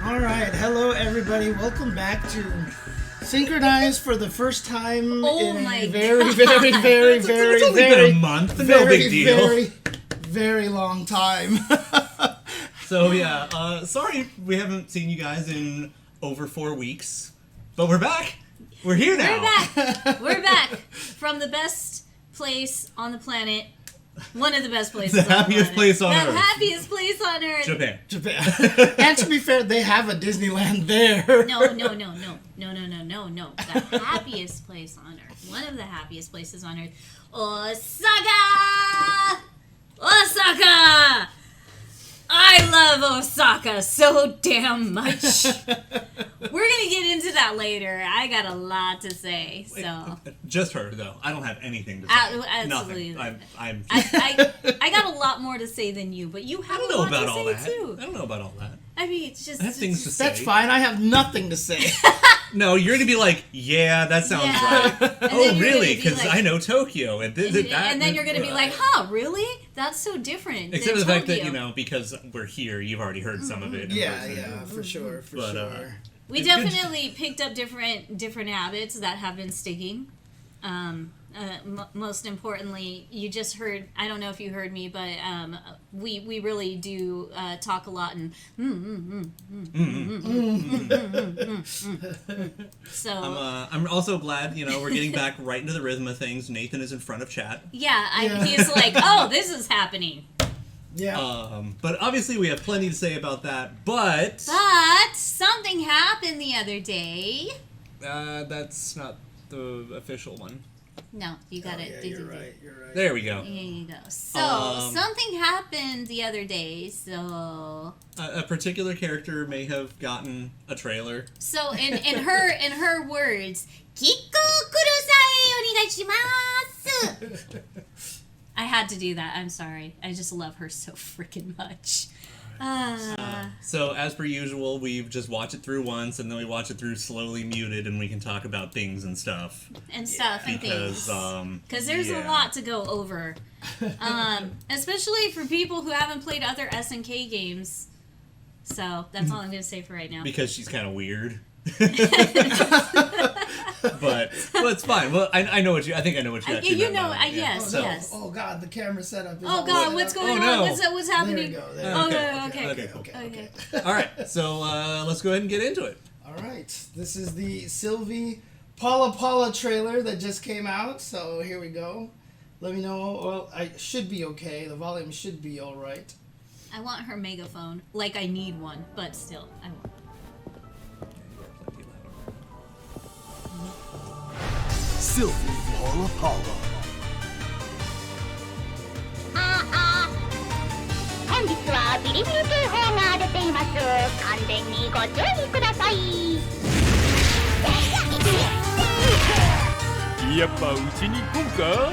Alright, hello everybody. Welcome back to SNKronize for the first time in a very it's only been a month, no big deal. Very long time. So yeah, sorry we haven't seen you guys in over 4 weeks, but we're back. We're here now. We're back from the best place on the planet. One of the best places the happiest place on Earth. The happiest place on Earth. Japan. And to be fair, they have a Disneyland there. No. The happiest place on Earth. One of the happiest places on Earth. Osaka! Osaka! I love Osaka so damn much. We're gonna get into that later. I got a lot to say. So just her though. I don't have anything to say. Absolutely. Nothing. I got a lot more to say than you, but you have a lot to say too. I don't know about all that. I mean, it's just I have things to say. That's fine. I have nothing to say. No, you're gonna be like, yeah, that sounds right. Oh, really? Because I know Tokyo, and then you're gonna be like, huh, really? That's so different. Except for the fact that because we're here, you've already heard some of it. Yeah, for sure. We definitely picked up different habits that have been sticking. Most importantly, you just heard, I don't know if you heard me, but we really do talk a lot and so I'm also glad, we're getting back right into the rhythm of things. Nathan is in front of chat. He's like, oh, this is happening. Yeah. But obviously we have plenty to say about that, but something happened the other day. That's not the official one. No, you got it. Yeah, you're right. There we go. There you go. So, something happened the other day, so... A particular character may have gotten a trailer. So, in her words, Kikko kurosai onegaishimasu! I had to do that. I'm sorry. I just love her so freaking much. So, as per usual, we've just watched it through once, and then we watch it through slowly muted, and we can talk about things and stuff. Because there's a lot to go over. Especially for people who haven't played other SNK games. So, that's all I'm going to say for right now. Because she's kind of weird. But it's fine. Well, I know what you. I think I know what you. Yes. Oh God, the camera setup. Oh God, what's going on? What's happening? There we go. Okay. All right, so let's go ahead and get into it. All right, this is the Sylvie Paula Paula trailer that just came out. So here we go. Let me know. Well, I should be okay. The volume should be all right. I want her megaphone. Like I need one, but still, I won't. Sylvie Paula Paula. 本日はビリビリ警報が出ています。完全にご注意ください。やっぱうちに行こうか。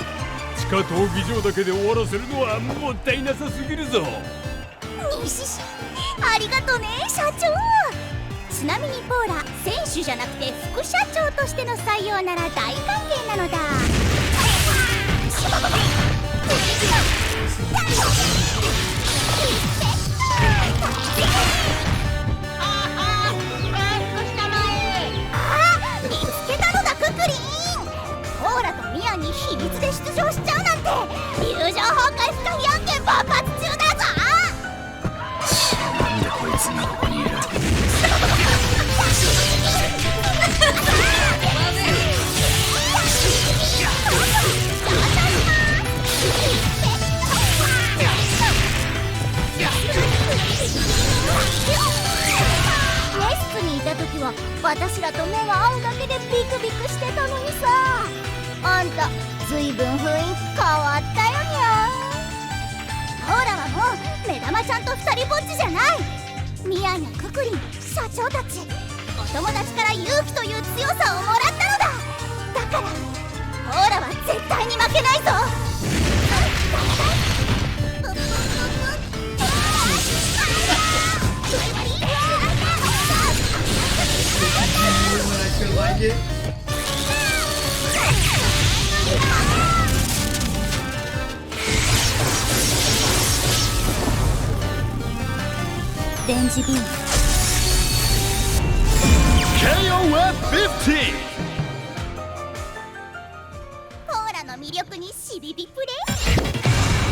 地下闘技場だけで終わらせるのはもったいなさすぎるぞ。にしし、ありがとね社長。ちなみにポーラ、選手じゃなくて副社長としての採用なら大歓迎なのだ。見つけたのだククリン。ポーラとミアに秘密で出場しちゃうなんて友情崩壊不可避案件勃発中だぞ。なんでこいつがここにいる。レスにいた時は私らと目が合うだけでビクビクしてたのにさ。あんたずいぶん雰囲気変わったよにゃ。ポーラはもう目玉ちゃんと二人ぼっちじゃない。ミアやククリン、社長たち、お友達から勇気という強さをもらったのだ。だからポーラは絶対に負けないぞ。電磁ビーム XV! ポーラの魅力にしびびプレイ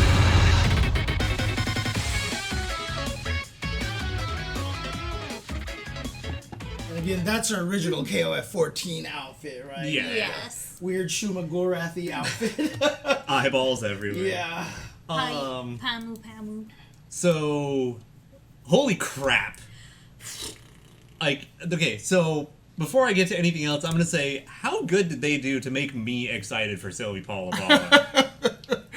And again, that's her original KOF 14 outfit, right? Yeah. Yes. Weird Shumagorathi outfit. Eyeballs everywhere. Yeah. Pamu Pamu. So, holy crap. Like, okay, so before I get to anything else, I'm gonna say, how good did they do to make me excited for Sylvie Paula Paula?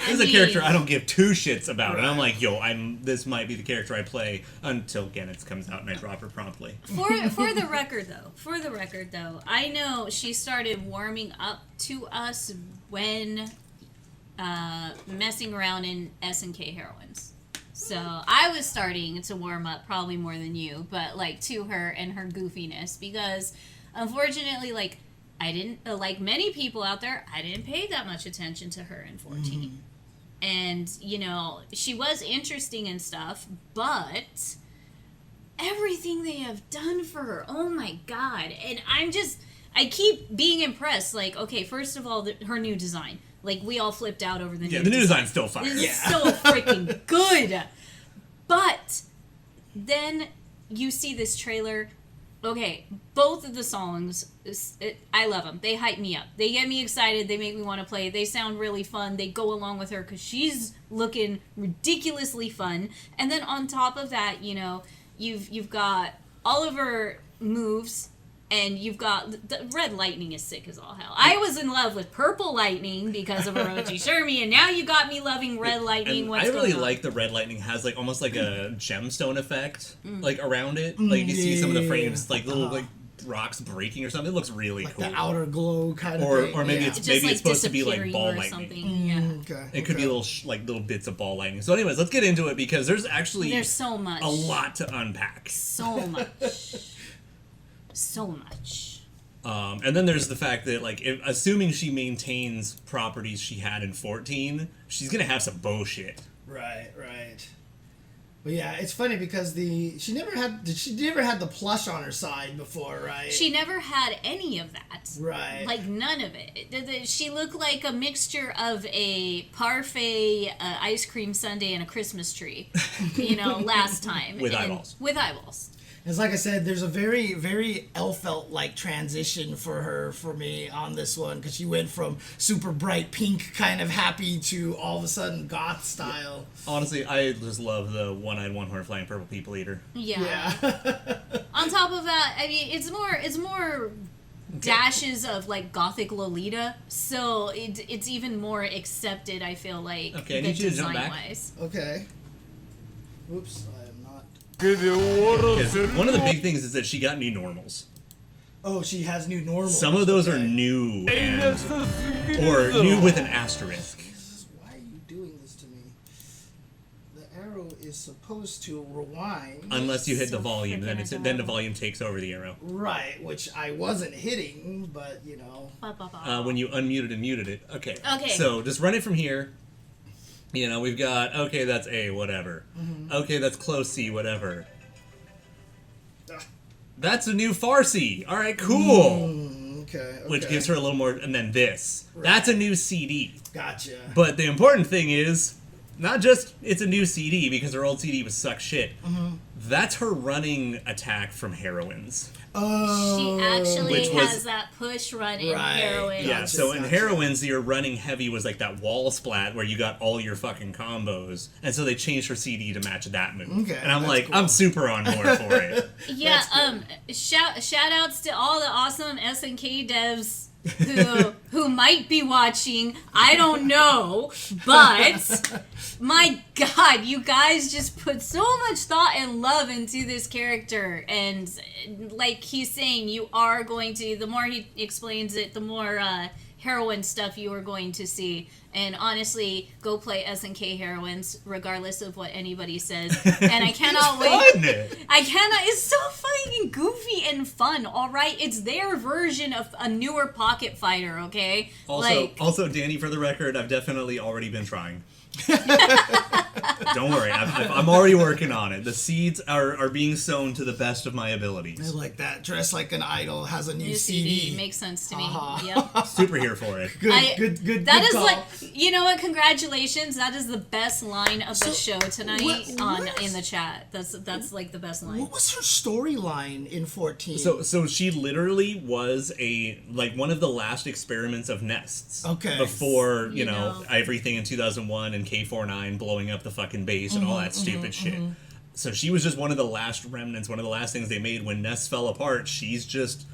This is a character I don't give two shits about, and I'm like, yo, this might be the character I play until Genetz comes out and I drop her promptly. For the record though, I know she started warming up to us when messing around in SNK Heroines. So I was starting to warm up probably more than you, but like to her and her goofiness, because unfortunately, like I didn't, like many people out there, I didn't pay that much attention to her in 14. And, you know, she was interesting and stuff, but everything they have done for her, oh my god. And I keep being impressed. Like, okay, first of all, her new design. Like, we all flipped out over the new design. Yeah, the new design's still fire. This is so freaking good. But then you see this trailer. Okay, both of the songs, I love them. They hype me up. They get me excited. They make me want to play. They sound really fun. They go along with her because she's looking ridiculously fun. And then on top of that, you know, you've got all of her moves. And you've got the red lightning is sick as all hell. I was in love with purple lightning because of Orochi Shermie, and now you got me loving red lightning. And What's I really going on? like the red lightning has like almost like a gemstone effect like around it. Like you see some of the frames like little like rocks breaking or something. It looks really cool. The outer glow kind of thing. Or maybe yeah. it's Just, like, supposed to be like disappearing ball or lightning. something. Yeah. Okay. It could be little bits of ball lightning. So anyways, let's get into it because there's actually There's so much. a lot to unpack. So much. So much. And then there's the fact that, like, assuming she maintains properties she had in 14, she's gonna have some bullshit. Right. But yeah, it's funny because she never had the plush on her side before, right? She never had any of that. Right. Like, none of it. She looked like a mixture of a parfait, ice cream sundae, and a Christmas tree, you know, last time. With eyeballs. With eyeballs. It's like I said, there's a very, very Elfelt-like transition for me on this one, because she went from super bright pink kind of happy to all of a sudden goth style. Honestly, I just love the one-eyed, one-horn flying purple people eater. Yeah. On top of that, I mean, it's more dashes of like gothic Lolita, so it's even more accepted. I feel like. Okay, I need you to jump back. Wise. Okay. Oops, I am not. 'Cause one of the big things is that she got new normals. Oh, she has new normals. Some of those are Okay. new or new with an asterisk. Why are you doing this to me? The arrow is supposed to rewind. Unless you hit the So volume, then freaking then the adorable. volume takes over the arrow. Right, which I wasn't hitting, but you know. When you unmuted and muted it. Okay. Okay. So just run it from here. You know, we've got, okay, that's A, whatever. Okay, that's close C, whatever. That's a new Farsi. All right, cool. Okay. Which gives her a little more, and then this. That's a new CD. Gotcha. But the important thing is, not just it's a new CD because her old CD was suck shit. That's her running attack from Heroines. Oh. She actually Which was- has that push run in Right. heroin. Yeah, Gotcha, so in gotcha. Heroines, your running heavy was like that wall splat where you got all your fucking combos, and so they changed her CD to match that move. Okay, and I'm that's like, cool. I'm super on board for it. Yeah, shout outs to all the awesome SNK devs who might be watching. I don't know, but my god, you guys just put so much thought and love into this character, and like he's saying, you are going to, the more he explains it, the more heroine stuff you are going to see, And honestly, go play SNK Heroines, regardless of what anybody says. And I cannot wait. Fun! It's so fucking goofy and fun, alright? It's their version of a newer Pocket Fighter, okay? Also, Danny, for the record, I've definitely already been trying. Don't worry, I'm already working on it. The seeds are being sown to the best of my abilities. I like that. Dress like an idol has a new CD. CD. Makes sense to me. Uh-huh. Yep. Super here for it. Good. That good is call. like, you know what? Congratulations. That is the best line of the show tonight what in the chat. That's like the best line. What was her storyline in 14? So she literally was one of the last experiments of Nests. Okay. Before, you know, know. everything in 2001 and K49 blowing up the fucking base and all that stupid shit. So she was just one of the last remnants, one of the last things they made when Nest fell apart. She's just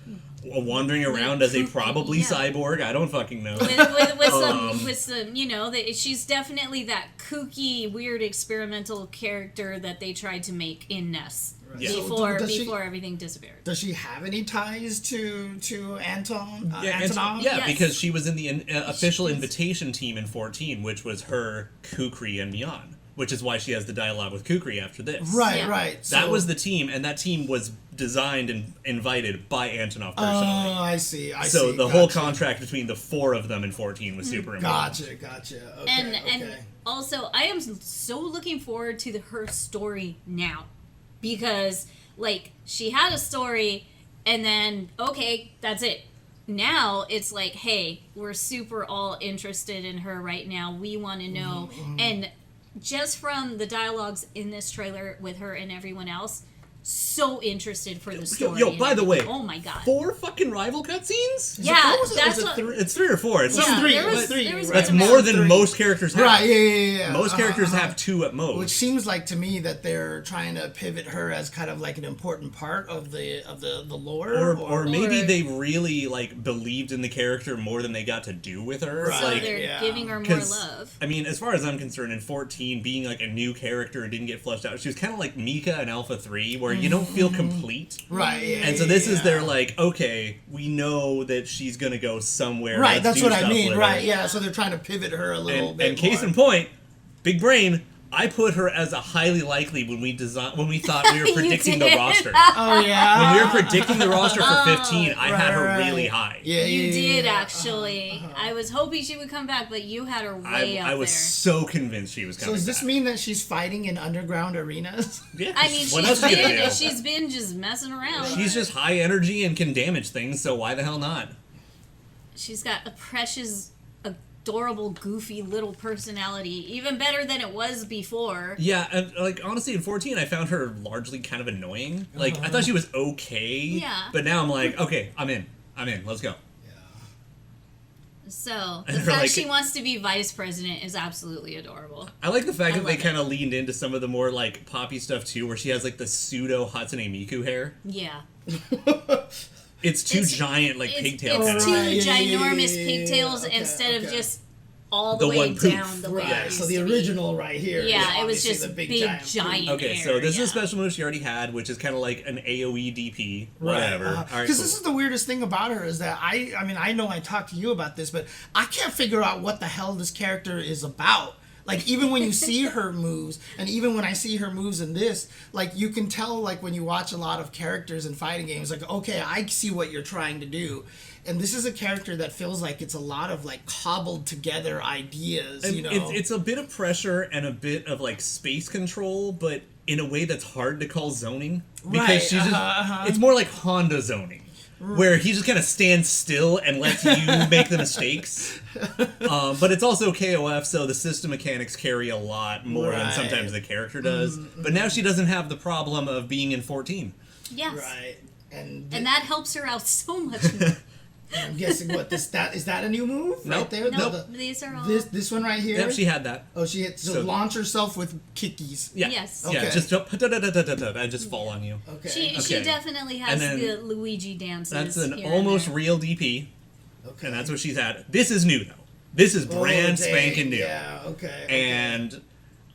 wandering around as a probably cyborg. I don't fucking know. With some, you know, she's definitely that kooky, weird experimental character that they tried to make in Nest Yeah. before everything disappeared. Does she have any ties to Anton? Yeah, Yes. because she was in the official invitation team in 14, which was her, Kukri, and Mian. Which is why she has the dialogue with Kukri after this. Right, Yeah. right. That was the team, and that team was designed and invited by Antonov personally. Oh, I see. So the whole contract between the four of them in 14 was super important. Gotcha. Okay, And also, I am so looking forward to her story now. Because, like, she had a story, and then, okay, that's it. Now, it's like, hey, we're super all interested in her right now. We want to know. And just from the dialogues in this trailer with her and everyone else, so interested for the story. Yo, by the way, oh my god, 4 fucking rival cutscenes? yeah, was it that's what. It's 3 or 4. It's Yeah, something. three. there was- It was three. there was Right. That's about more than 3. most characters have. Right, yeah. Most characters have 2 at most. Which seems like to me that they're trying to pivot her as kind of like an important part of the lore, or maybe they really like believed in the character more than they got to do with her. Right. So Like, they're yeah. giving her more 'cause, love. I mean, as far as I'm concerned, in 14, being like a new character and didn't get fleshed out, she was kind of like Mika in Alpha 3, where you don't feel complete. right. Yeah, And so this is yeah. their like, okay, we know that she's gonna go somewhere. Right, let's that's do what I stuff mean. with Right, her. yeah. So they're trying to pivot her a little bit. And case more. in point, big brain. I put her as a highly likely when we thought we were You predicting the did. roster. Oh yeah. When we were predicting the roster for 15, I had her Right. really high. Yeah, You did yeah. actually. I was hoping she would come back, but you had her way up I was there. so convinced she was So coming. does this back. mean that she's fighting in underground arenas? Yeah. I mean, what else you gonna do? she's been just messing around. She's just high energy and can damage things, so why the hell not? She's got a precious, adorable, goofy little personality, even better than it was before. Yeah, and like honestly, in 14, I found her largely kind of annoying. Like I thought she was okay. Yeah. But now I'm like, okay, I'm in. Let's go. So, And the her, fact like- she wants to be vice president is absolutely adorable. I like the fact I that they love it. kind of leaned into some of the more like poppy stuff too, where she has like the pseudo Hatsune Miku hair. Yeah. It's two giant like pigtail It's kind two of. Right, yeah, ginormous yeah, pigtails okay, instead of okay. just all The the way one poof. down the way it Right. used So the to be. original right here. is Yeah, it was obviously just the big giant. Okay, so hair, this is yeah. a special move she already had, which is kind of like an AOE DP, Right. whatever. All right, Because cool. this is the weirdest thing about her is that I mean, I know I talked to you about this, but I can't figure out what the hell this character is about. Like, even when you see her moves, and even when I see her moves in this, like, you can tell, like, when you watch a lot of characters in fighting games, like, okay, I see what you're trying to do. And this is a character that feels like it's a lot of, like, cobbled together ideas, you know? It's a bit of pressure and a bit of like space control, but in a way that's hard to call zoning because Right, she's just it's more like Honda zoning. Where he just kind of stands still and lets you make the mistakes. But it's also KOF, so the system mechanics carry a lot more than Right. sometimes the character does. But now she doesn't have the problem of being in 14. Yes. Right. And And that helps her out so much more. I'm guessing what is that a new move Nope. right there? No, The- these are all. this one right here. Yep, she had that. Oh, she hit so So- launch herself with kickies. Yeah. Yes. Yeah, Okay. just jump, and just fall on you. Okay. She Okay. definitely And has then the Luigi dances. That's an here and almost there. real DP, okay. and that's what she's had. This is new, though. This is brand dang, spanking new. Yeah. Okay. And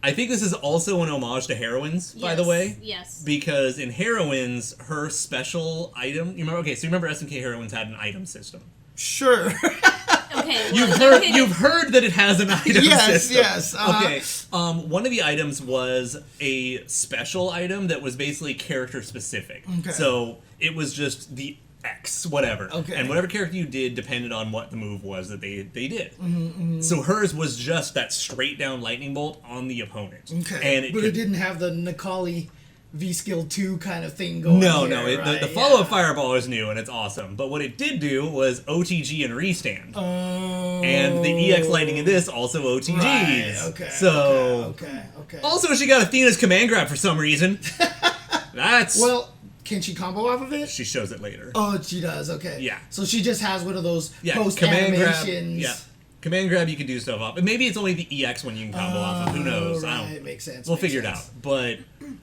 I think this is also an homage to Heroines, by the Yes, way. Yes. Because in Heroines, her special item... You remember SNK Heroines had an item system. Sure. Okay, Okay. You've heard that it has an item system. Yes. Okay. One of the items was a special item that was basically character specific. Okay. So it was just the X, whatever. Okay. And whatever character you did depended on what the move was that they did. Mm-hmm. So hers was just that straight down lightning bolt on the opponent. Okay. And it didn't have the Nikali V-Skill 2 kind of thing going No, right? the follow-up fireball is new and it's awesome. But what it did do was OTG and restand. Oh. And the EX lighting in this also OTGs. Right, okay. So Okay. Also she got Athena's command grab for some reason. That's Well, can she combo off of it? she shows it later. Oh, she does. Okay. Yeah. So she just has one of those post command grab. animations. Yeah. Command grab you can do stuff off. And maybe it's only the EX one you can combo off of. Who knows? I Right. don't Makes sense. We'll figure it out. But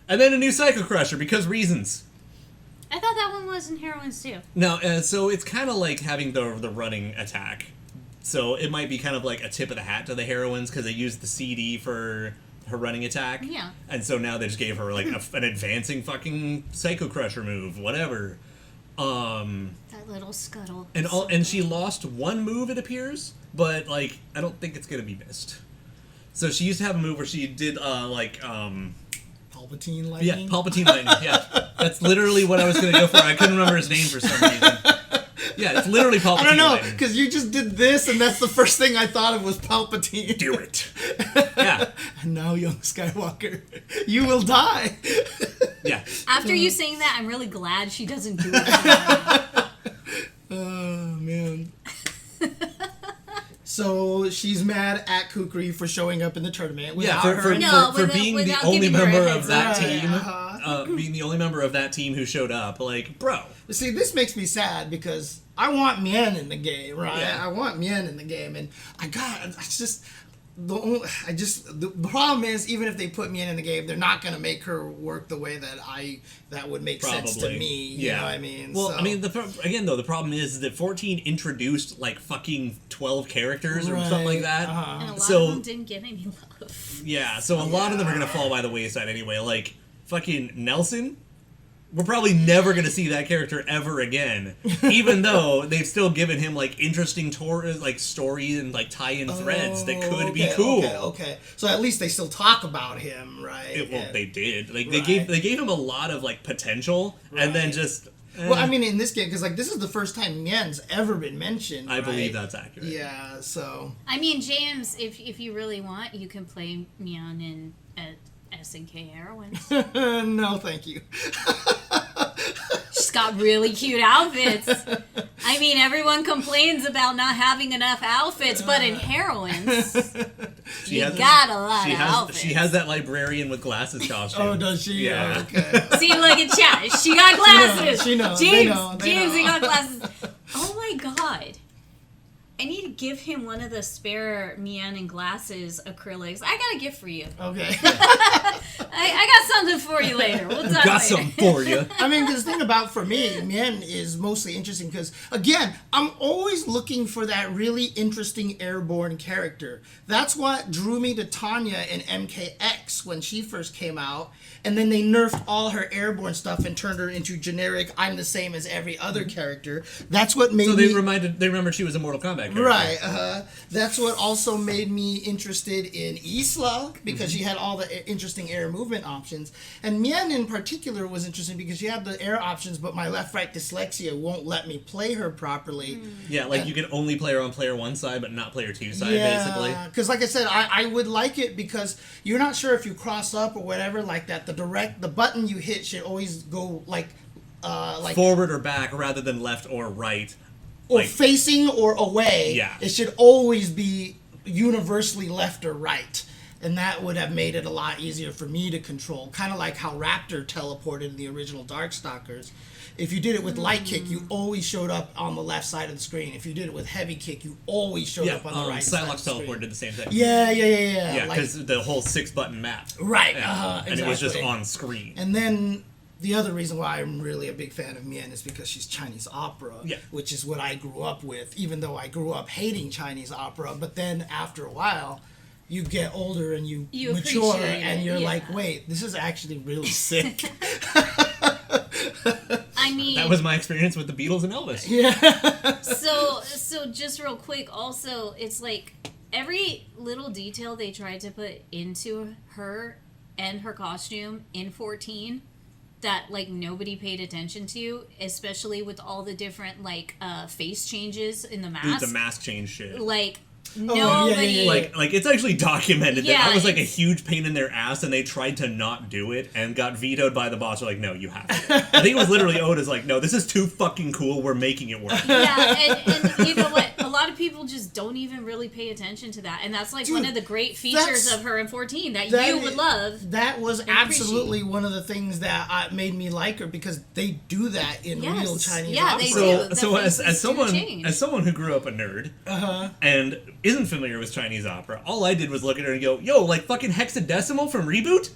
and then a new Psycho Crusher because reasons. I thought that one was in Heroines too. No, so it's kind of like having the running attack. So it might be kind of like a tip of the hat to the heroines because they used the CD for her running attack. Yeah. And so now they just gave her like an advancing fucking Psycho Crusher move, whatever. That little scuttle. And she lost one move, it appears, but like I don't think it's gonna be missed. So she used to have a move where she did Palpatine lightning. yeah, Palpatine lightning. Yeah, that's literally what I was gonna go for. I couldn't remember his name for some reason. Yeah, it's literally Palpatine. I don't know, lightning. because you just did this, and that's the first thing I thought of was Palpatine. Do it. Yeah. And now, young Skywalker, you will die. Yeah. After you saying that, I'm really glad she doesn't do it. Oh, man. So she's mad at Kukri for showing up in the tournament without Yeah, her. for being the only giving her a member heads of that up. team, being the only member of that team who showed up. Like, bro. See, this makes me sad because I want Mien in the game, right? Yeah. I want Mien in the game, and the problem is, even if they put Mien in the game, they're not gonna make her work the way that would make sense to me. You know what I mean? Well, So. I mean, the problem is that 14 introduced like fucking 12 characters or something like that. And a lot So of them didn't get any love. yeah, so a lot of them are gonna fall by the wayside anyway. Like fucking Nelson. We're probably never going to see that character ever again, even though they've still given him like interesting stories and like tie-in threads that could be cool. Okay. So at least they still talk about him, right? They did. Like they gave him a lot of like potential, and then just. Well, I mean, in this game, because like this is the first time Mien's ever been mentioned. I believe right? that's accurate. Yeah. So. I mean, James, if you really want, you can play Mien in SNK Heroines. No, thank you. She's got really cute outfits. I mean, everyone complains about not having enough outfits, but in Heroines, you got a lot of outfits. She has that librarian with glasses costume. Oh, does she? Yeah. Oh, okay. See, look at chat. She got glasses. She knows. James, They know. he got glasses. Oh my god. I need to give him one of the spare Mien and glasses acrylics. I got a gift for you. Okay. I got something for you later. We'll talk Got later. something for you. I mean, the thing about, for me, Mien is mostly interesting because, again, I'm always looking for that really interesting airborne character. That's what drew me to Tanya in MKX when she first came out, and then they nerfed all her airborne stuff and turned her into generic, I'm the same as every other character. That's what made So me... they remembered she was a Mortal Kombat character. Right, that's what also made me interested in Isla, because she had all the interesting air movement options. And Mien in particular was interesting because she had the air options, but my left-right dyslexia won't let me play her properly. Yeah, like you can only play her on player 1 side, but not player 2 side, basically. Because like I said, I would like it because you're not sure if you cross up or whatever like that. The button you hit should always go like forward or back rather than left or right. Or like, facing or away. Yeah. It should always be universally left or right. And that would have made it a lot easier for me to control. Kind of like how Raptor teleported in the original Darkstalkers. If you did it with light kick, you always showed up on the left side of the screen. If you did it with heavy kick, you always showed up on the right side of the Psylocke screen. teleport did the same thing. Yeah. Yeah, because the whole 6-button map. Right, Yeah. And it was just exactly. on screen. And then the other reason why I'm really a big fan of Mien is because she's Chinese opera, which is what I grew up with, even though I grew up hating Chinese opera. But then after a while, you get older and you mature, appreciate and it, you're like, wait, this is actually really sick. I I mean, That was my experience with the Beatles and Elvis. Yeah. so just real quick, also, it's like every little detail they tried to put into her and her costume in 14 that, like, nobody paid attention to, especially with all the different, like, face changes in the mask. Dude, the mask change shit. Like, yeah. nobody... Like it's actually documented Yeah, that was like a it's- huge pain in their ass, and they tried to not do it and got vetoed by the boss. They're like, no, you have to. I think it was literally Oda's like, no, this is too fucking cool. We're making it work. Yeah, and you know what? A lot of people just don't even really pay attention to that, and that's like one Dude, of the great features that's- of her in 14 that that you is- would love. That was appreciate. absolutely one of the things that made me like her, because they do that in Yes. real Chinese Yeah, opera. they So, do. The so as faces do someone change. as someone who grew up a nerd and isn't familiar with Chinese opera, all I did was look at her and go, "Yo, like fucking hexadecimal from Reboot."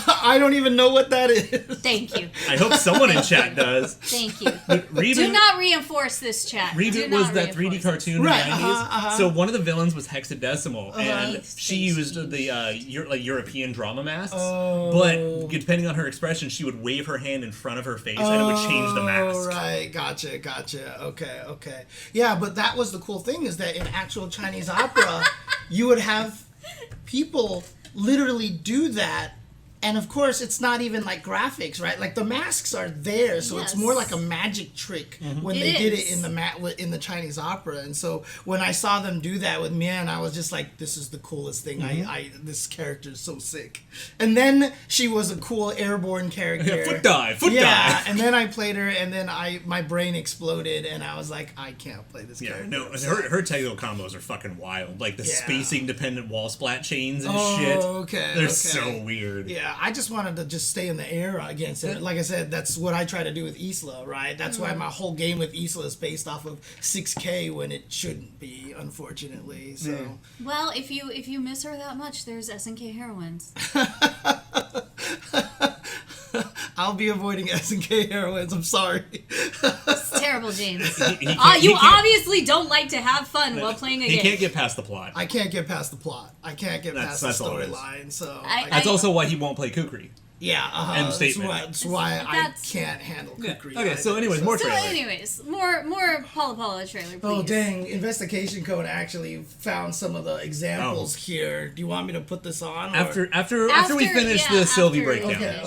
I don't even know what that is. Thank you. I hope someone in chat does. Thank you. Reboot, Do not reinforce this chat. Do Reboot not was that 3D reinforce it. cartoon in the Right, 90s. So one of the villains was hexadecimal, and Space she used the European drama masks. But depending on her expression, she would wave her hand in front of her face, and it would change the mask. Oh, right. Gotcha. Okay. Yeah, but that was the cool thing, is that in actual Chinese opera, you would have people literally do that. And of course, it's not even like graphics, right? Like the masks are there, so it's Yes. more like a magic trick when It they did it is. in the Chinese opera. And so when I saw them do that with Mian, I was just like, "This is the coolest thing! This character is so sick." And then she was a cool airborne character. Foot dive. And then I played her, and then my brain exploded, and I was like, "I can't play this Yeah, character." no, her technical combos are fucking wild. Like the Yeah. spacing dependent wall splat chains and Oh, shit. okay, They're okay. so weird. Yeah, I just wanted to just stay in the air against it. Like I said, that's what I try to do with Isla, right? That's why my whole game with Isla is based off of 6K when it shouldn't be, unfortunately. So Well, if you miss her that much, there's SNK heroines. I'll be avoiding SNK heroines. I'm sorry. It's terrible, James. He You can't- obviously don't like to have fun while playing a He game. can't get past the plot. I can't get past the plot. I can't get That's past the all it is. storyline. So That's also why he won't play Kukri. yeah. End That's statement. that's why I That's- can't handle Kukri. Okay, so either. anyways, more So, trailer. anyways, more Paula Paula trailer, please. Oh dang! Investigation Code actually found some of the examples here. Do you want me to put this on? Or? After we finish the Sylvie breakdown.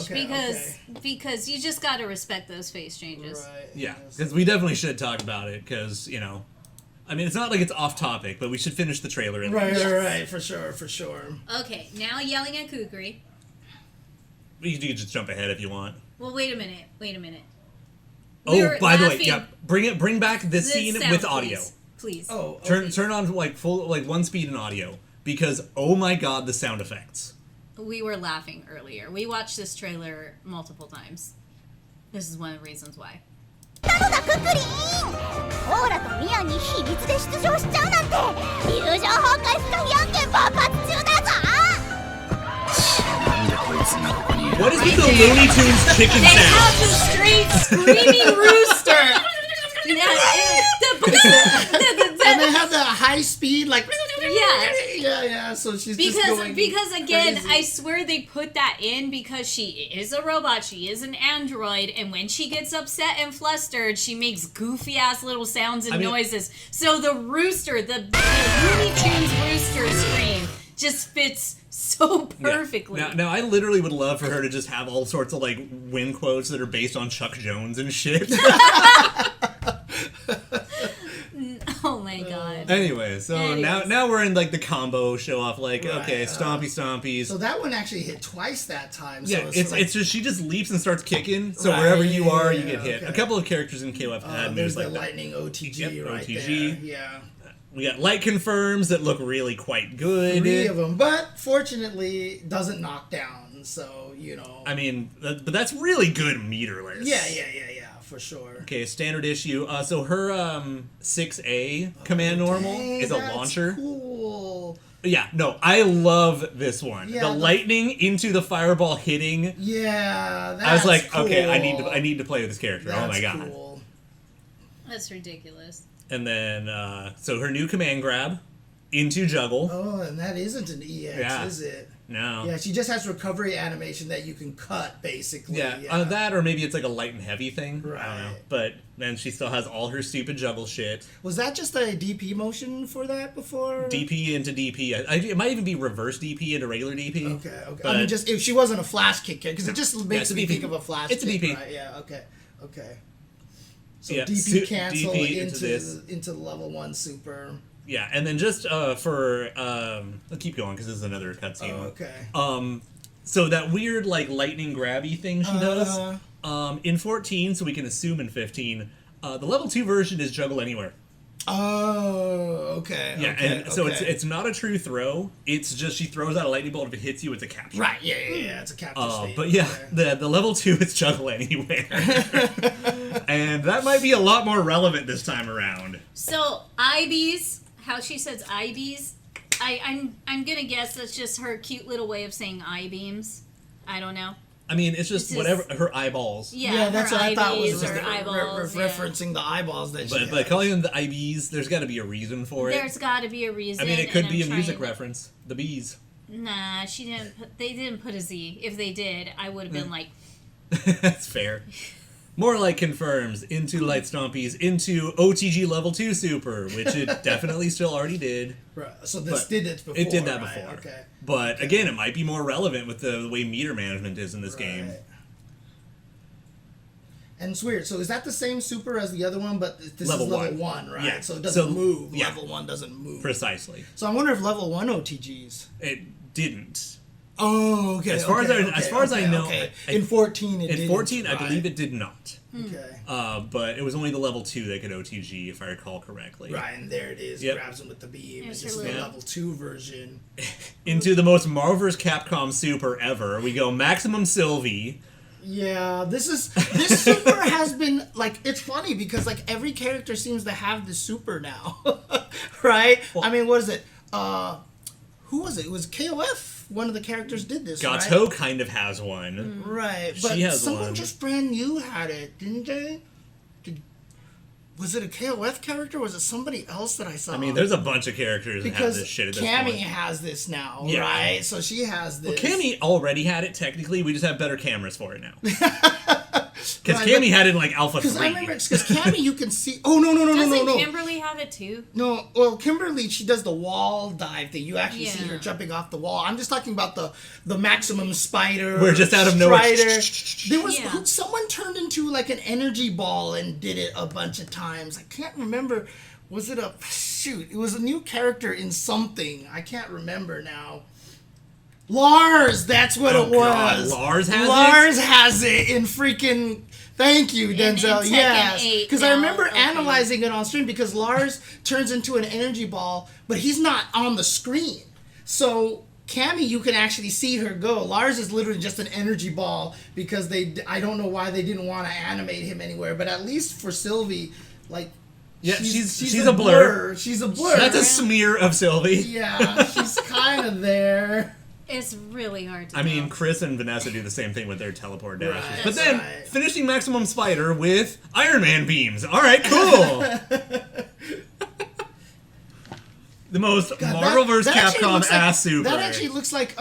Because you just got to respect those face changes. Right. Yeah, because we definitely should talk about it, because, you know, I mean, it's not like it's off topic, but we should finish the trailer. At least. Right, for sure. Okay, now yelling at Kukri. You can just jump ahead if you want. Well, wait a minute. We Oh, were by the way, laughing. yeah, bring back this This scene sound, with audio. Please. Oh, Turn on like full one speed in audio, because oh my god, the sound effects. We were laughing earlier. We watched this trailer multiple times. This is one of the reasons why. なのだクックリンオーラとミアに秘密で出場しちゃうなんて友情崩壊スカフやんけ勃発中だぞ なんでこいつがここにいる What is with the Looney Tunes chicken They sound? have the straight screaming rooster. and they have that high speed, like Yeah. yeah. So she's just going Because again, crazy. I swear they put that in because she is a robot, she is an android, and when she gets upset and flustered, she makes goofy ass little sounds and noises. So the rooster, the Looney Tunes rooster scream just fits so perfectly. Yeah. Now, I literally would love for her to just have all sorts of like win quotes that are based on Chuck Jones and shit. Oh my god. Anyway, so now we're in like the combo show off, like okay, stompy stompies. So that one actually hit twice that time. Yeah, so it's just she just leaps and starts kicking. So wherever you are, you get hit. okay. A couple of characters in KOF had moves there's the like that. lightning OTG Yep, right OTG. there. Yeah. We got light confirms that look really quite good. 3 of them, but fortunately doesn't knock down. So you know. I mean, but that's really good meterless. Yeah, for sure. Okay, standard issue. So her 6A command normal Dang, is a that's launcher. Cool. Yeah, no, I love this one. Yeah, the lightning into the fireball hitting. Yeah, that's I was like, cool. okay, I need to play with this character. That's oh my god. Cool. That's ridiculous. And then so her new command grab into juggle. Oh, and that isn't an EX, Yeah. is it? No. Yeah, she just has recovery animation that you can cut, basically. Yeah, that or maybe it's like a light and heavy thing. Right. I don't know. But then she still has all her stupid juggle shit. Was that just a DP motion for that before? DP into DP. It might even be reverse DP into regular DP. Okay. But I mean, just if she wasn't a flash kick, because it just makes it's a me DP. think of a flash It's a kick, DP. right? Yeah, okay. So Yeah, DP cancel DP into level 1 super. Yeah, and then just for I'll keep going because this is another cutscene. Oh, okay. So that weird like lightning grabby thing she does. In 14, so we can assume in 15, the level 2 version is juggle anywhere. Oh, okay. Yeah, okay, and so okay. it's not a true throw. It's just she throws out a lightning bolt. If it hits you, it's a capture. Right. Yeah. It's a capture state. But yeah, okay. the level 2 is juggle anywhere, and that might be a lot more relevant this time around. So IBs, how she says IBs, I'm gonna guess that's just her cute little way of saying I-beams. I don't know. I mean, it's just whatever her eyeballs. Yeah, that's her what I thought was IBs or eyeballs. referencing the eyeballs that she But has. calling them the IBs, there's got to be a reason for it. There's got to be a reason. I mean, it could and be a I'm music trying- reference. The bees. Nah, she didn't. They didn't put a Z. If they did, I would have been like, That's fair. More like confirms into Light Stompies into OTG level 2 super, which it definitely still already did. Right. So this But did it before. It did that right? before. Okay. But again, it might be more relevant with the way meter management is in this game. Right. And it's weird. So is that the same super as the other one, but this Level is level 1. 1, right? Yeah. So it doesn't move. Yeah. Level 1 doesn't move. Precisely. So I wonder if level 1 OTGs. It didn't. Oh, okay. As far as I know, okay. I- In 14 it did. In 14, I believe it did not. Okay. But it was only the level 2 that could OTG, if I recall correctly. Right, and there it is. Yep. Grabs him with the beam. There's This her is the little- level 2 version. Into the most Marvel's Capcom super ever, we go Maximum Sylvie. Yeah, this super has been like, it's funny because like every character seems to have this super now, right? I mean, what is it? Who was it? It was KOF. One of the characters did this. Gato right? kind of has one. Right, but She has someone one. just brand new had it, didn't they? Was it a KOF character or was it somebody else that I saw? I mean, there's a bunch of characters that have because this shit at this Cammy point. has this now, Yeah. right? So she has this. Well, Cammy already had it, technically. We just have better cameras for it now. Because Right, Cammy had it in, like, Alpha 3. Because I remember, because Cammy, you can see. Oh no! doesn't Kimberly have it too? No, well, Kimberly, she does the wall dive thing. You actually see Yeah. her jumping off the wall. I'm just talking about the maximum spider. We're just out of nowhere. Strider. There was Yeah. someone turned into like an energy ball and did it a bunch of times. I can't remember. Was it a shoot? It was a new character in something. I can't remember now. Lars, that's what it God, was. Lars has it? Lars has it in freaking. Thank you, Denzel. Tekken Yes, 8 because I now, remember okay. analyzing it on stream because Lars turns into an energy ball, but he's not on the screen. So Cammy, you can actually see her go. Lars is literally just an energy ball because I don't know why they didn't want to animate him anywhere, but at least for Sylvie, like. Yeah, she's a blur. She's a blur. That's a smear of Sylvie. Yeah, she's kind of there. It's really hard to I mean, tell. Chris and Vanessa do the same thing with their teleport dashes. Right, But that's then, right. finishing Maximum Spider with Iron Man beams. Alright, cool! The most Marvel vs. that actually Capcom looks like- ass super. That actually looks like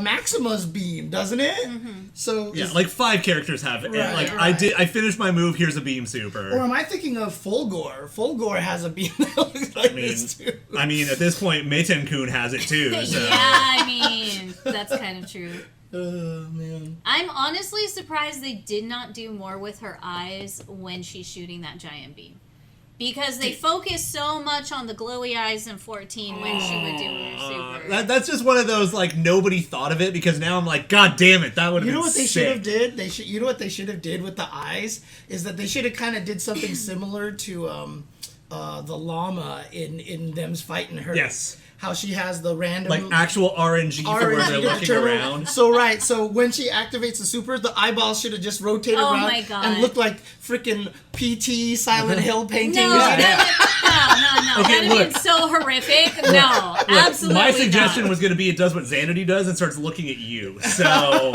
Maxima's beam, doesn't it? Mm-hmm. So Yeah, is- like 5 characters have it. Right, Like, right. I finished my move, here's a beam super. or am I thinking of Fulgore? Fulgore has a beam that looks like I mean, this too. I mean, at this point, Meiten-kun has it too. So. Yeah, I mean, that's kind of true. Oh man. I'm honestly surprised they did not do more with her eyes when she's shooting that giant beam. Because they focus so much on the glowy eyes in 14 when she would do her super. That's just one of those, like, nobody thought of it, because now I'm like, god damn it, that would have You been know what they sick. should have did? You know what they should have did with the eyes is that they should have kind of did something similar to the llama in them's fighting her. Yes. How she has the random Like, actual RNG for where they're looking determine- around. So when she activates the super, the eyeballs should have just rotated Oh around my God. and looked like freaking PT Silent Hill paintings. No, Yeah. no. Okay, That'd have look. been so horrific. No, absolutely My suggestion not. was going to be it does what Xanadu does and starts looking at you. So,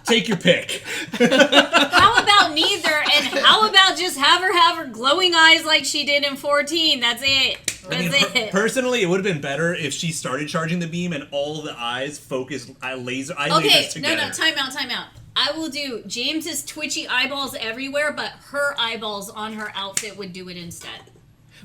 Take your pick. How about neither? And how about just have her glowing eyes like she did in 14? That's it. That's it. Personally, it would have been better if she started charging the beam and all the eyes focused lasers together. No, time out. I will do James's twitchy eyeballs everywhere, but her eyeballs on her outfit would do it instead.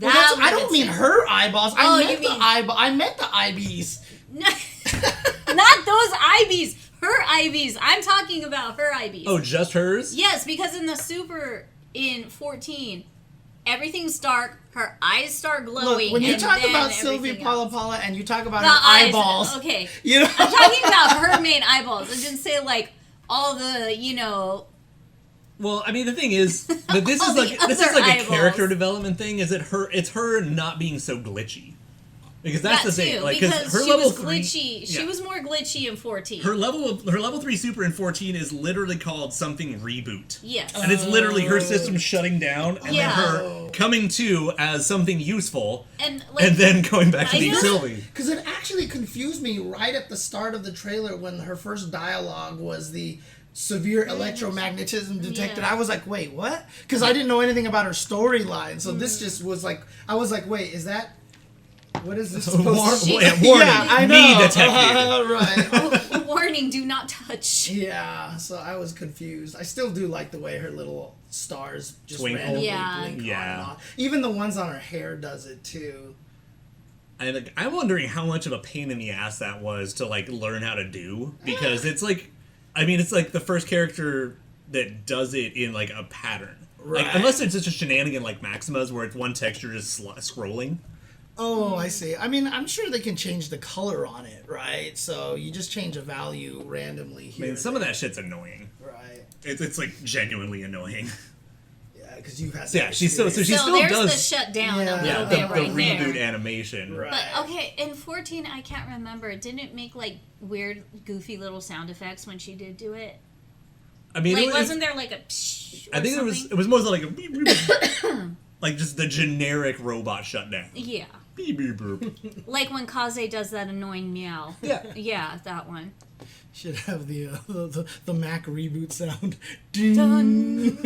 Well, I don't mean her eyeballs. I meant the IBs. Not those IBs. Her IBs. I'm talking about her IBs. Oh, just hers? Yes, because in the Super in 14, everything's dark. Her eyes start glowing. Look, when you talk about Sylvie Paula Paula and you talk about the her eyes, eyeballs, okay, you know, I'm talking about her main eyeballs. I didn't say like all the, you know. Well, I mean, the thing is that this is like a character development thing. Is that it's her not being so glitchy. Because that's the thing, like, because her level 3, glitchy. She was more glitchy in 14. Her level 3 super in 14 is literally called something reboot. Yes, and it's literally her system shutting down and then her coming to as something useful, and then going back to being Sylvie. Because it actually confused me right at the start of the trailer when her first dialogue was the severe electromagnetism detected. I was like, wait, what? Because I didn't know anything about her storyline, so this just was like, I was like, wait, is that? What is this supposed to be? Warning, yeah, I know. Me detected. Right. Warning, do not touch. Yeah, so I was confused. I still do like the way her little stars just twinkle. randomly Yeah. blink Yeah. on and off. Even the ones on her hair does it too. And I'm wondering how much of a pain in the ass that was to like learn how to do, because it's like, I mean, it's like the first character that does it in like a pattern. Right. Like, unless it's just a shenanigan like Maxima's where it's one texture just scrolling. Oh, I see. I mean, I'm sure they can change the color on it, right? So you just change a value randomly here. I mean, some of that shit's annoying. Right. It's like genuinely annoying. Yeah, because you had. Yeah, she still there's the shutdown a little the bit right reboot there. animation. Right. But okay, in 14, I can't remember. Didn't it make like weird, goofy little sound effects when she did do it? I mean, Like, wasn't there like a psh or I think something? it was mostly like a beep, beep, like just the generic robot shutdown. Yeah. Beep, beep, beep. Like when Kaze does that annoying meow. Yeah. Yeah, that one. Should have the Mac reboot sound. Dun.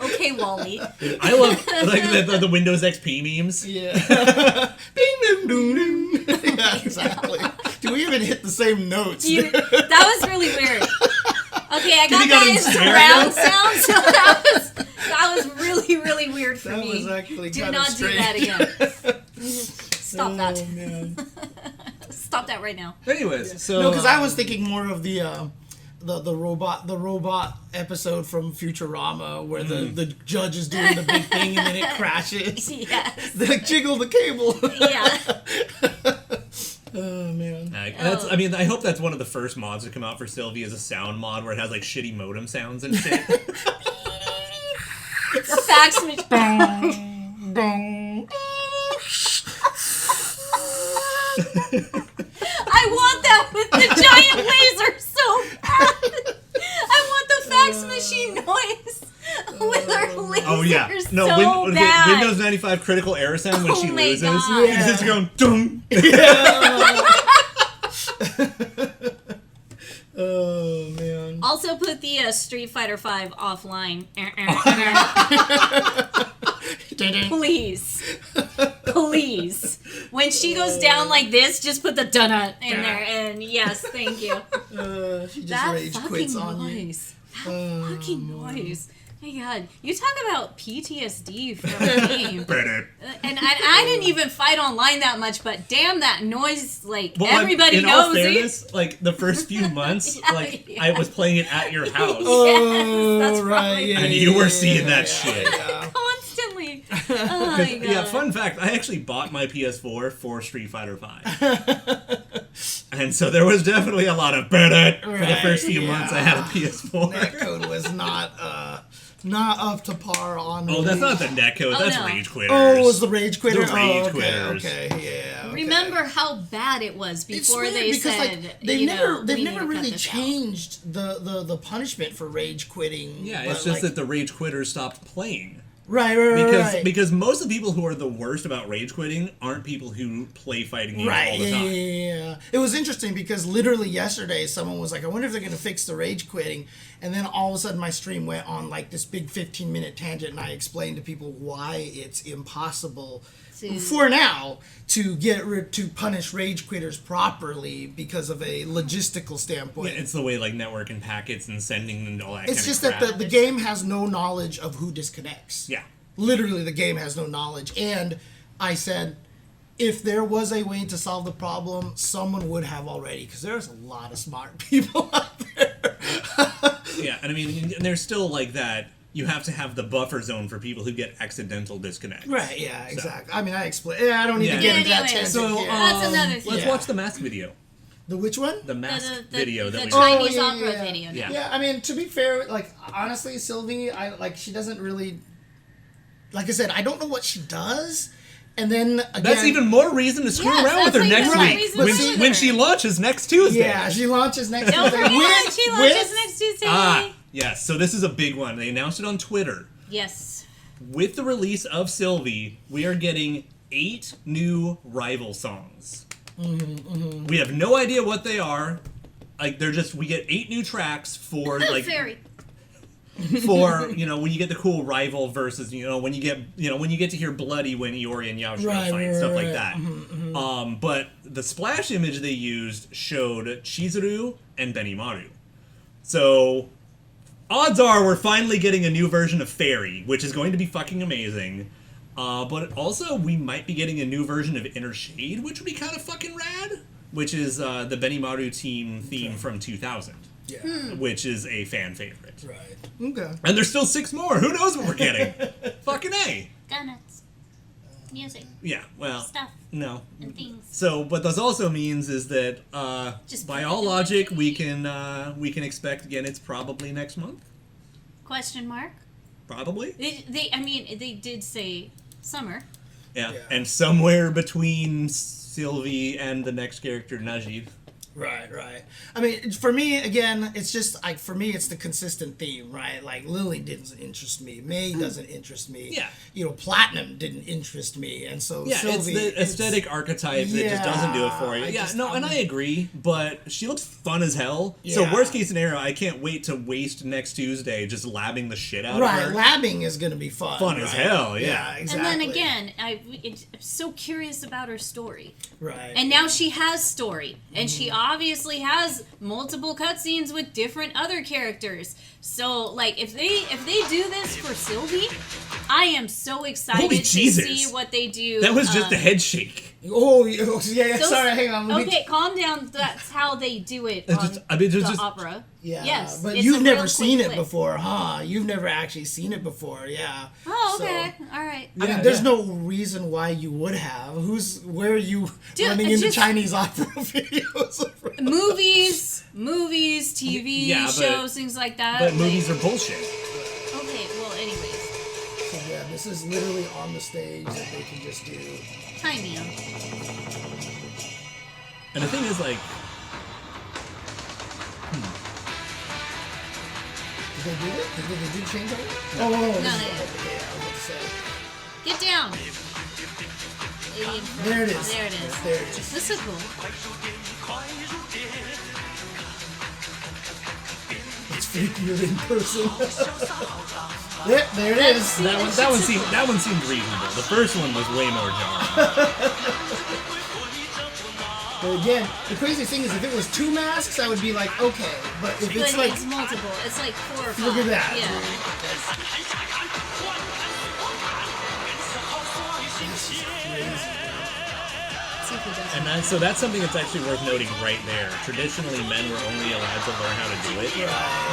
Okay, Wally. I love like the Windows XP memes. Yeah. Ding ding ding ding. Yeah, exactly. Do we even hit the same notes? That was really weird. Okay, I got you got that in as stereo? surround sound, so that was really, really weird for That me. was actually Do kind not of do that again. Stop that. Oh, man. Stop that right now. Anyways, so No, because I was thinking more of the robot episode from Futurama where the judge is doing the big thing and then it crashes. Yes. They like jiggle the cable. Yeah. Oh man. I mean, I hope that's one of the first mods to come out for Sylvie as a sound mod where it has like shitty modem sounds and shit. The fax machine. I want that with the giant laser so bad. I want the fax machine noise with her laser Oh yeah, no, so bad. Windows 95 critical error sound when Oh she my loses. God. It's just going dum. Oh man. Also put the Street Fighter V offline. Please. Please. When she goes down like this, just put the dun in there. And yes, thank you. She just That rage quits fucking on you. noise. That fucking noise. My God, you talk about PTSD from a game. And I didn't even fight online that much, but damn that noise, like, everybody in knows all fairness, like, the first few months, I was playing it at your house. Yes, that's right, yeah, and you were seeing that shit. Yeah. Constantly. Oh my God. Yeah, fun fact, I actually bought my PS4 for Street Fighter V. And so there was definitely a lot of for the first few months I had a PS4. Netcode was not up to par on. Oh, that's not the netcode, that's no. Rage Quitters. Oh, it was the Rage Quitter? The Rage okay, Quitters. Okay, yeah. Okay. Remember how bad it was It's before weird they because, said, like, they've you never know, we need to cut really this out. changed the punishment for rage quitting. Yeah, but, it's just like, that the Rage Quitters stopped playing. Right. Because most of the people who are the worst about rage quitting aren't people who play fighting games all the time. Yeah. It was interesting because literally yesterday someone was like, I wonder if they're going to fix the rage quitting. And then all of a sudden my stream went on like this big 15-minute tangent and I explained to people why it's impossible for now to to punish rage quitters properly because of a logistical standpoint. Yeah, it's the way like networking packets and sending and all that. It's kind just of crap. that the game has no knowledge of who disconnects. Yeah. Literally, the game has no knowledge. And I said, if there was a way to solve the problem, someone would have already, because there's a lot of smart people out there. Yeah, and I mean, there's still like that. You have to have the buffer zone for people who get accidental disconnects. Right, yeah, exactly. I mean, I explain. Yeah, I don't need to get into that Anyway, tangent. So, here. That's another thing. Let's watch the mask video. The which one? The mask video that the we Chinese yeah, opera yeah. video. Yeah. Yeah, I mean, to be fair, like, honestly, Sylvie, she doesn't really, like I said, I don't know what she does. And then, again, That's even more reason to screw Yes, around with her that's like next the week reason when to she, do when her. she launches next Tuesday. Yeah, she launches next Don't Tuesday. forget, she launches next Tuesday. Yes. So this is a big one. They announced it on Twitter. Yes. With the release of Sylvie, we are getting 8 new rival songs. We have no idea what they are. Like we get 8 new tracks for like Fairy. for when you get the cool rival versus when you get to hear bloody when Iori and Yashiro fight, stuff like that. But the splash image they used showed Chizuru and Benimaru. So odds are we're finally getting a new version of Fairy, which is going to be fucking amazing. But also we might be getting a new version of Inner Shade, which would be kind of fucking rad. Which is the Benimaru team theme from 2000. Yeah. Which is a fan favorite. Right. Okay. And there's still 6 more. Who knows what we're getting? Fucking A. Donuts. Music. Yeah, well, Stuff. no. And things. So, what this also means is that, Just by put all it away. logic, we can expect again. It's probably next month. Question mark. Probably. They did say summer. Yeah. Yeah. And somewhere between Sylvie and the next character, Najib. Right. I mean, for me, again, it's just like for me, it's the consistent theme, right? Like Lily didn't interest me, May doesn't interest me. Yeah. Platinum didn't interest me, and so Yeah, Sylvie, it's the aesthetic archetype that just doesn't do it for you. And I agree, but she looks fun as hell. So Yeah. worst case scenario, I can't wait to waste next Tuesday just labbing the shit out Right, of her. labbing is going to be fun. Fun as hell, yeah. exactly. And then again, I'm so curious about her story. Right. And now she has story, and she obviously has multiple cutscenes with different other characters. So, like, if they do this for Sylvie, I am so excited Holy to Jesus. see what they do. That was just a head shake. Oh, yeah. Those- Sorry, hang on. Let me- Okay, calm down. That's how they do it It's on just- I mean, it's the just- opera. Yeah, Yes, but it's you've a never real seen quick it clip. before, huh? You've never actually seen it before, yeah. Oh, So- okay. All right. I mean, there's no reason why you would have. Where are you Dude, running it's into just- Chinese opera videos? Movies, TV Yeah, but- shows, things like that. But like- movies are bullshit. Okay, well, anyways. So yeah, this is literally on the stage that they can just do. Tiny. And the thing is, like, Did they do it? Did they do change over? Oh, no, this No, is, they okay, didn't. yeah, I was about to say. Get down. There it is. There it is. There it is. This is cool. It's freakier in person. Yep, there it is. that one seemed reasonable. The first one was way more jarring. But again, the crazy thing is if it was 2 masks, I would be like, okay. But if it's But like, it's multiple. It's like 4 or 5. look at that. Yeah. This is crazy. See if he does it. And so that's something that's actually worth noting right there. Traditionally, men were only allowed to learn how to do it,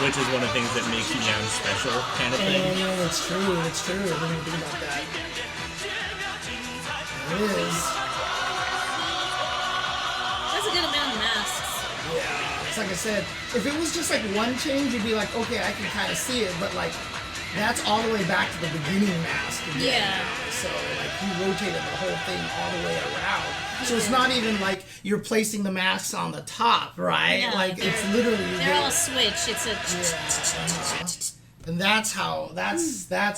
which is one of the things that makes Young special, kind of thing. Yeah, it's true. It's true. I didn't even think about that. There it is. That's a good amount of masks. Yeah. It's like I said, if it was just like one change, you'd be like, okay, I can kind of see it. But like, that's all the way back to the beginning mask. Again. Yeah. So like, he rotated the whole thing all the way around. So it's not even like you're placing the masks on the top, right? Yeah, like it's they're- literally They're all switched. It's a. And that's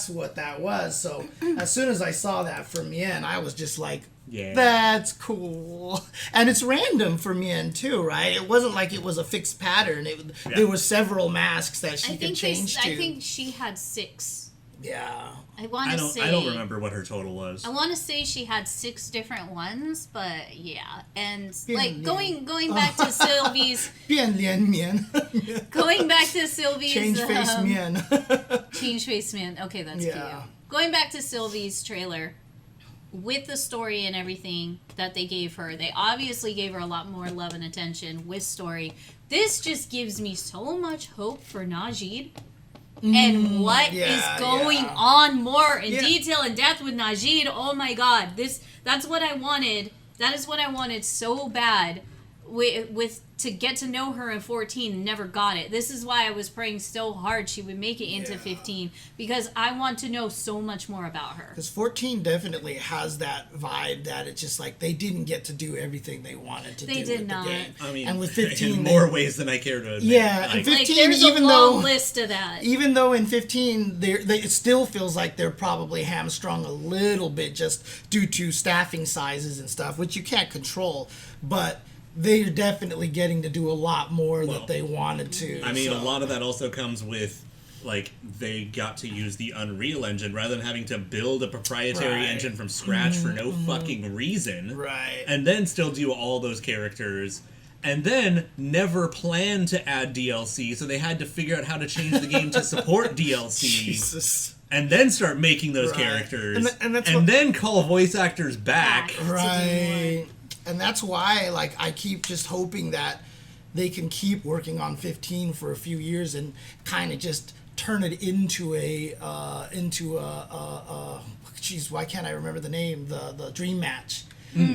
what that was. So as soon as I saw that for Mien, I was just like, Yeah. that's cool. And it's random for Mien too, right? It wasn't like it was a fixed pattern. There were several masks that she could change to. I think she had 6. Yeah. I don't remember what her total was. I want to say she had 6 different ones, but yeah. And Bien, like bien. going back to Sylvie's Bien Lien Mien. going back to Sylvie's Change face Mien. Change face man. Okay, that's cute. Going back to Sylvie's trailer, with the story and everything that they gave her, they obviously gave her a lot more love and attention with story. This just gives me so much hope for Najid and what is going on more in detail and depth with Najid. Oh my god, that's what I wanted. That is what I wanted so bad with to get to know her in 14 and never got it. This is why I was praying so hard she would make it into 15, because I want to know so much more about her. Because 14 definitely has that vibe that it's just like they didn't get to do everything they wanted to do with the game. I mean, and with 15 in more ways than I care to admit. Yeah, and 15, there's even a long though list of that. Even though in 15 it still feels like they're probably hamstrung a little bit just due to staffing sizes and stuff, which you can't control, but they're definitely getting to do a lot more that they wanted to. I mean, a lot of that also comes with, like, they got to use the Unreal Engine rather than having to build a proprietary engine from scratch for no fucking reason. Right. And then still do all those characters. And then never plan to add DLC, so they had to figure out how to change the game to support DLC. Jesus. And then start making those characters. And then call voice actors back. Right. And that's why, like, I keep just hoping that they can keep working on 15 for a few years and kind of just turn it into geez, why can't I remember the name? The dream match.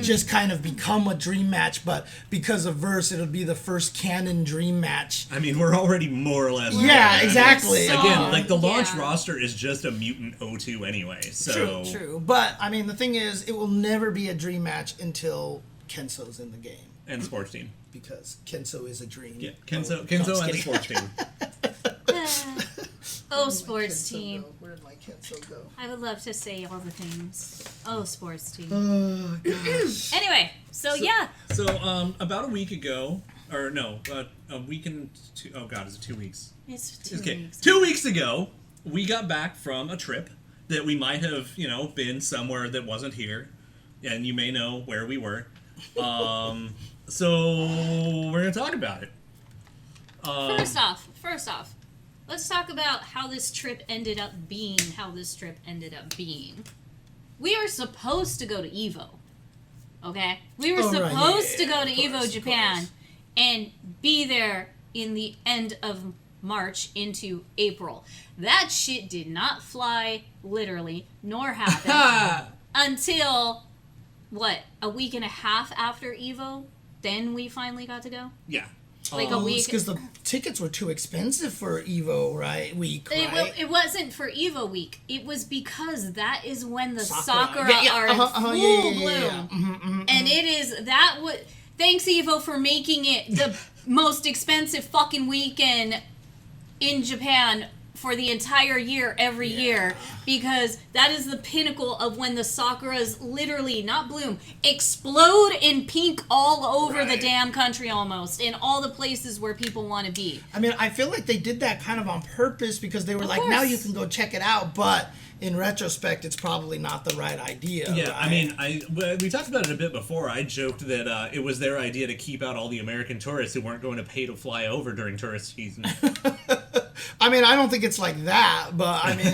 Just kind of become a dream match, but because of Verse, it'll be the first canon dream match. I mean, we're already more or less Yeah, exactly. Again, like, the launch roster is just a mutant O2 anyway, so... True. But, I mean, the thing is, it will never be a dream match until Kenso's in the game. And the sports team. Because Kenso is a dream. Yeah, Kenso and the sports team. Sports team. Where did my Kenso go? I would love to say all the things. Sports team. Oh, gosh. Anyway, so yeah. So, about a week ago, or no, a week and two, oh god, is it 2 weeks? It's 2 weeks. 2 weeks ago, we got back from a trip that we might have, been somewhere that wasn't here, and you may know where we were. So we're gonna talk about it. First off, let's talk about how this trip ended up being. We are supposed to go to EVO. Okay? We were supposed to go to EVO Japan and be there in the end of March into April. That shit did not fly, literally, nor happen until, a week and a half after EVO? Then we finally got to go? Yeah. Like a week. Because the tickets were too expensive for EVO week, right? It wasn't for EVO week. It was because that is when the Sakura are in full bloom. And it is thanks EVO for making it the most expensive fucking weekend in Japan for the entire year, every year, because that is the pinnacle of when the Sakuras literally, not bloom, explode in pink all over the damn country almost, in all the places where people want to be. I mean, I feel like they did that kind of on purpose because they were like, now you can go check it out, but in retrospect, it's probably not the right idea. Yeah, right? I mean, we talked about it a bit before. I joked that it was their idea to keep out all the American tourists who weren't going to pay to fly over during tourist season. I mean, I don't think it's like that, but I mean,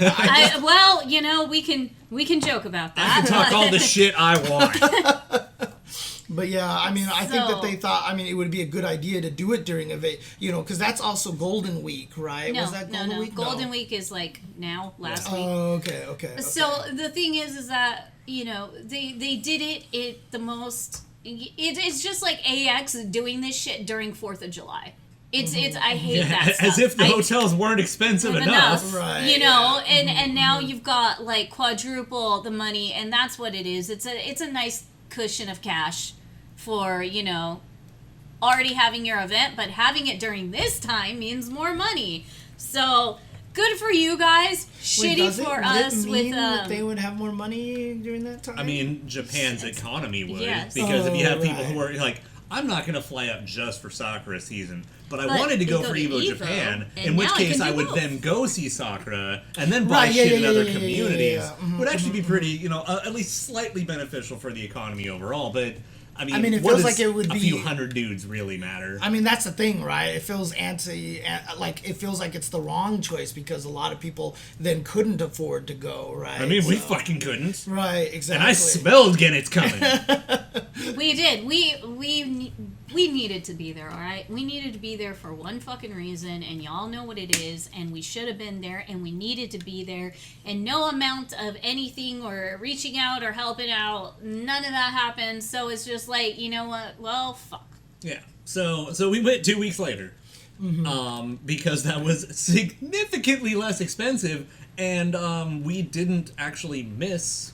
we can joke about that. I can talk all the shit I want. But yeah, I mean, I think that they thought, it would be a good idea to do it during because that's also Golden Week, right? No, Was that Golden Week? Golden Week is like last week. Oh, okay. So the thing is that, they did it the most, it's just like AX doing this shit during 4th of July. It's I hate that stuff. As if the hotels weren't expensive enough. Right, and now you've got like quadruple the money, and that's what it is. It's a nice cushion of cash for, already having your event, but having it during this time means more money. So good for you guys. Wait, Shitty for us would it with mean that they would have more money during that time? I mean, Japan's economy would. Yes. Because if you have people right. who are like, I'm not going to fly up just for Sakura season, but I But wanted to you go go for to Evo, Evo, Japan, and in which now I case can do I would both. then go see Sakura and then buy Right, yeah, shit in yeah, other yeah, yeah, communities. yeah, yeah. Would actually be pretty, you know, at least slightly beneficial for the economy overall. But I mean, it what feels does like it would a be- few hundred dudes really matter? I mean, that's the thing, right? It feels it feels like it's the wrong choice because a lot of people then couldn't afford to go, right? I mean, we So- fucking couldn't. Right, exactly. And I smelled Gennett's coming. We did. We needed to be there, all right? We needed to be there for one fucking reason, and y'all know what it is, and we should have been there, and we needed to be there, and no amount of anything or reaching out or helping out, none of that happened, so it's just like, you know what? Well, fuck. Yeah. So we went 2 weeks later. Because that was significantly less expensive, and we didn't actually miss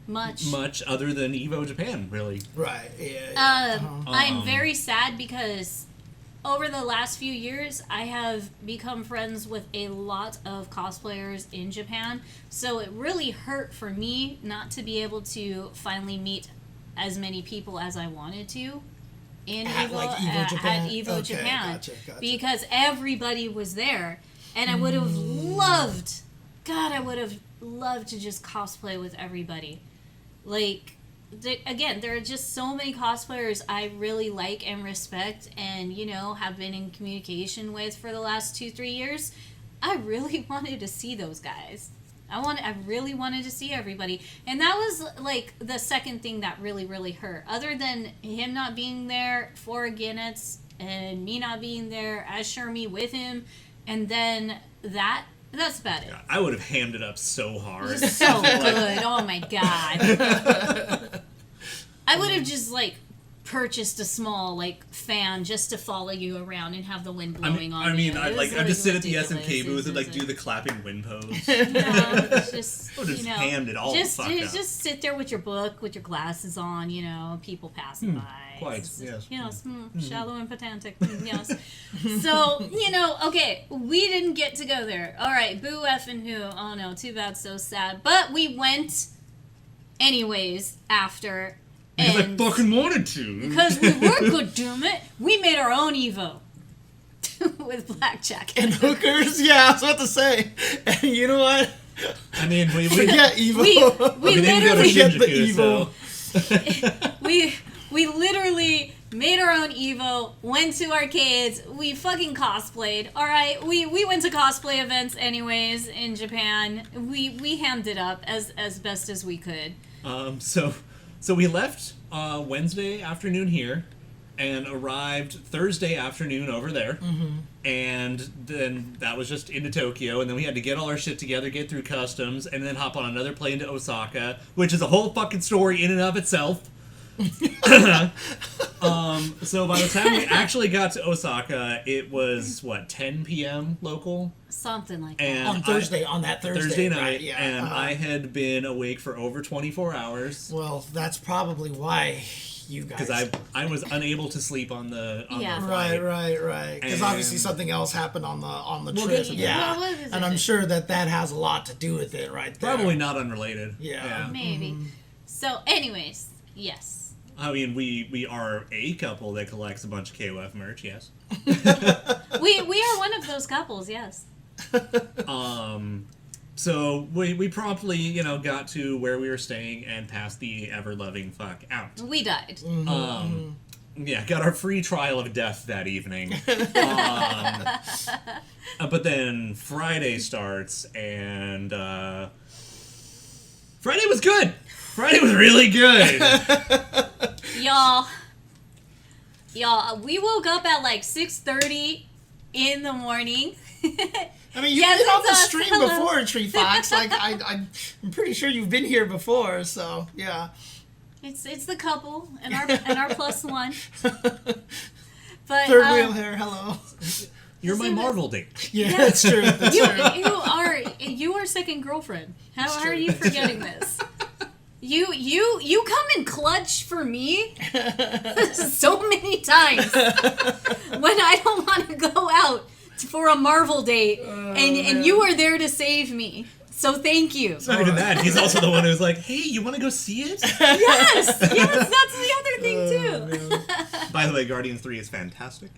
much other than Evo Japan, really. Right, yeah. I'm very sad because over the last few years, I have become friends with a lot of cosplayers in Japan, so it really hurt for me not to be able to finally meet as many people as I wanted to in At, Evo, like, Evo Japan? at Evo Okay, Japan, gotcha. because everybody was there, and I would have loved, God, I would have loved to just cosplay with everybody. Like, again, there are just so many cosplayers I really like and respect and, you know, have been in communication with for the last 2-3 years. I really wanted to see those guys. I really wanted to see everybody. And that was, like, the second thing that really, really hurt. Other than him not being there for Guinness and me not being there as Shermie with him, and then that's about it. I would have hammed it up so hard. So good. Oh my god. I would have just like purchased a small like fan just to follow you around and have the wind blowing on you. I'd just sit at the SNK ridiculous. booth and like It's do the clapping wind pose. it's just I would have you know, hammed it all the fuck up. just sit there with your book, with your glasses on, you know, people passing by. quite, It's- yes. Yes, shallow and pedantic. Yes. So, you know, okay, we didn't get to go there. All right, boo effing who. Oh no, too bad, so sad. But we went anyways after. Because I And fucking wanted to. because we were good, damn it. We made our own Evo with blackjack. And hookers, yeah, I was about to say. And you know what? I mean, we Forget Evo. We didn't go to literally Forget the Shinjuku, Evo. we literally made our own Evo, went to arcades, we fucking cosplayed. Alright, we went to cosplay events anyways in Japan. We hammed it up as best as we could. So we left Wednesday afternoon here and arrived Thursday afternoon over there. And then that was just into Tokyo, and then we had to get all our shit together, get through customs, and then hop on another plane to Osaka, which is a whole fucking story in and of itself. So by the time we actually got to Osaka, it was, 10 p.m. local? Something like And that. On Thursday, on that Thursday. night, right, yeah. and I had been awake for over 24 hours. Well, that's probably why you guys... Because I was unable to sleep on the Yeah. flight. Right. Because obviously And- something else happened on the Well, trip. good. Yeah. Well, what is And it? I'm sure that has a lot to do with it right there. Probably not unrelated. Yeah. Maybe. So anyways, yes. I mean, we are a couple that collects a bunch of KOF merch, yes. We are one of those couples, yes. So we promptly, got to where we were staying and passed the ever-loving fuck out. We died. Yeah, got our free trial of death that evening. But then Friday starts, and Friday was good. Friday was really good. Y'all, we woke up at like 6:30 in the morning. I mean, you've Yes, been on the it's us. stream Hello. before, Tree Fox. Like, I'm pretty sure you've been here before, so, yeah. It's the couple and our plus one. But Third wheel hair, hello. You're my Marvel date. Yeah, that's true. That's true. you are second girlfriend. How are you forgetting this? You come in clutch for me so many times when I don't want to go out for a Marvel date, and and you were there to save me. So thank you. It's not even that. He's also the one who's like, hey, you want to go see it? Yes, that's the other thing too. By the way, Guardians 3 is fantastic.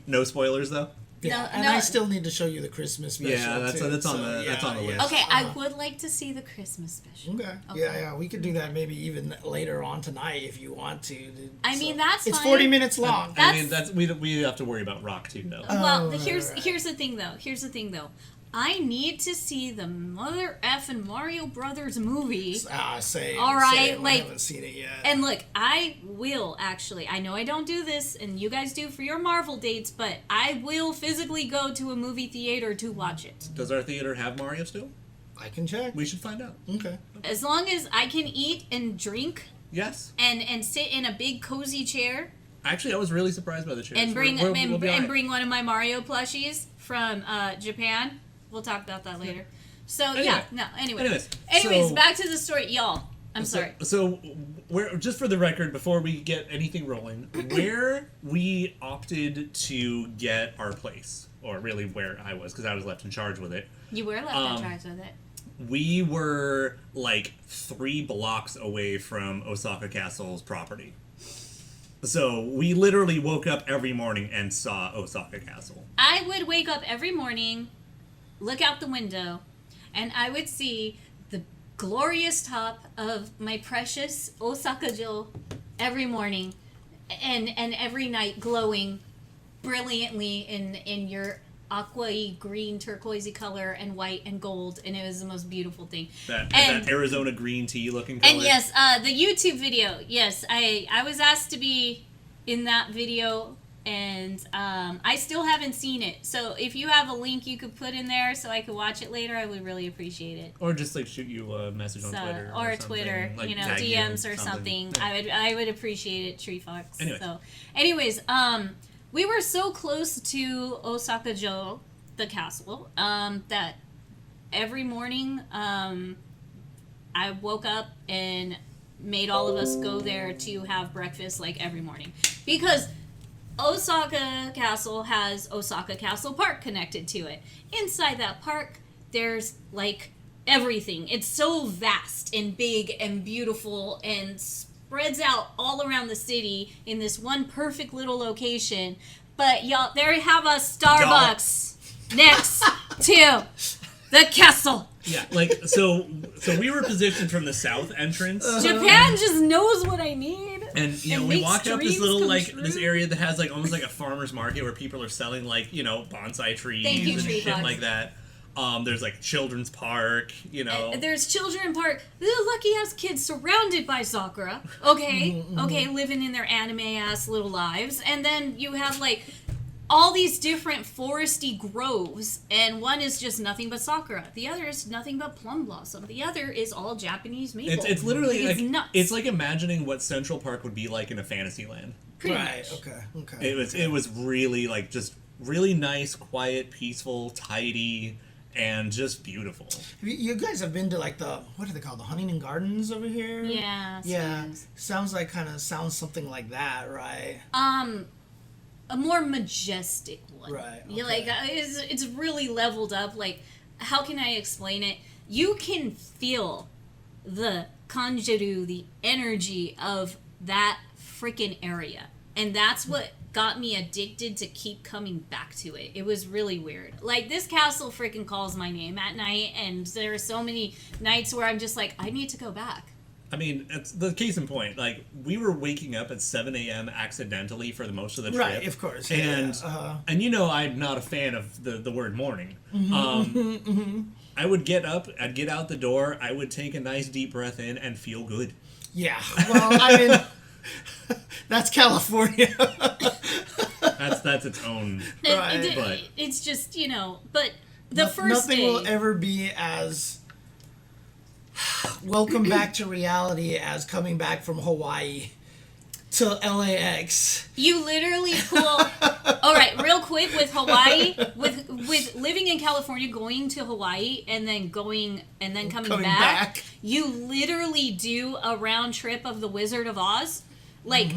No spoilers, though. Yeah, and no. I still need to show you the Christmas special. Yeah, that's too, on the list. Okay, I would like to see the Christmas special. Okay. Yeah, we could do that maybe even later on tonight if you want to. I mean, that's it's fine. 40 minutes long. I mean, we have to worry about Rock too, though. Well, here's the thing though. I need to see the mother effing Mario Brothers movie. Same. All right, same. like, I haven't seen it yet. And look, I will actually. I know I don't do this, and you guys do for your Marvel dates, but I will physically go to a movie theater to watch it. Does our theater have Mario still? I can check. We should find out. Okay. As long as I can eat and drink Yes. and sit in a big cozy chair Actually, I was really surprised by the chairs. and bring We'll be all right. bring one of my Mario plushies from Japan. We'll talk about that later. So Anyway. Anyways, so- back to the story, y'all. I'm sorry. So, where, just for the record, before we get anything rolling, where we opted to get our place, or really where I was, because I was left in charge with it, You were left in charge with it. we were like 3 blocks away from Osaka Castle's property. So we literally woke up every morning and saw Osaka Castle. I would wake up every morning, look out the window, and I would see the glorious top of my precious Osaka-jo every morning and every night glowing brilliantly in your aqua-y, green, turquoisey color and white and gold, and it was the most beautiful thing. That And- Arizona green tea looking color. And yes, the YouTube video, yes, I was asked to be in that video, and I still haven't seen it. So if you have a link you could put in there so I could watch it later, I would really appreciate it. Or just like shoot you a message on So, Twitter. or something, Twitter, like, you know, tag DMs you, or something. Yeah. I would appreciate it, Tree Fox. Anyway. So, anyways, we were so close to Osaka-jo, the castle, that every morning I woke up and made all of us go there to have breakfast like every morning, because Osaka Castle has Osaka Castle Park connected to it. Inside that park, there's like everything. It's so vast and big and beautiful and spreads out all around the city in this one perfect little location. But y'all, there you have a Starbucks next to the castle. Yeah, like so we were positioned from the south entrance. Japan just knows what I need. And you know, And we makes walked up this dreams little come like true. this area that has like almost like a farmer's market where people are selling like, you know, bonsai trees Thank you, and Tree shit Fox. like that. There's like children's park, you know. There's children park. Little lucky ass kids surrounded by Sakura. Okay, okay, living in their anime ass little lives. And then you have like all these different foresty groves, and one is just nothing but sakura. The other is nothing but plum blossom. The other is all Japanese maple. It's literally it's like nuts. it's like imagining what Central Park would be like in a fantasy land. Pretty Right. much. Okay. It was really like just really nice, quiet, peaceful, tidy, and just beautiful. You guys have been to like the, what are they called? The Huntington Gardens over here? Yeah. Yeah. sometimes. Sounds something like that, right? A more majestic one. Right, Yeah, okay. like it's really leveled up. Like, how can I explain it? You can feel the kanjiru, the energy of that freaking area, and that's what got me addicted to keep coming back to it. It was really weird. Like, this castle freaking calls my name at night, and there are so many nights where I'm just like, I need to go back. I mean, it's the case in point. Like, we were waking up at 7 a.m. accidentally for the most of the trip. Right, of course. And yeah. and you know, I'm not a fan of the word morning. Mm-hmm. I would get up, I'd get out the door, I would take a nice deep breath in and feel good. Yeah. Well, I mean, that's California. That's its own. Right. But- It's just, you know, but the first Nothing day... will ever be as welcome back to reality as coming back from Hawaii to LAX. You literally pull. All right, real quick with Hawaii, with living in California, going to Hawaii, and then coming Coming back. back. You literally do a round trip of the Wizard of Oz. Like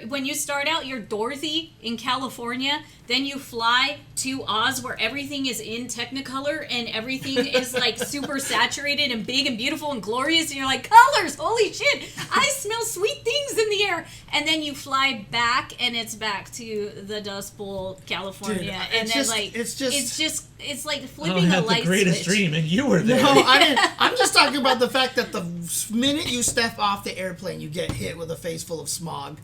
when you start out, you're Dorothy in California, then you fly to Oz where everything is in Technicolor and everything is like super saturated and big and beautiful and glorious, and you're like, colors, holy shit, I smell sweet things in the air. And then you fly back and it's back to the Dust Bowl, California. Dude, and then just, like it's like I flipping a had light the greatest switch. dream, and you were there. No, I'm just talking about the fact that the minute you step off the airplane, you get hit with a face full of smog.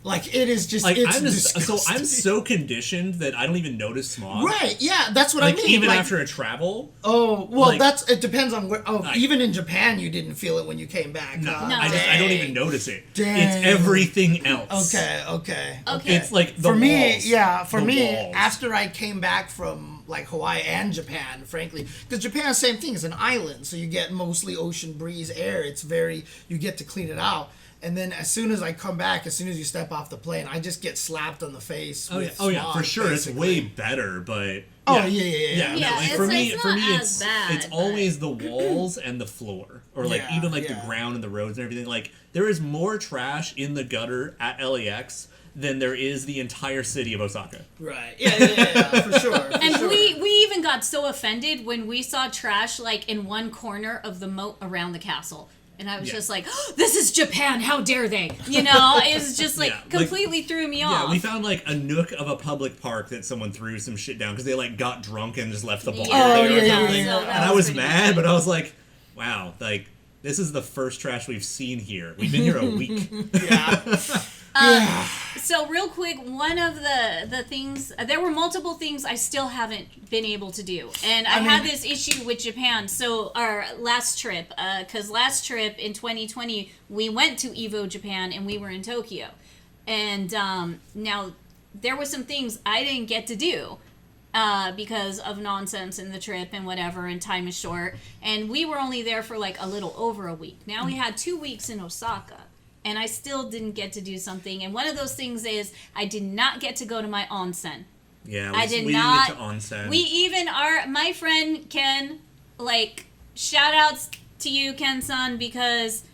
Like, it is just, Like, it's so I'm so conditioned that I don't even notice smog. Right, yeah, that's what Like, I mean. even like, after a travel. Oh, well, like- it depends on where. Oh, even in Japan, you didn't feel it when you came back. No, No. I don't even notice it. Dang. It's everything else. Okay. Okay. It's like the For me, walls. yeah, for The me, walls. after I came back from like Hawaii and Japan, frankly, because Japan, same thing, is an island, so you get mostly ocean breeze air. It's you get to clean it out. And then as soon as I come back, as soon as you step off the plane, I just get slapped on the face. Oh yeah, with oh yeah, smog, for sure. basically. It's way better, but Oh, yeah. Yeah, like, it's- for me, it's for not me, as it's bad, it's but- always the walls and the floor, or like Yeah, even like yeah. the ground and the roads and everything. Like there is more trash in the gutter at LAX than there is the entire city of Osaka. Right. Yeah, for sure. For And sure. we even got so offended when we saw trash like in one corner of the moat around the castle. And I was Yeah. just like, oh, this is Japan, how dare they? You know, it was just like Yeah, like- completely threw me off. Yeah, we found like a nook of a public park that someone threw some shit down because they like got drunk and just left the bar Yeah. there Oh, or yeah, yeah, something. yeah. So that And I was pretty mad, much but I was like, wow, like this is the first trash we've seen here. We've been here a week. Yeah. So real quick, one of the things, there were multiple things I still haven't been able to do. And I had this issue with Japan. So our last trip, because last trip in 2020, we went to Evo Japan and we were in Tokyo. And now there were some things I didn't get to do. Because of nonsense in the trip and whatever, and time is short. And we were only there for like a little over a week. Now we had 2 weeks in Osaka. And I still didn't get to do something. And one of those things is I did not get to go to my onsen. Yeah, I did we not. didn't get to onsen. We even my friend Ken, like, shout outs to you, Ken-san, because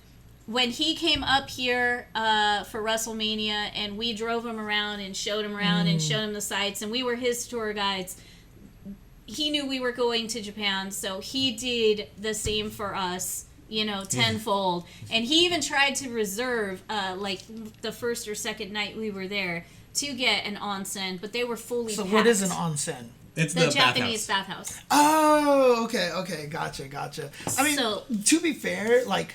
when he came up here for WrestleMania and we drove him around and showed him around and showed him the sights and we were his tour guides, he knew we were going to Japan, so he did the same for us. You know, tenfold. And he even tried to reserve, like, the first or second night we were there to get an onsen, but they were fully So packed. what is an onsen? It's The the Japanese bathhouse. bathhouse. Oh, okay, gotcha. I mean, So- to be fair, like,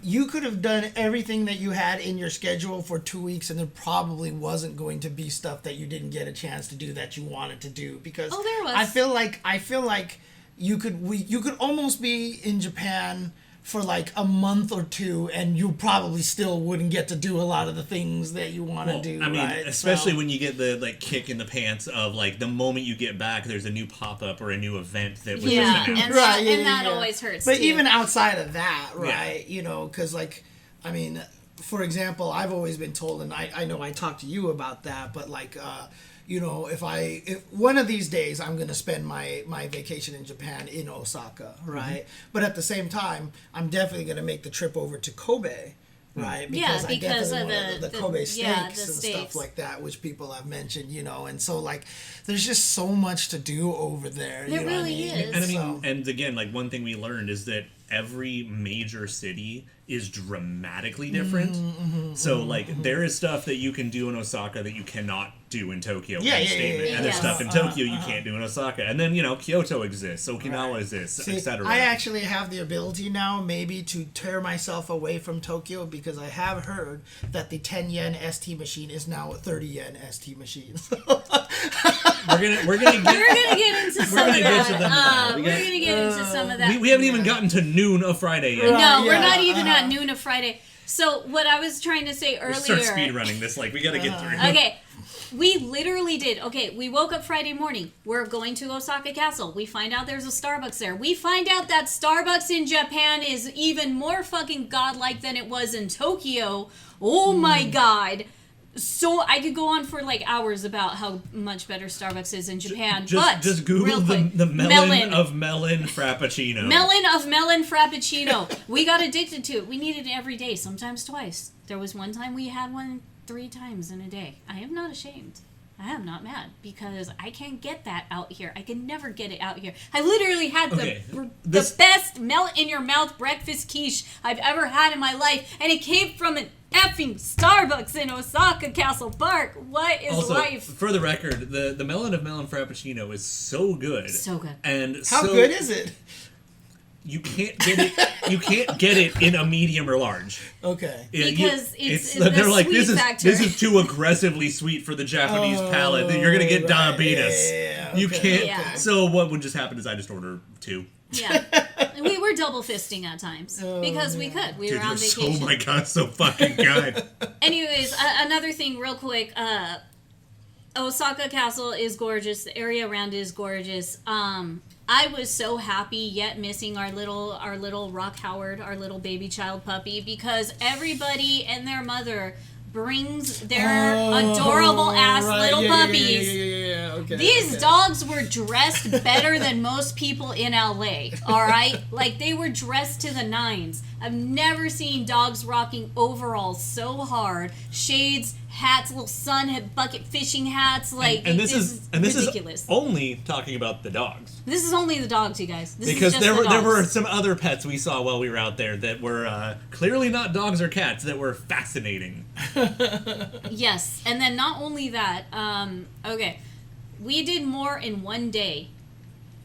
you could have done everything that you had in your schedule for 2 weeks, and there probably wasn't going to be stuff that you didn't get a chance to do that you wanted to do, because Oh, there was. I feel like you could almost be in Japan for like a month or two, and you probably still wouldn't get to do a lot of the things that you want to Well, do. I mean, right? especially So- when you get the like kick in the pants of like the moment you get back, there's a new pop up or a new event that was Yeah, just announced. and Right, that, yeah, and that yeah. always hurts, But too. even outside of that, right? You know, because like, I mean, for example, I've always been told, and I know I talked to you about that, but like, you know, if one of these days I'm going to spend my vacation in Japan in Osaka, right? But at the same time, I'm definitely going to make the trip over to Kobe. Right, Yeah, I because definitely of want the the- Kobe steaks yeah, the and stuff steaks. like that, which people have mentioned, you know, and so like, there's just so much to do over there. There you know what I really mean? is. And I mean, So- and again, like one thing we learned is that every major city is dramatically different. So like there is stuff that you can do in Osaka that you cannot do in Tokyo. Yeah, in yeah, statement. yeah, And there's yeah. stuff in Tokyo you can't do in Osaka. And then, you know, Kyoto exists, Okinawa exists, See, etc. I actually have the ability now maybe to tear myself away from Tokyo, because I have heard that the 10 yen ST machine is now a 30 yen ST machine. We're gonna We're gonna get into some gonna of get to that. them now. We're We got- gonna get into some of that. we haven't even gotten to noon of Friday yet. No, we're Yeah, not even at noon of Friday. So what I was trying to say We start earlier. speed running this, like we gotta get through. Okay, we literally did. Okay, we woke up Friday morning. We're going to Osaka Castle. We find out there's a Starbucks there. We find out that Starbucks in Japan is even more fucking godlike than it was in Tokyo. Oh my god. So I could go on for like hours about how much better Starbucks is in Japan. But Just Google real quick, the melon of melon frappuccino. Melon of melon frappuccino. We got addicted to it. We needed it every day, sometimes twice. There was one time we had one 3 times in a day. I am not ashamed. I am not mad because I can't get that out here. I can never get it out here. I literally had the best melt in your mouth breakfast quiche I've ever had in my life, and it came from an effing Starbucks in Osaka Castle Park. What is also, life? For the record, the melon of melon frappuccino is so good. So good. And How good is it? You can't get it. You can't get it in a medium or large. Okay. Because it's they're like, sweet factor. this is too aggressively sweet for the Japanese palate. You're gonna get diabetes. Yeah, You okay. can't. Yeah. So what would just happen is I just order 2. Yeah. We were double fisting at times because we could. We Dude, were on they're vacation. oh my god, so fucking good. Anyways, another thing real quick. Osaka Castle is gorgeous. The area around it is gorgeous. I was so happy yet missing our little Rock Howard, our little baby child puppy, because everybody and their mother brings their adorable ass little puppies. Yeah. Okay. These dogs were dressed better than most people in LA, alright? Like, they were dressed to the nines. I've never seen dogs rocking overalls so hard. Shades, hats, little sun bucket fishing hats. Like, and this is ridiculous. only talking about the dogs. This is only the dogs, you guys. This Because is just there the were dogs. some other pets we saw while we were out there that were clearly not dogs or cats that were fascinating. Yes, and then not only that, okay, we did more in one day,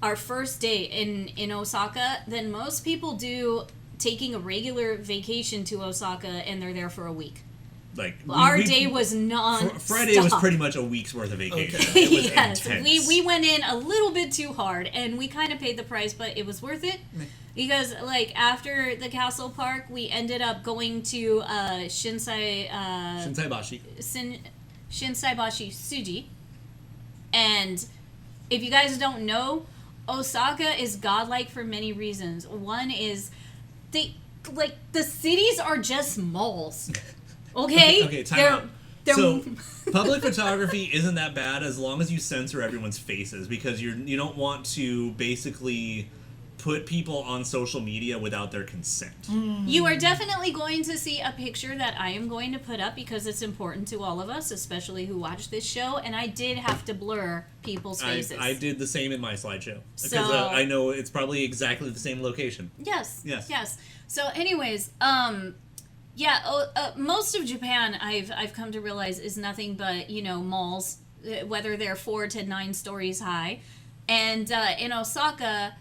our first day in Osaka, than most people do taking a regular vacation to Osaka and they're there for a week. Like Our day was non-stop. Friday was pretty much a week's worth of vacation. It was Yes, intense. we went in a little bit too hard, and we kind of paid the price, but it was worth it. Because, like, after the castle park, we ended up going to Shinsaibashi. Shinsaibashi Suji. And if you guys don't know, Osaka is godlike for many reasons. One is, the cities are just malls. Okay? Okay, time out. They're So, public photography isn't that bad as long as you censor everyone's faces, because you don't want to basically put people on social media without their consent. You are definitely going to see a picture that I am going to put up because it's important to all of us, especially who watch this show, and I did have to blur people's faces. I did the same in my slideshow. Because So- I know it's probably exactly the same location. Yes. Yes. Yes. So, anyways, most of Japan, I've come to realize, is nothing but, malls, whether they're 4 to 9 stories high. And in Osaka,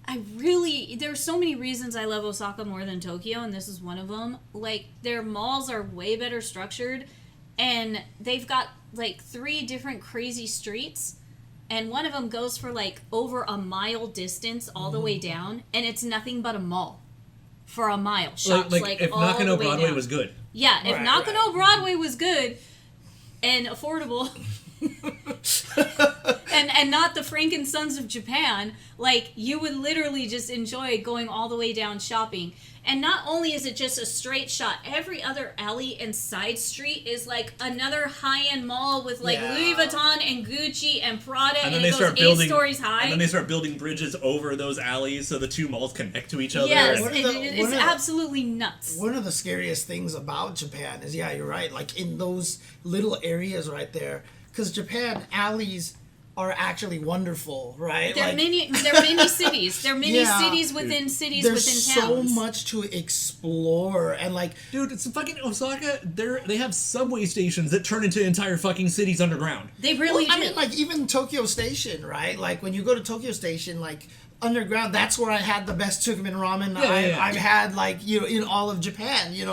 there's so many reasons I love Osaka more than Tokyo, and this is one of them. Like, their malls are way better structured, and they've got, 3 different crazy streets, and one of them goes for, over a mile distance all the way down, and it's nothing but a mall. For a mile. Shops, if all Nakano the way Broadway down. was good. Yeah, if Right, Nakano Broadway was good and affordable and not the Franken Sons of Japan, you would literally just enjoy going all the way down shopping. And not only is it just a straight shot, every other alley and side street is another high-end mall with Louis Vuitton and Gucci and Prada, and it goes 8 stories high. And then they start building bridges over those alleys so the two malls connect to each other. Yes, and- it's absolutely nuts. One of the scariest things about Japan is, you're right, in those little areas right there, because Japan alleys are actually wonderful, right? They're mini cities. They're mini Yeah. cities within cities There's within so towns. much to explore, and Dude, it's fucking Osaka. They have subway stations that turn into entire fucking cities underground. They really do. I mean, even Tokyo Station, right? When you go to Tokyo Station, underground, that's where I had the best Tsukumen ramen I've had, in all of Japan, There are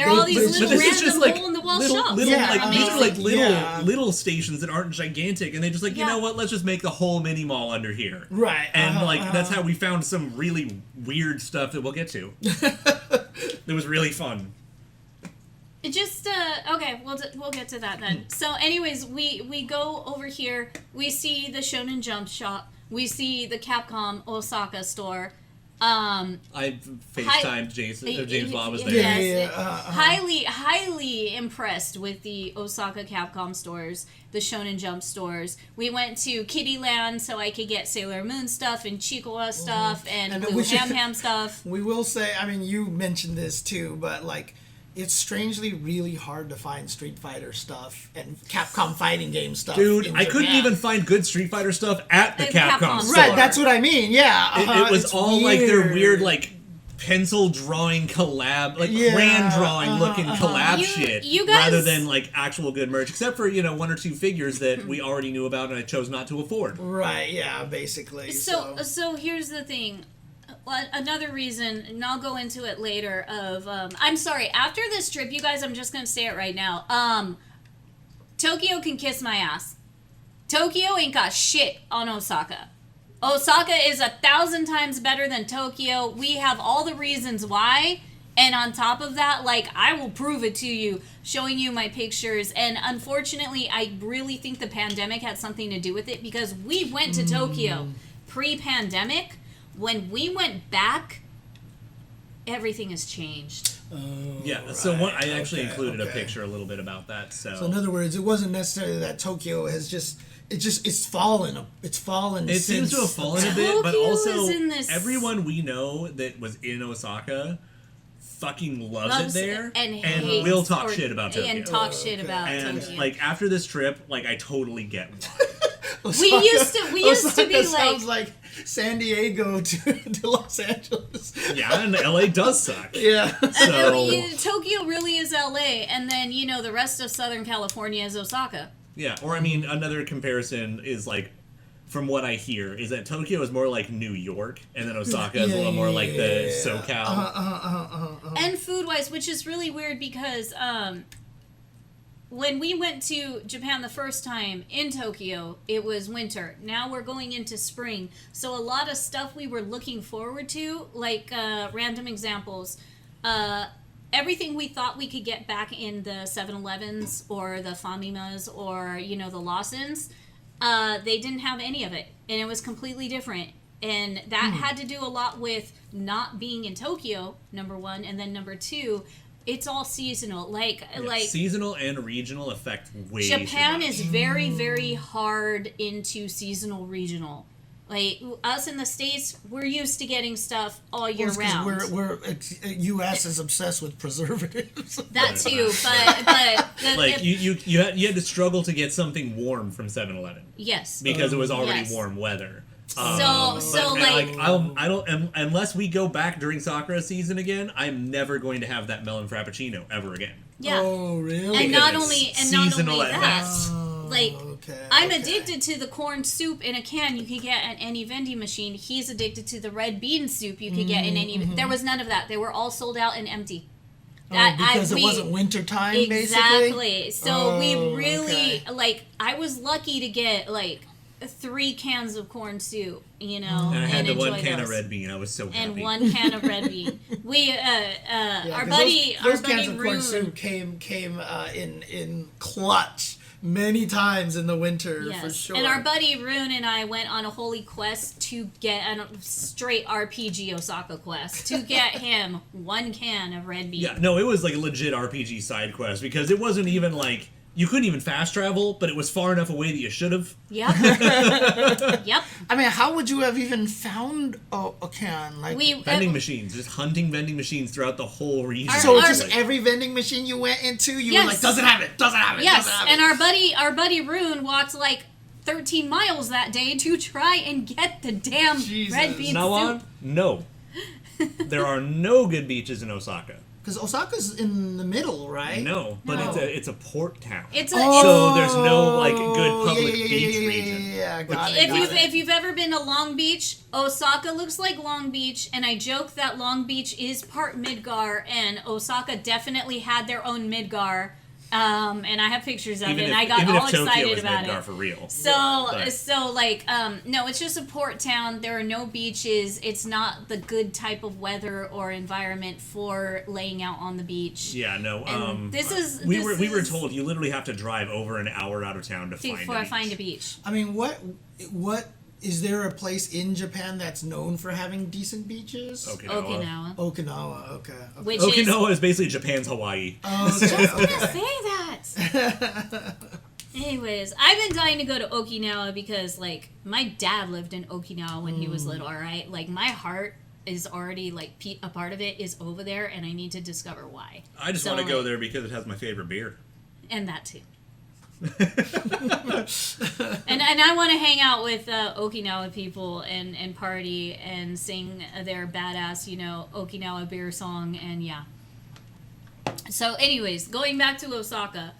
all these little But this is random just hole-in-the-wall shops. little, Yeah, these are amazing. little stations that aren't gigantic, and they just you know what? Let's just make the whole mini mall under here, Right, And that's how we found some really weird stuff that we'll get to. It was really fun. It just okay. We'll get to that then. So, anyways, we go over here. We see the Shonen Jump shop. We see the Capcom Osaka store. I FaceTimed James while I was there. Yes, highly impressed with the Osaka Capcom stores, the Shonen Jump stores. We went to Kittyland so I could get Sailor Moon stuff and Chikoa stuff and Blue Ham Ham stuff. We will say, you mentioned this too, but It's strangely really hard to find Street Fighter stuff and Capcom fighting game stuff. Dude, in I couldn't Japan. even find good Street Fighter stuff at the Capcom Capcom store. Right, that's what I mean. Yeah, It was it's all like their weird like pencil drawing collab, like crayon drawing looking collab shit, you guys- rather than like actual good merch. Except for one or two figures that we already knew about and I chose not to afford. Right. Yeah. Basically. So here's the thing. Another reason, and I'll go into it later, of I'm sorry, after this trip, you guys, I'm just gonna say it right now, Tokyo can kiss my ass. Tokyo ain't got shit on Osaka. Osaka is 1,000 times better than Tokyo. We have all the reasons why, and on top of that, like, I will prove it to you, showing you my pictures. And unfortunately, I really think the pandemic had something to do with it, because we went to Tokyo pre-pandemic. When we went back, everything has changed. Yeah, so I actually included a picture a little bit about that. So in other words, it wasn't necessarily that Tokyo has it's fallen. It's fallen. it seems to have fallen a bit, but Tokyo also is in this- everyone we know that was in Osaka fucking loves it there, and hates we'll talk or- shit about Tokyo. and talk shit about And Tokyo. like after this trip, like I totally get why. we used to be Osaka sounds like, like San Diego to Los Angeles. Yeah, and LA does suck. Yeah. So Tokyo really is LA, and then the rest of Southern California is Osaka. yeah, or I mean, another comparison is like, from what I hear, is that Tokyo is more like New York, and then Osaka is a little more like the SoCal. And food-wise, which is really weird because when we went to Japan the first time in Tokyo, it was winter. Now we're going into spring. So a lot of stuff we were looking forward to, like random examples, everything we thought we could get back in the 7-Elevens or the Famimas or, the Lawsons, they didn't have any of it. And it was completely different. And that had to do a lot with not being in Tokyo, number one. And then number two, it's all seasonal. Like seasonal and regional affect way Japan too much. is very, very hard into seasonal regional. Like us in the States, we're used to getting stuff all year round. We're U.S. is obsessed with preservatives. That too, but like you had to struggle to get something warm from 7-Eleven. Yes, Because it was already Yes. warm weather. So like I don't unless we go back during Sakura season again, I'm never going to have that melon frappuccino ever again. yeah. Oh, really? And not only seasonal at that, best. like okay, I'm okay. addicted to the corn soup in a can you could get at any vending machine. He's addicted to the red bean soup you could get in any. There was none of that. They were all sold out and empty. Because it wasn't winter time, basically. Exactly. So we really okay. I was lucky to get 3 cans of corn soup, And I had the one enjoy can those. of red bean. I was so happy. And 1 can of red bean. We Yeah, our 'cause buddy those our buddy cans of corn Rune. soup came in clutch many times in the winter for Yes. sure. And our buddy Rune and I went on a holy quest to get a straight RPG Osaka quest to get him 1 can of red bean. Yeah, no, it was like a legit RPG side quest because it wasn't even like you couldn't even fast travel, but it was far enough away that you should have. Yep. Yep. I mean, how would you have even found a can? Like, Vending machines, just hunting vending machines throughout the whole region. so our- just every vending machine you went into, you Yes. were like, doesn't have it, doesn't have it, Yes, doesn't have and it. our buddy Rune walked 13 miles that day to try and get the damn Jesus. red bean Nawan, soup. no. There are no good beaches in Osaka. Because Osaka's in the middle, right? No, but No. it's a port town. It's a So there's no good public beach region. Yeah, got it. if you've ever been to Long Beach, Osaka looks like Long Beach, and I joke that Long Beach is part Midgar, and Osaka definitely had their own Midgar. And I have pictures of it, and I got all excited about Midgar it. for real. No, it's just a port town. There are no beaches. It's not the good type of weather or environment for laying out on the beach. Yeah, no. And we were told you literally have to drive over an hour out of town to find a beach. I mean, what is there a place in Japan that's known for having decent beaches? Okinawa. Okinawa, okay. Which Okinawa is basically Japan's Hawaii. Okay, gonna say that. Anyways, I've been dying to go to Okinawa because, my dad lived in Okinawa when he was little, alright? My heart is already like a part of it is over there, and I need to discover why. I just want to go there because it has my favorite beer. And that too. and I want to hang out with Okinawa people and party and sing their badass, Okinawa beer song, and yeah. So anyways, going back to Osaka,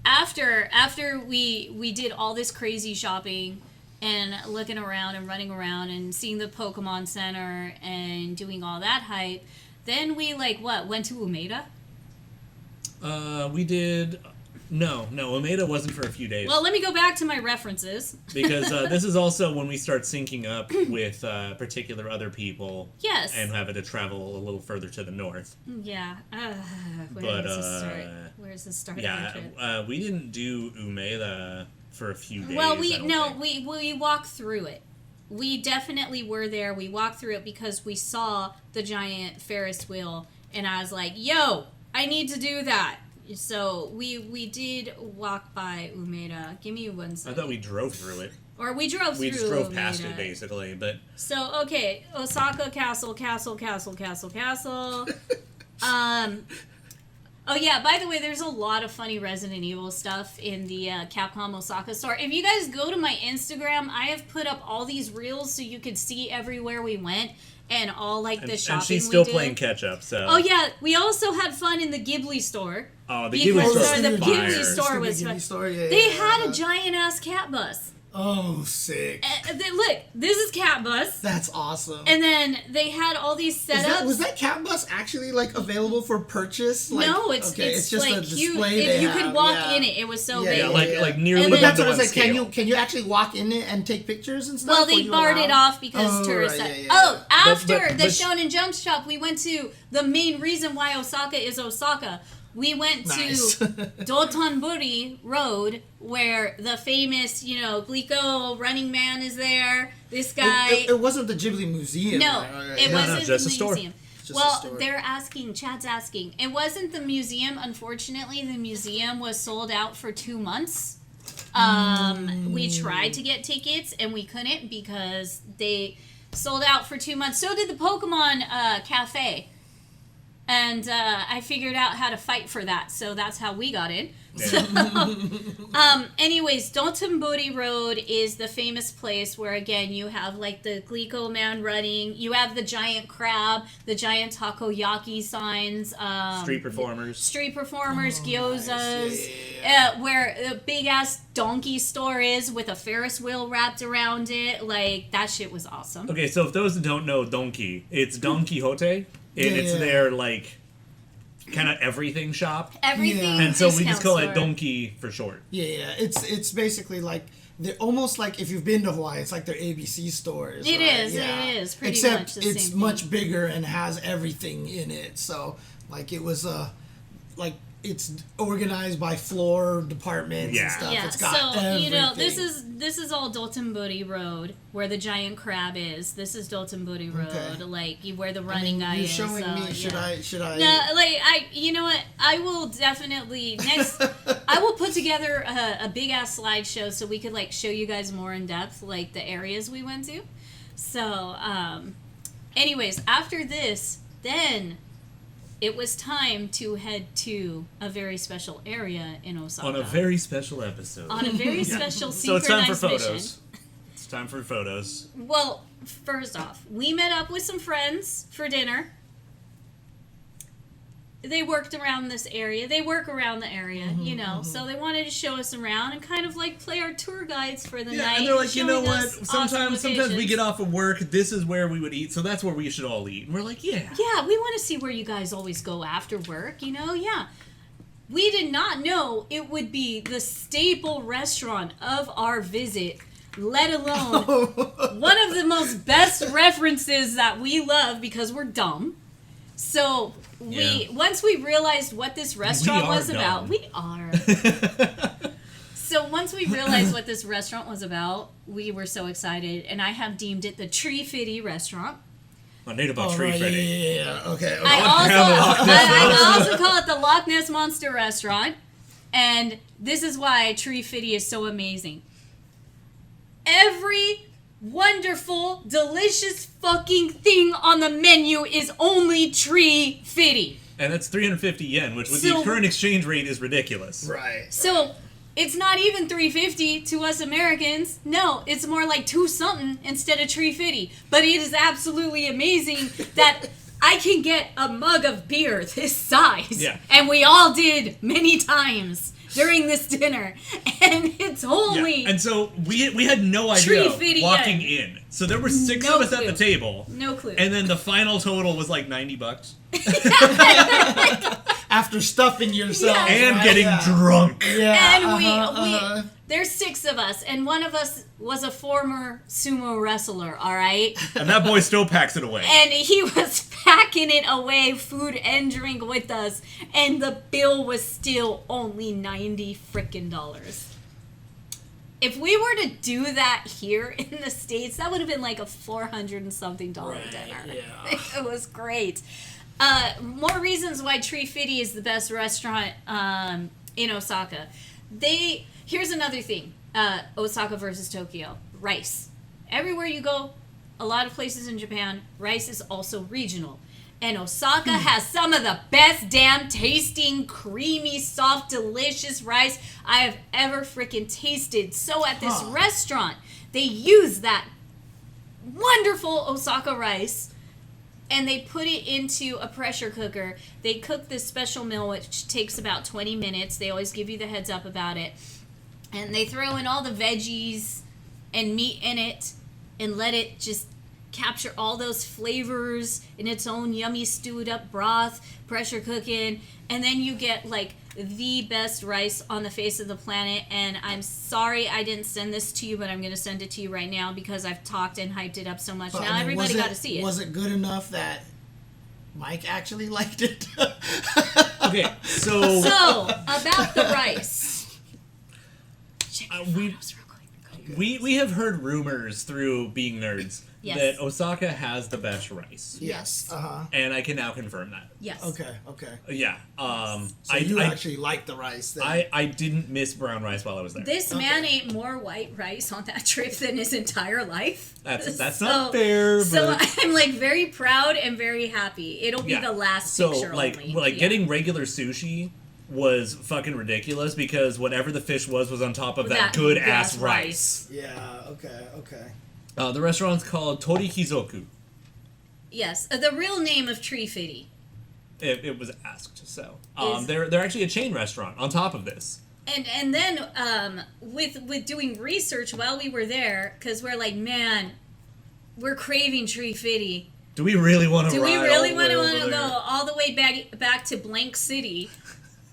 after we did all this crazy shopping and looking around and running around and seeing the Pokemon Center and doing all that hype, then we went to Umeda? We did... No, Umeda wasn't for a few days. Well, let me go back to my references. Because this is also when we start syncing up with particular other people. Yes. And having to travel a little further to the north. Yeah. Where does this start? Where's the start of the trip? We didn't do Umeda for a few days. Well, we walked through it. We definitely were there. We walked through it because we saw the giant Ferris wheel, and I was like, yo, I need to do that. So we did walk by Umeda. Give me 1 second. I thought we drove through it. Or we drove through. We just drove Umeda. past it, basically. But so okay, Osaka Castle. Oh yeah, by the way, there's a lot of funny Resident Evil stuff in the Capcom Osaka store. If you guys go to my Instagram, I have put up all these reels so you could see everywhere we went. And all the shopping we did. And she's still playing catch up, so. Oh yeah, we also had fun in the Ghibli store. Oh, the Ghibli store was fun. Yeah, they had a giant ass cat bus. Oh, sick. Look, this is cat bus. That's awesome. And then they had all these setups. Was that cat bus actually available for purchase? No, it's just a display. You could walk in it. It was so big. Like nearly. But that's what I was like. Can you actually walk in it and take pictures and stuff? Well, they barred it off because tourists. After the Shonen Jump shop, we went to the main reason why Osaka is Osaka. We went to Dotonbori Road, where the famous, Glico Running Man is there. This guy. It wasn't the Ghibli Museum. No, it wasn't just the a store. museum. Chad's asking. It wasn't the museum. Unfortunately, the museum was sold out for 2 months. We tried to get tickets, and we couldn't because they sold out for 2 months. So did the Pokemon Cafe. And I figured out how to fight for that, so that's how we got in. Yeah. Anyways, Dotonbori Road is the famous place where, again, you have the Glico man running. You have the giant crab, the giant takoyaki signs. Street performers, gyozas. Nice. Yeah. Where the big-ass donkey store is with a Ferris wheel wrapped around it. That shit was awesome. Okay, so if those that don't know Donkey, it's Don Quixote. And it's their, kind of everything shop. Everything. And so we just call it Donkey for short. Yeah. It's basically they're almost if you've been to Hawaii, it's their ABC stores. It is. Yeah. It is pretty Except much the same it's thing. much bigger and has everything in it. So it was it's organized by floor departments and stuff. Yeah, It's got everything. this is all Dotonbori Road where the giant crab is. This is Dotonbori Road, where the running guy is. You're showing me. Should I? No, you know what? I will definitely I will put together a big ass slideshow so we could show you guys more in depth the areas we went to. So, anyways, after this, then it was time to head to a very special area in Osaka. On a very special episode. On a very special So it's time for synchronized photos. mission. It's time for photos. Well, first off, we met up with some friends for dinner. They worked around this area. They work around the area, so they wanted to show us around and kind of play our tour guides for the night. And they're like, you know showing what? us awesome Sometimes we locations. get off of work. This is where we would eat, so that's where we should all eat. And we're like, yeah. Yeah, we want to see where you guys always go after work, yeah. We did not know it would be the staple restaurant of our visit, let alone one of the most best references that we love because we're dumb. So once we realized what this restaurant was about, we are. So once we realized what this restaurant was about, we were so excited, and I have deemed it the Tree Fiddy restaurant. I need about Tree Fiddy. Yeah. Okay. I also call it the Loch Ness Monster restaurant, and this is why Tree Fiddy is so amazing. Every wonderful, delicious fucking thing on the menu is only Tree Fiddy. And that's 350 yen, which with So- the current exchange rate is ridiculous. Right. So it's not even $3.50 to us Americans. No, it's more like $2 something instead of Tree Fiddy. But it is absolutely amazing that I can get a mug of beer this size. Yeah. And we all did many times during this dinner. And it's only... Yeah. And so we had no Tree idea Fiddy walking in. So there were 6 No of us at clue. the table. No clue. And then the final total was like $90. After stuffing yourself. Yes. And right? getting Yeah. drunk. Yeah. And there's 6 of us, and one of us was a former sumo wrestler, all right? And that boy still packs it away. And he was packing it away, food and drink with us, and the bill was still only $90 frickin' dollars. If we were to do that here in the States, that would have been like a $400 and something dinner. yeah. It was great. More reasons why Tree Fiddy is the best restaurant in Osaka. Here's another thing. Osaka versus Tokyo. Rice. Everywhere you go, a lot of places in Japan, rice is also regional. And Osaka has some of the best damn tasting, creamy, soft, delicious rice I have ever freaking tasted. So at this restaurant, they use that wonderful Osaka rice and they put it into a pressure cooker. They cook this special meal, which takes about 20 minutes. They always give you the heads up about it. And they throw in all the veggies and meat in it and let it just capture all those flavors in its own yummy stewed up broth, pressure cooking, and then you get like the best rice on the face of the planet. And I'm sorry I didn't send this to you, but I'm going to send it to you right now because I've talked and hyped it up so much. But, Now I mean, everybody got to see it. Was it good enough that Mike actually liked it? Okay, so So, about the rice. Check your we- photos real quick. we have heard rumors through being nerds Yes. that Osaka has the best rice. Yes. And I can now confirm that. Yes. Okay. Yeah. So you actually liked the rice then. I didn't miss brown rice while I was there. This man ate more white rice on that trip than his entire life. That's not fair, So but I'm like very proud and very happy. It'll be yeah. the last so picture like only. like Yeah. getting regular sushi was fucking ridiculous because whatever the fish was on top of that good ass rice. Yeah. Okay. The restaurant's called Torikizoku. Yes, the real name of Tree Fiddy. It was asked so. Is- They're actually a chain restaurant on top of this. And then with doing research while we were there, because we're like, man, we're craving Tree Fiddy. Do we really want to? Do we really want want to go all the way back to Blank City,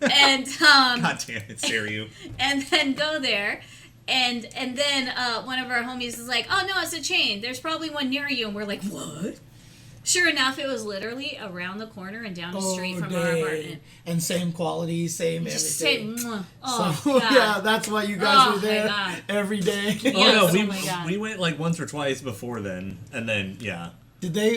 and God damn it, Siriu. and then go there, and then one of our homies is like, oh no, it's a chain. There's probably one near you, and we're like, what? Sure enough, it was literally around the corner and down the street from our apartment. And same quality, same Just say, everything. mwah. Oh So, God. yeah, that's why you guys Oh, were my there God. every day. Oh no, Yes, oh my God. we went like once or twice before then, and then yeah.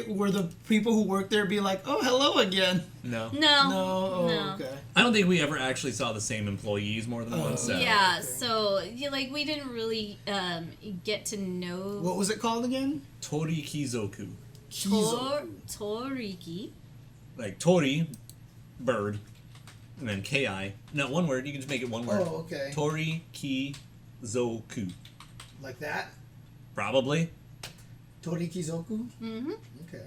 Were the people who worked there be like, oh, hello again? No. No. No? Oh, No. okay. I don't think we ever actually saw the same employees more than once. So. Yeah, so we didn't really get to know What was it called again? Torikizoku. Toriki. Like Tori, bird, and then Ki. No, one word. You can just make it one word. Oh, okay. Torikizoku. Like that? Probably. Torikizoku? Mm-hmm. Okay.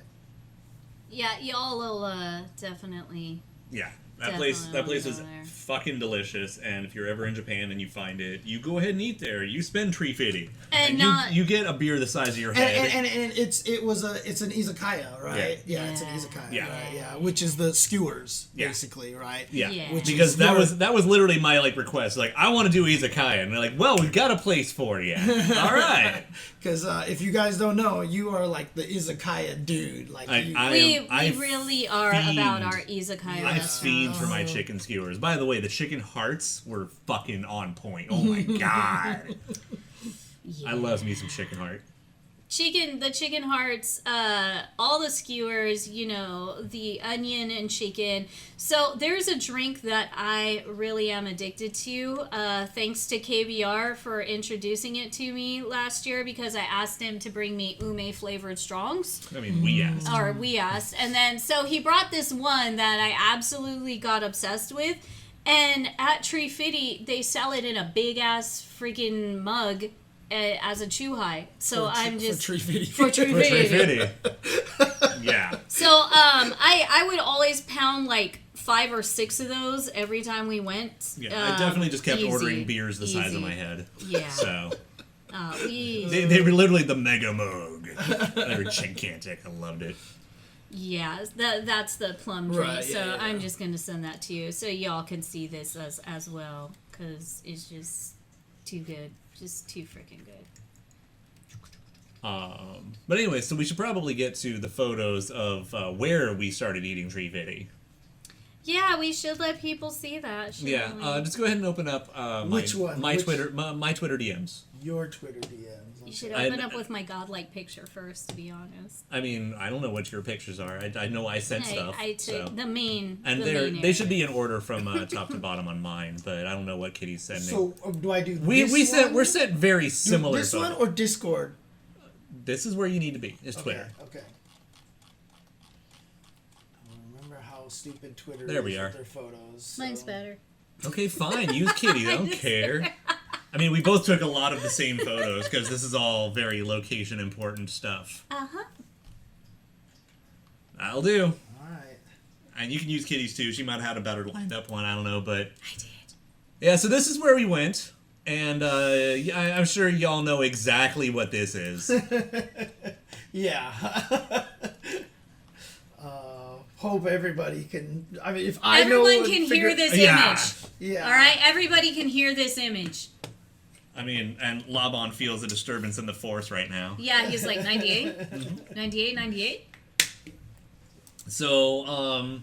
Yeah, y'all will definitely. Yeah. That Definitely place wanna is go there. fucking delicious, and if you're ever in Japan and you find it, you go ahead and eat there. You spend Tree Fiddy, And you not- get a beer the size of your head. And it's an izakaya, right? Yeah, it's an izakaya, Yeah. right? Yeah, which is the skewers, Yeah. basically, right? Yeah, Yeah. Which because is that your- was literally my like request. Like, I want to do izakaya, and they're like, "Well, we've got a place for you." All right. Because if you guys don't know, you are like the izakaya dude. Like We really are about our fiend. izakaya I restaurant. fiend for my chicken skewers. By the way, the chicken hearts were fucking on point. Oh my god. Yeah. I love me some chicken heart. the chicken hearts, all the skewers, you know, the onion and chicken. So there's a drink that I really am addicted to, thanks to KBR for introducing it to me last year, because I asked him to bring me ume flavored strongs. I mean, we asked. Or we asked. And then, so he brought this one that I absolutely got obsessed with. And at Tree Fiddy, they sell it in a big ass freaking mug as a chuhai. So I'm just for Tree Fiddy. For Tree Fiddy. Yeah. So I would always pound like 5 or 6 of those every time we went. Yeah, I definitely just kept easy, ordering beers the size of easy. my head. Yeah. So They they were literally the mega mug. They were gigantic. I loved it. Yeah, that's the plum drink. Right, so yeah. I'm just gonna send that to you so y'all can see this as well, because it's just too good, just too freaking good. But anyway, so we should probably get to the photos of where we started eating Tree Fiddy. Yeah, we should let people see that. Yeah, just go ahead and open up Which one? my Twitter DMs. Your Twitter DMs. You should open up with my godlike picture first, to be honest. I mean, I don't know what your pictures are. I know I sent stuff. I took so. the main. And the main they should be in order from top to bottom on mine, but I don't know what Kitty's sending. So do I do this we're one? sent very Do similar. this photos. one or Discord? This is where you need to be. It's Twitter. Okay. I remember how stupid Twitter There is we are. with their photos. So. Mine's better. Okay, fine. Use Kitty. I don't care. I mean, we both took a lot of the same photos because this is all very location important stuff. That'll do. All right. And you can use Kitty's too. She might have had a better lined up one. I don't know, but I did. yeah. So this is where we went, and I'm sure y'all know exactly what this is. Yeah. Hope everybody can. I mean, if I know, Everyone can hear this Yeah. image. Yeah. All right, everybody can hear this image. I mean, and Laban feels a disturbance in the force right now. Yeah, he's like 98, 98, 98. So,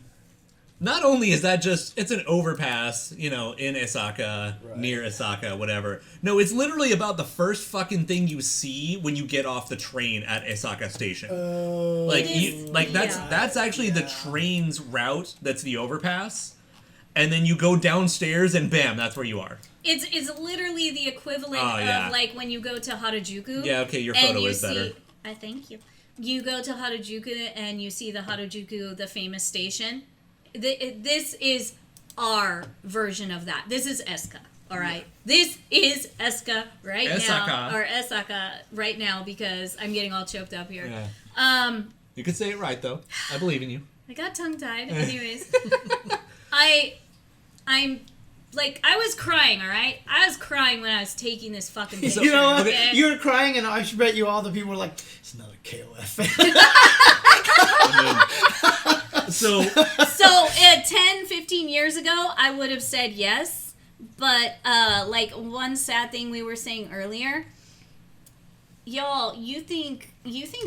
not only is that just, it's an overpass, you know, in Osaka, Right. near Osaka, whatever. No, it's literally about the first fucking thing you see when you get off the train at Osaka Station. Like, that's actually the train's route, that's the overpass. And then you go downstairs and bam, that's where you are. It's literally the equivalent yeah. of like when you go to Harajuku. Yeah, okay, your and photo you is better. see, I thank you. You go to Harajuku and you see the Harajuku, the famous station. This is our version of that. This is Eska, all right? This is Eska right Osaka. now, or Osaka right now, because I'm getting all choked up here. Yeah. You could say it right, though. I believe in you. I got tongue-tied. Anyways. I'm like, I was crying, all right? I was crying when I was taking this fucking picture. You know what? okay? You were crying, and I should bet you all the people were like, "It's another KOF." So, 10, 15 years ago, I would have said yes. But, like, one sad thing we were saying earlier, y'all, you think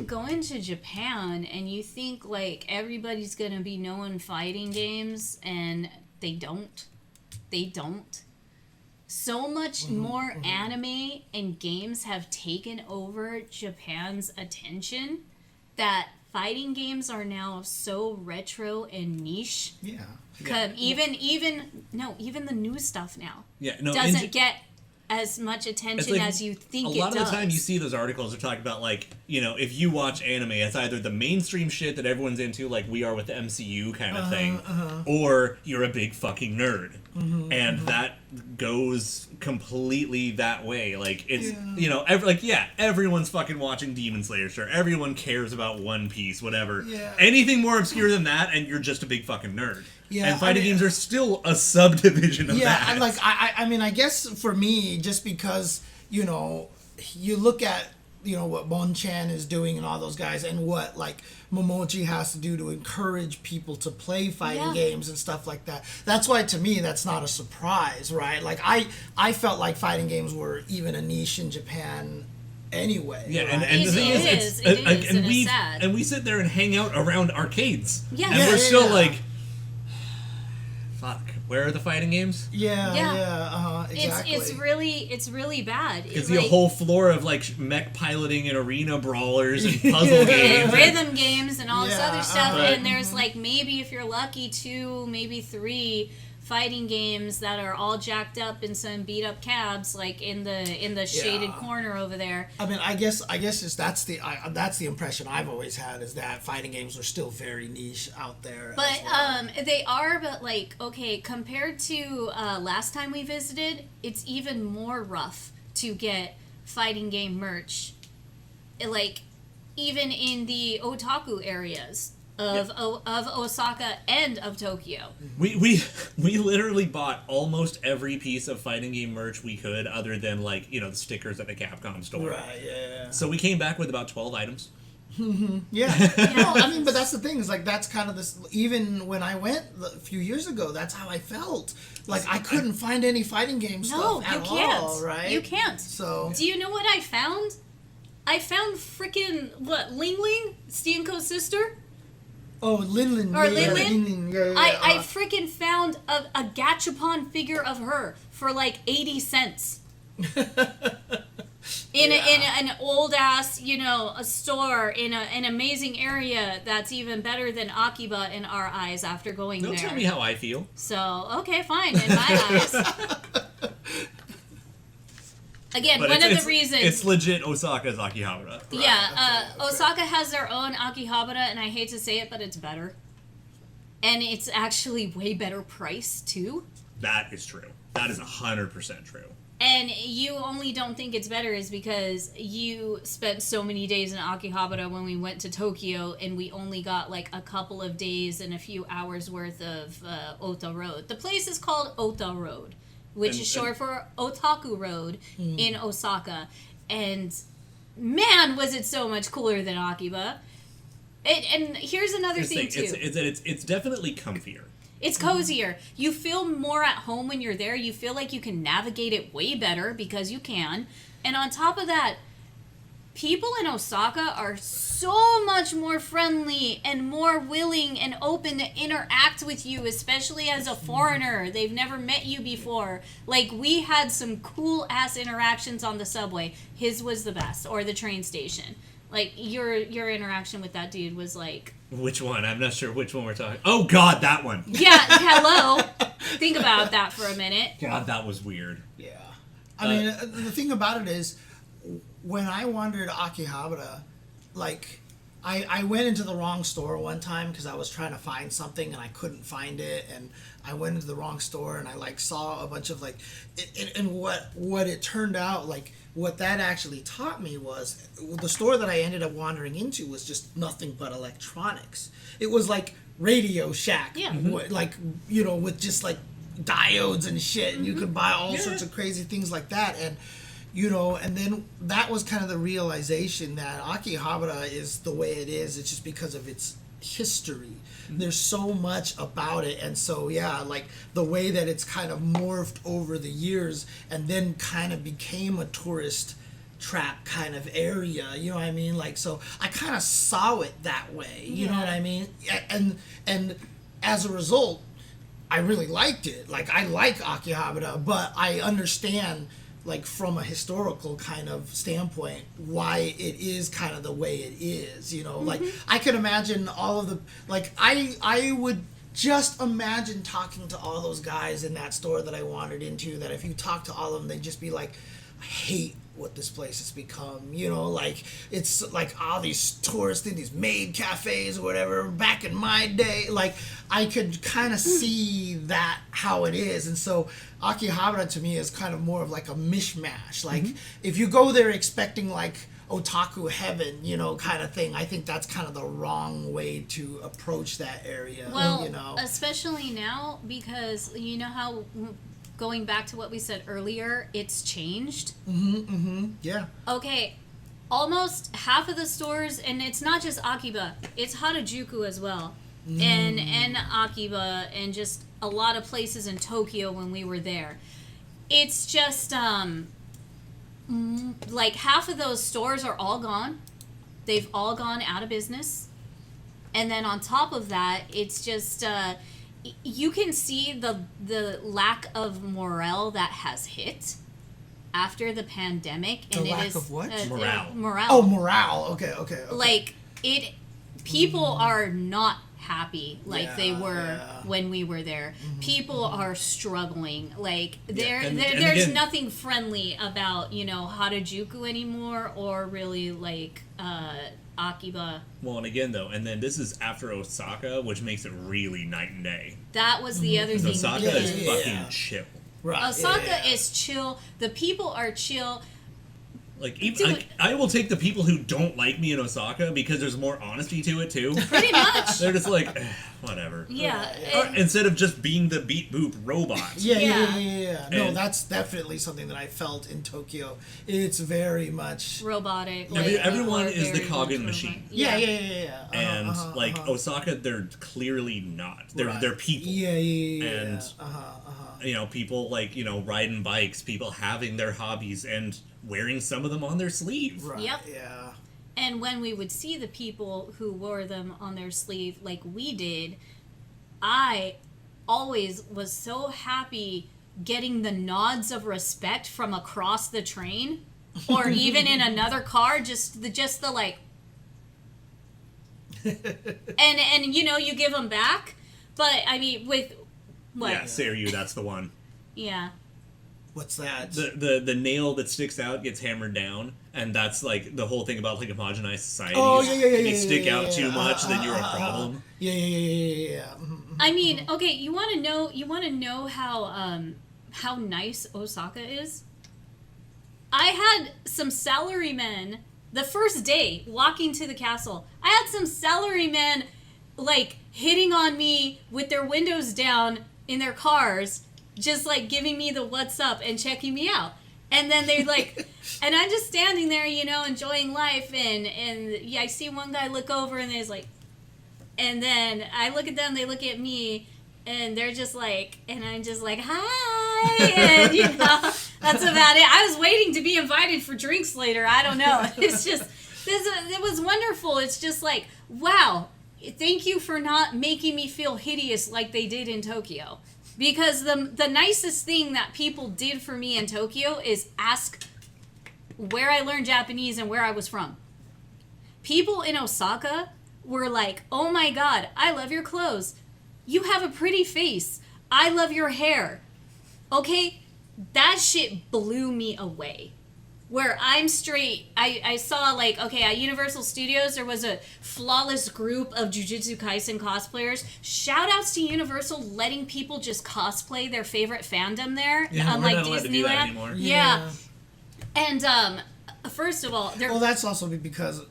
going to Japan and you think, like, everybody's gonna be knowing fighting games, and they don't. They don't. So much more anime and games have taken over Japan's attention that fighting games are now so retro and niche. Yeah. Even the new stuff now yeah, no, doesn't get as much attention like as you think it does. A lot of the time you see those articles are talking about, like, you know, if you watch anime, it's either the mainstream shit that everyone's into, like we are with the MCU kind of thing, or you're a big fucking nerd. And that goes completely that way. Like, it's, you know, everyone's fucking watching Demon Slayer, sure. Everyone cares about One Piece, whatever. Yeah. Anything more obscure than that, and you're just a big fucking nerd. Yeah, and fighting I mean, games are still a subdivision of that. Yeah, like I mean, I guess for me, just because, you know, you look at, you know, what Bon Chan is doing and all those guys, and what like Momochi has to do to encourage people to play fighting games and stuff like that. That's why, to me, that's not a surprise, right? Like I felt like fighting games were even a niche in Japan anyway. Yeah, right? and the thing is, and it's sad. And we sit there and hang out around arcades. Yeah. And Yeah, we're yeah, still yeah. like, fuck. where are the fighting games? Exactly. It's really bad. You see a whole floor of like mech piloting and arena brawlers and puzzle games, rhythm games, and all this other stuff. Right. And there's like maybe if you're lucky 2, maybe 3 fighting games that are all jacked up in some beat up cabs, like in the shaded corner over there. I mean, I guess that's the impression I've always had, is that fighting games are still very niche out there. But they are, but like, okay, compared to last time we visited, it's even more rough to get fighting game merch. Like, even in the otaku areas of Osaka and of Tokyo. We literally bought almost every piece of fighting game merch we could, other than like, the stickers at the Capcom store. Right, yeah. So we came back with about 12 items. Yeah. No, I mean, but that's the thing, is like, that's kind of this, even when I went a few years ago, that's how I felt. Like, I couldn't find any fighting game stuff at all, right? You can't. So. Do you know what I found? I found freaking, Ling Ling? Stienko's sister? Oh, Lin. Or Lin Lin? Yeah. I freaking found a gachapon figure of her for like 80 cents. In an old ass, a store in an amazing area that's even better than Akiba in our eyes after going there. Don't tell me how I feel. So, okay, fine, in my eyes. Again, But one of the reasons... It's legit Osaka's Akihabara. Yeah, Osaka has their own Akihabara, and I hate to say it, but it's better. And it's actually way better price, too. That is true. That is 100% true. And you only don't think it's better is because you spent so many days in Akihabara when we went to Tokyo, and we only got like a couple of days and a few hours worth of Ota Road. The place is called Ota Road, which is short for Otaku Road in Osaka. And man, was it so much cooler than Akiba. And here's another thing, too. It's definitely comfier. It's cozier. You feel more at home when you're there. You feel like you can navigate it way better because you can. And on top of that, people in Osaka are so much more friendly and more willing and open to interact with you, especially as a foreigner. They've never met you before. Like, we had some cool-ass interactions on the subway. His was the best. Or the train station. Like, your interaction with that dude was like... Which one? I'm not sure which one we're talking. Oh, God, that one. Yeah, hello. Think about that for a minute. God, that was weird. Yeah. I mean, the thing about it is, when I wandered Akihabara, like, I went into the wrong store one time because I was trying to find something and I couldn't find it, and I went into the wrong store and I, like, saw a bunch of, like... And what it turned out, like... What that actually taught me was the store that I ended up wandering into was just nothing but electronics. It was like Radio Shack, like, with just like diodes and shit, and you could buy all sorts of crazy things like that. And and then that was kind of the realization that Akihabara is the way it is. It's just because of its history. There's so much about it, and so like the way that it's kind of morphed over the years and then kind of became a tourist trap kind of area, you know what I mean? Like, so I kind of saw it that way, you know what I mean? And as a result, I really liked it. Like, I like Akihabara, but I understand, like, from a historical kind of standpoint, why it is kind of the way it is, Like, I could imagine all of the, like, I would just imagine talking to all those guys in that store that I wandered into, that if you talk to all of them, they'd just be like, I hate what this place has become, like, it's like all these tourists in these maid cafes or whatever. Back in my day, like, I could kind of see that how it is. And so Akihabara to me is kind of more of like a mishmash. Like, if you go there expecting like otaku heaven, kind of thing, I think that's kind of the wrong way to approach that area. Well, especially now, because how going back to what we said earlier, it's changed. Yeah. Okay, almost half of the stores, and it's not just Akiba, it's Harajuku as well, and Akiba, and just a lot of places in Tokyo when we were there. It's just, like, half of those stores are all gone. They've all gone out of business. And then on top of that, it's just... you can see the lack of morale that has hit after the pandemic, The and lack it is of what? Morale. Morale. Oh, morale. Okay. Like people are not happy like they Yeah, were yeah. when we were there. People are struggling. Like and there's again- nothing friendly about Harajuku anymore, or really like Akiba. Well, and again though, and then this is after Osaka, which makes it really night and day. That was the other thing. Osaka Yeah, is yeah, fucking yeah. chill. Right. Osaka yeah. is chill. The people are chill. Like, even, Dude. like, I will take the people who don't like me in Osaka because there's more honesty to it too. Pretty much. They're just like, whatever. Yeah. Or and- instead of just being the beat boop robot. Yeah. No, And- that's definitely something that I felt in Tokyo. It's very much. robotic. Everyone people are is the very cog in the much machine. robot. Yeah. And Osaka, they're clearly not. They're people. Yeah. And people like riding bikes, people having their hobbies and wearing some of them on their sleeve. Right. Yep. Yeah. And when we would see the people who wore them on their sleeve like we did, I always was so happy getting the nods of respect from across the train or even in another car, just the like and you give them back, but I mean with what? Yeah, Seiryu, that's the one. Yeah. What's that? The nail that sticks out gets hammered down, and that's like the whole thing about like homogenized society. Oh, is yeah. If you stick out too much, then you're a problem. Yeah. I mean, okay, you want to know how nice Osaka is? I had some salarymen the first day walking to the castle. I had some salarymen like hitting on me with their windows down in their cars, just like giving me the what's up and checking me out. And then they're like, and I'm just standing there, enjoying life, and I see one guy look over and there's like, and then I look at them, they look at me, and they're just like, and I'm just like, hi, and that's about it. I was waiting to be invited for drinks later. I don't know. It's just, it was wonderful. It's just like, wow, thank you for not making me feel hideous like they did in Tokyo. Because the nicest thing that people did for me in Tokyo is ask where I learned Japanese and where I was from. People in Osaka were like, oh my god, I love your clothes. You have a pretty face. I love your hair. Okay? That shit blew me away. Where I'm straight, I saw like, okay, at Universal Studios, there was a flawless group of Jujutsu Kaisen cosplayers. Shout outs to Universal letting people just cosplay their favorite fandom there, Yeah, unlike we're not allowed to do that Disneyland. anymore. Yeah. And first of all, Well, that's also because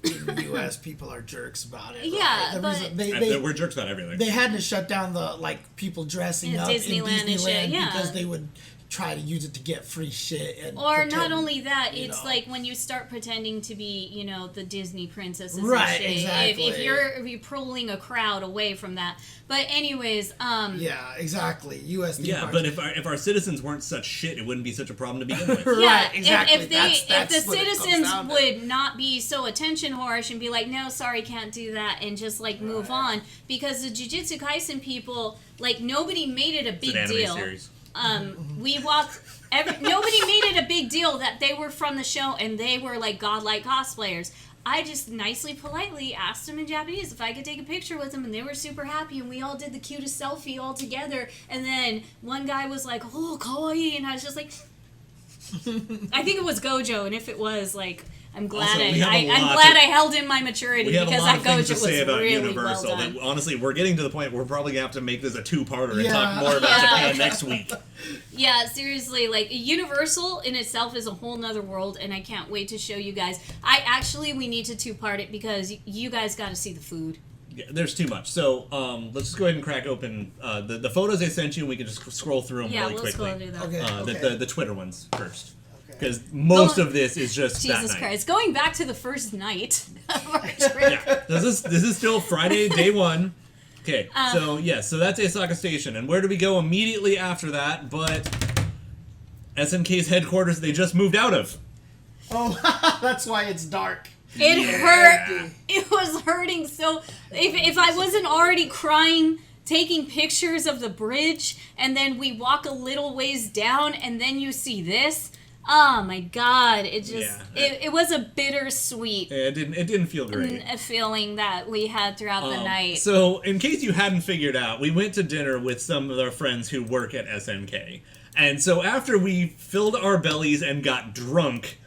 in the U.S. people are jerks about it. Yeah, right? The but- reason We're jerks about everything. they had to shut down the people dressing In up Disneyland in and shit, Disneyland yeah. because they would try to use it to get free shit. And or pretend, not only that, you it's know. like when you start pretending to be, the Disney princesses Right, and shit. exactly. If you're pulling a crowd away from that. But anyways, Yeah, exactly. U.S. theme Yeah, parks. but if our citizens weren't such shit, it wouldn't be such a problem to begin with. Right, yeah, exactly. if the That's what it comes citizens down to. would not be so attention whorish and be like, no, sorry, can't do that, and just like move on, because the Jujutsu Kaisen people, like, nobody made it a It's big an anime deal. series. We walked. Nobody made it a big deal that they were from the show and they were like godlike cosplayers. I just nicely, politely asked them in Japanese if I could take a picture with them, and they were super happy, and we all did the cutest selfie all together. And then one guy was like, "Oh, kawaii," and I was just like, I think it was Gojo, and if it was, like, I'm glad Also, we have a I'm lot glad to- I held in my maturity, We have because a lot that of things Gojo to was say about really Universal. well done. That, honestly, we're getting to the point where we're probably going to have to make this a two-parter and Yeah. talk more about Yeah. Japan next week. Yeah, seriously, like, Universal in itself is a whole nother world, and I can't wait to show you guys. We need to two-part it, because you guys got to see the food. Yeah, there's too much. So let's just go ahead and crack open the photos I sent you, and we can just scroll through them Yeah, really we'll quickly. scroll through that. Okay. The Twitter ones first. Because most of this is just that Jesus night. Christ. Going back to the first night of our trip. Yeah. This is still Friday, day one. Okay, so that's Osaka Station. And where do we go immediately after that but SNK's headquarters they just moved out of? Oh, that's why it's dark. It hurt. It was hurting so... If I wasn't already crying taking pictures of the bridge, and then we walk a little ways down, and then you see this. Oh my God! It just it was a bittersweet. It didn't feel great. A feeling that we had throughout the night. So, in case you hadn't figured out, we went to dinner with some of our friends who work at SNK, and so after we filled our bellies and got drunk.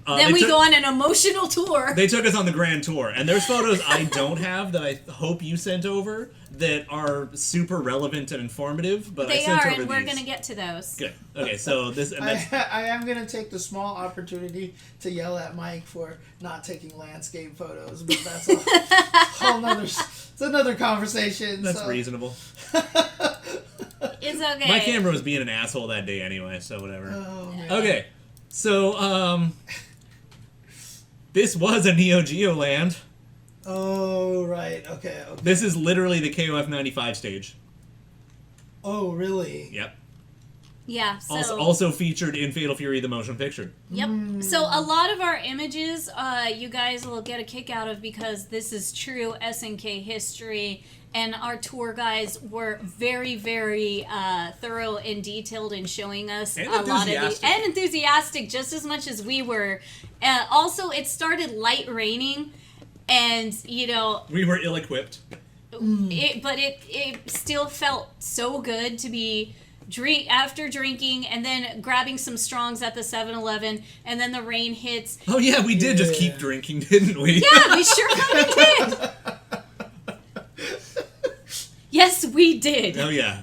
Then we go on an emotional tour. They took us on the grand tour, and there's photos I don't have that I hope you sent over that are super relevant and informative. But they I sent are, over and we're these. gonna get to those. Good. Okay, so this. And that's, I am gonna take the small opportunity to yell at Mike for not taking landscape photos, but that's a whole nother. It's another conversation. that's so. reasonable. It's okay. My camera was being an asshole that day anyway, so whatever. Oh, man. Okay, so this was a Neo Geo land. Oh, right. Okay. This is literally the KOF 95 stage. Oh, really? Yep. Yeah. So Also featured in Fatal Fury, the motion picture. Yep. So a lot of our images, you guys will get a kick out of because this is true SNK history, and our tour guides were very, very thorough and detailed in showing us And a lot of enthusiastic. and enthusiastic just as much as we were. Also, it started light raining, and We were ill-equipped. it still felt so good to be after drinking and then grabbing some strongs at the 7-Eleven, and then the rain hits. Oh yeah, we did just keep drinking, didn't we? Yeah, we sure fucking did. Yes, we did. Oh yeah.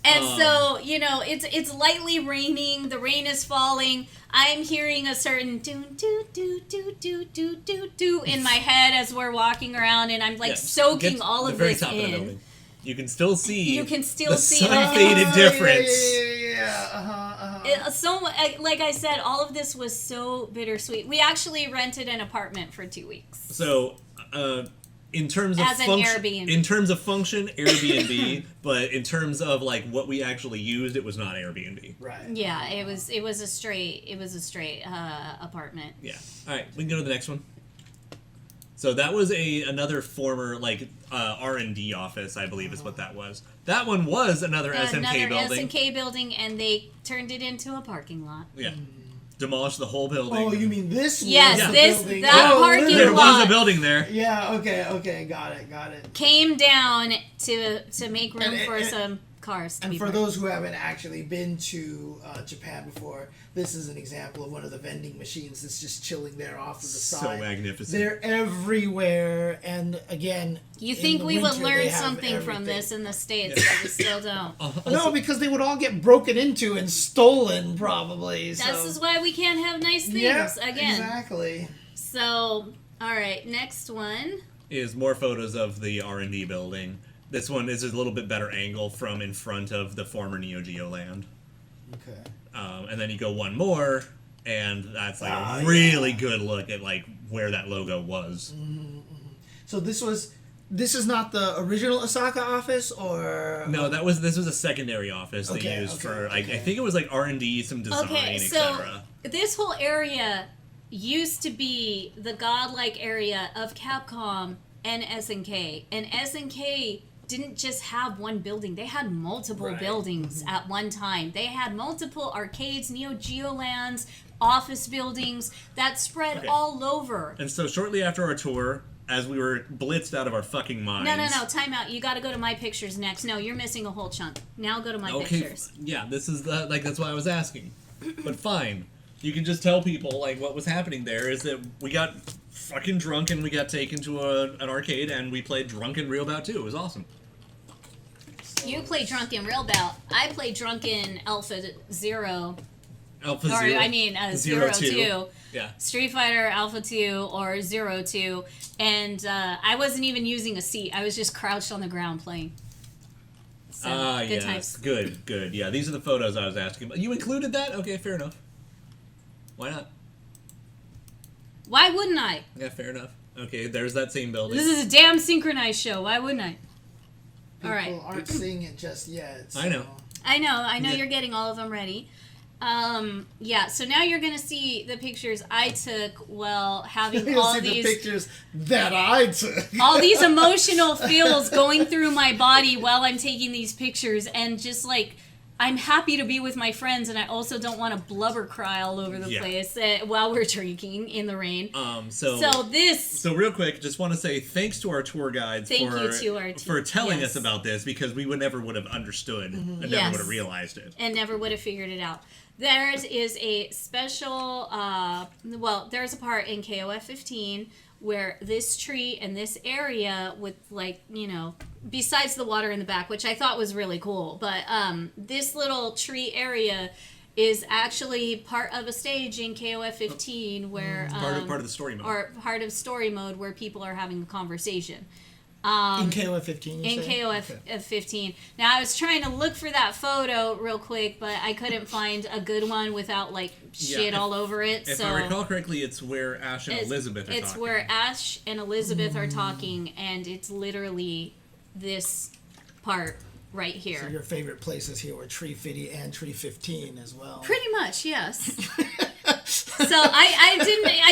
And so, it's lightly raining, the rain is falling. I'm hearing a certain do do do do do do do do in my head as we're walking around, and I'm like soaking Get all the of very this top of the in. building. You can still see. You can still the see sun-faded it. difference. Yeah. So, like I said, all of this was so bittersweet. We actually rented an apartment for 2 weeks. So, in terms of As an Airbnb. in terms of function, Airbnb, but in terms of like what we actually used, it was not Airbnb. Right. Yeah, it was a straight apartment. Yeah. All right, we can go to the next one. So that was another former R&D office, I believe is what that was. That one was another SNK building. SNK building, and they turned it into a parking lot. Yeah. Demolished the whole building. Oh, you mean this? Yes, was the this- building. that parking literally. There lot. was a building there. Yeah. Okay. Got it. Came down to make room And- for and- some cars to And be for parked. those who haven't actually been to Japan before, this is an example of one of the vending machines that's just chilling there off to the So side. magnificent. They're everywhere, and again, You in think the we would winter, learn they have something from everything. this in the States, but we still don't. No, because they would all get broken into and stolen, probably. This so. is why we can't have nice things Yeah, again. exactly. So, all right, next one. Is more photos of the R&D building. This one is a little bit better angle from in front of the former Neo Geo land. Okay. And then you go one more, and that's like a really good look at like where that logo was. So this is not the original Osaka office, or No, this was a secondary office they Okay, used okay, for okay. I think it was like R&D, some design, Okay, so etc. this whole area used to be the godlike area of Capcom and SNK. And SNK didn't just have one building. They had multiple Right. buildings at one time. They had multiple arcades, Neo Geo lands, office buildings that spread Okay. all over. And so shortly after our tour, as we were blitzed out of our fucking minds. No, time out. You gotta go to my pictures next. No, you're missing a whole chunk. Now go to my Okay, pictures. yeah, this is that's why I was asking. But fine. You can just tell people like what was happening there is that we got fucking drunk and we got taken to an arcade and we played Drunken Real Bout 2. It was awesome. You play Drunken Rail Bout. I play Drunken Alpha Zero. Alpha Or, Zero. I mean, Zero 2. Yeah. Street Fighter Alpha 2 or Zero 2. And I wasn't even using a seat. I was just crouched on the ground playing. So, good yes. times. Good. Yeah, these are the photos I was asking about. You included that? Okay, fair enough. Why not? Why wouldn't I? Yeah, fair enough. Okay, there's that same building. This is a damn synchronized show. Why wouldn't I? People All right. aren't seeing it just yet. I know. I know Yeah. you're getting all of them ready. Yeah, so now you're gonna see the pictures I took while having You'll all see the these pictures that I took. all these emotional feels going through my body while I'm taking these pictures, and just like I'm happy to be with my friends, and I also don't want to blubber cry all over the place while we're drinking in the rain. So real quick, just want to say thanks to our tour guides for telling us about this, because we would never have understood and never would have realized it. And never would have figured it out. Theirs is a special, there's a part in KOF 15 where this tree and this area with, like, you know, besides the water in the back, which I thought was really cool, but this little tree area is actually part of a stage in KOF 15 where part of the story mode, or part of story mode where people are having a conversation. In KOF 15, in KOF 15. Now, I was trying to look for that photo real quick, but I couldn't find a good one without, like, shit all over it. If I recall correctly, it's where Ash and Elizabeth are talking. It's where Ash and Elizabeth are talking, and it's literally this part right here. So your favorite places here were Tree Fiddy and Tree 15 as well. Pretty much, yes. So I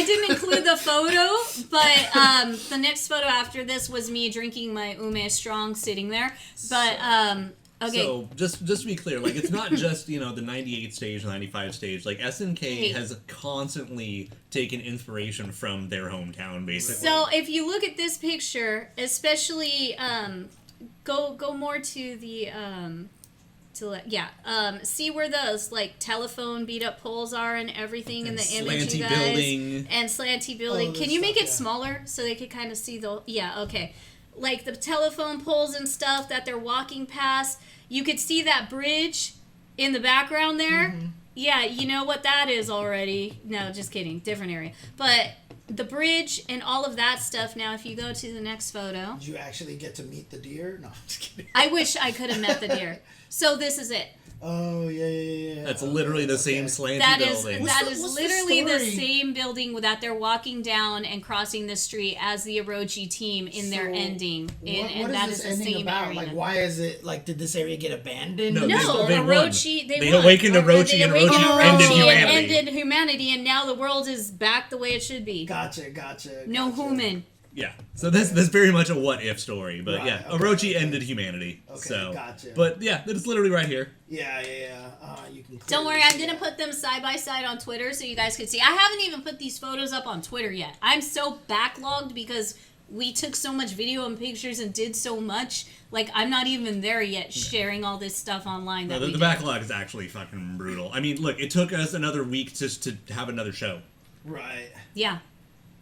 didn't include the photo, but the next photo after this was me drinking my Ume Strong sitting there. But okay. So just to be clear, like, it's not just, you know, the 98 stage, 95 stage. Like, SNK has constantly taken inspiration from their hometown, basically. So if you look at this picture, especially go more to the see where those, like, telephone beat up poles are and everything in the image, you guys. Building. And slanty building. Can you make it smaller so they could kind of see the... Yeah, okay. Like the telephone poles and stuff that they're walking past. You could see that bridge in the background there. Mm-hmm. Yeah, you know what that is already. No, just kidding. Different area. But the bridge and all of that stuff. Now, if you go to the next photo... Did you actually get to meet the deer? No, I'm just kidding. I wish I could have met the deer. So this is it. Oh, yeah. That's literally the same slanty building. That is literally the same building that they're walking down and crossing the street as the Orochi team in their ending. And that is the same area. Like, why is it, like, did this area get abandoned? No, Orochi, they awakened Orochi, and Orochi ended humanity, and now the world is back the way it should be. Gotcha. No human. Yeah, so this very much a what-if story, but Orochi ended humanity. Okay, so, gotcha. But yeah, it's literally right here. Yeah. You can. Don't worry, I'm gonna put them side by side on Twitter so you guys can see. I haven't even put these photos up on Twitter yet. I'm so backlogged because we took so much video and pictures and did so much. Like, I'm not even there yet sharing all this stuff online. The backlog is actually fucking brutal. I mean, look, it took us another week just to have another show. Right. Yeah.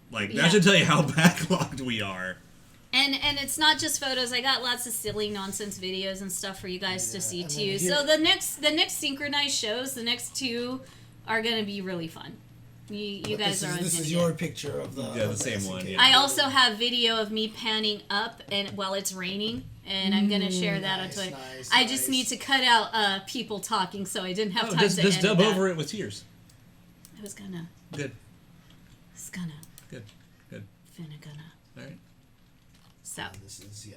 Like, that should tell you how backlogged we are. And it's not just photos. I got lots of silly nonsense videos and stuff for you guys to see too. So the next SNKronize shows, the next two are gonna be really fun. You guys are on. This is your picture of the same one. Yeah. I also have video of me panning up and while it's raining, and I'm gonna share that on Twitter. I just need to cut out people talking, so I didn't have time to just dub over it with tears. I was gonna. Good. It's gonna. Good. Finna. All right. So. This is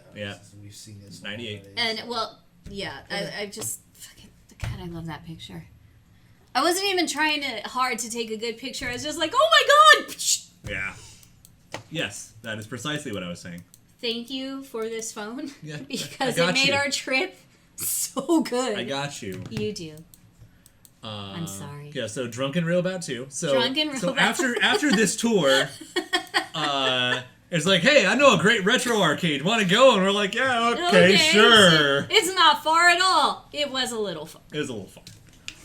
we've seen this. 98. And I just fucking God, I love that picture. I wasn't even trying hard to take a good picture. I was just like, oh my god! Yeah. Yes, that is precisely what I was saying. Thank you for this phone. Yeah. Because it made our trip so good. I got you. You do. I'm sorry. Yeah, so Drunken Railbout 2. So after this tour, it's like, hey, I know a great retro arcade. Want to go? And we're like, yeah, okay, sure. It's not far at all. It was a little far. It was a little far.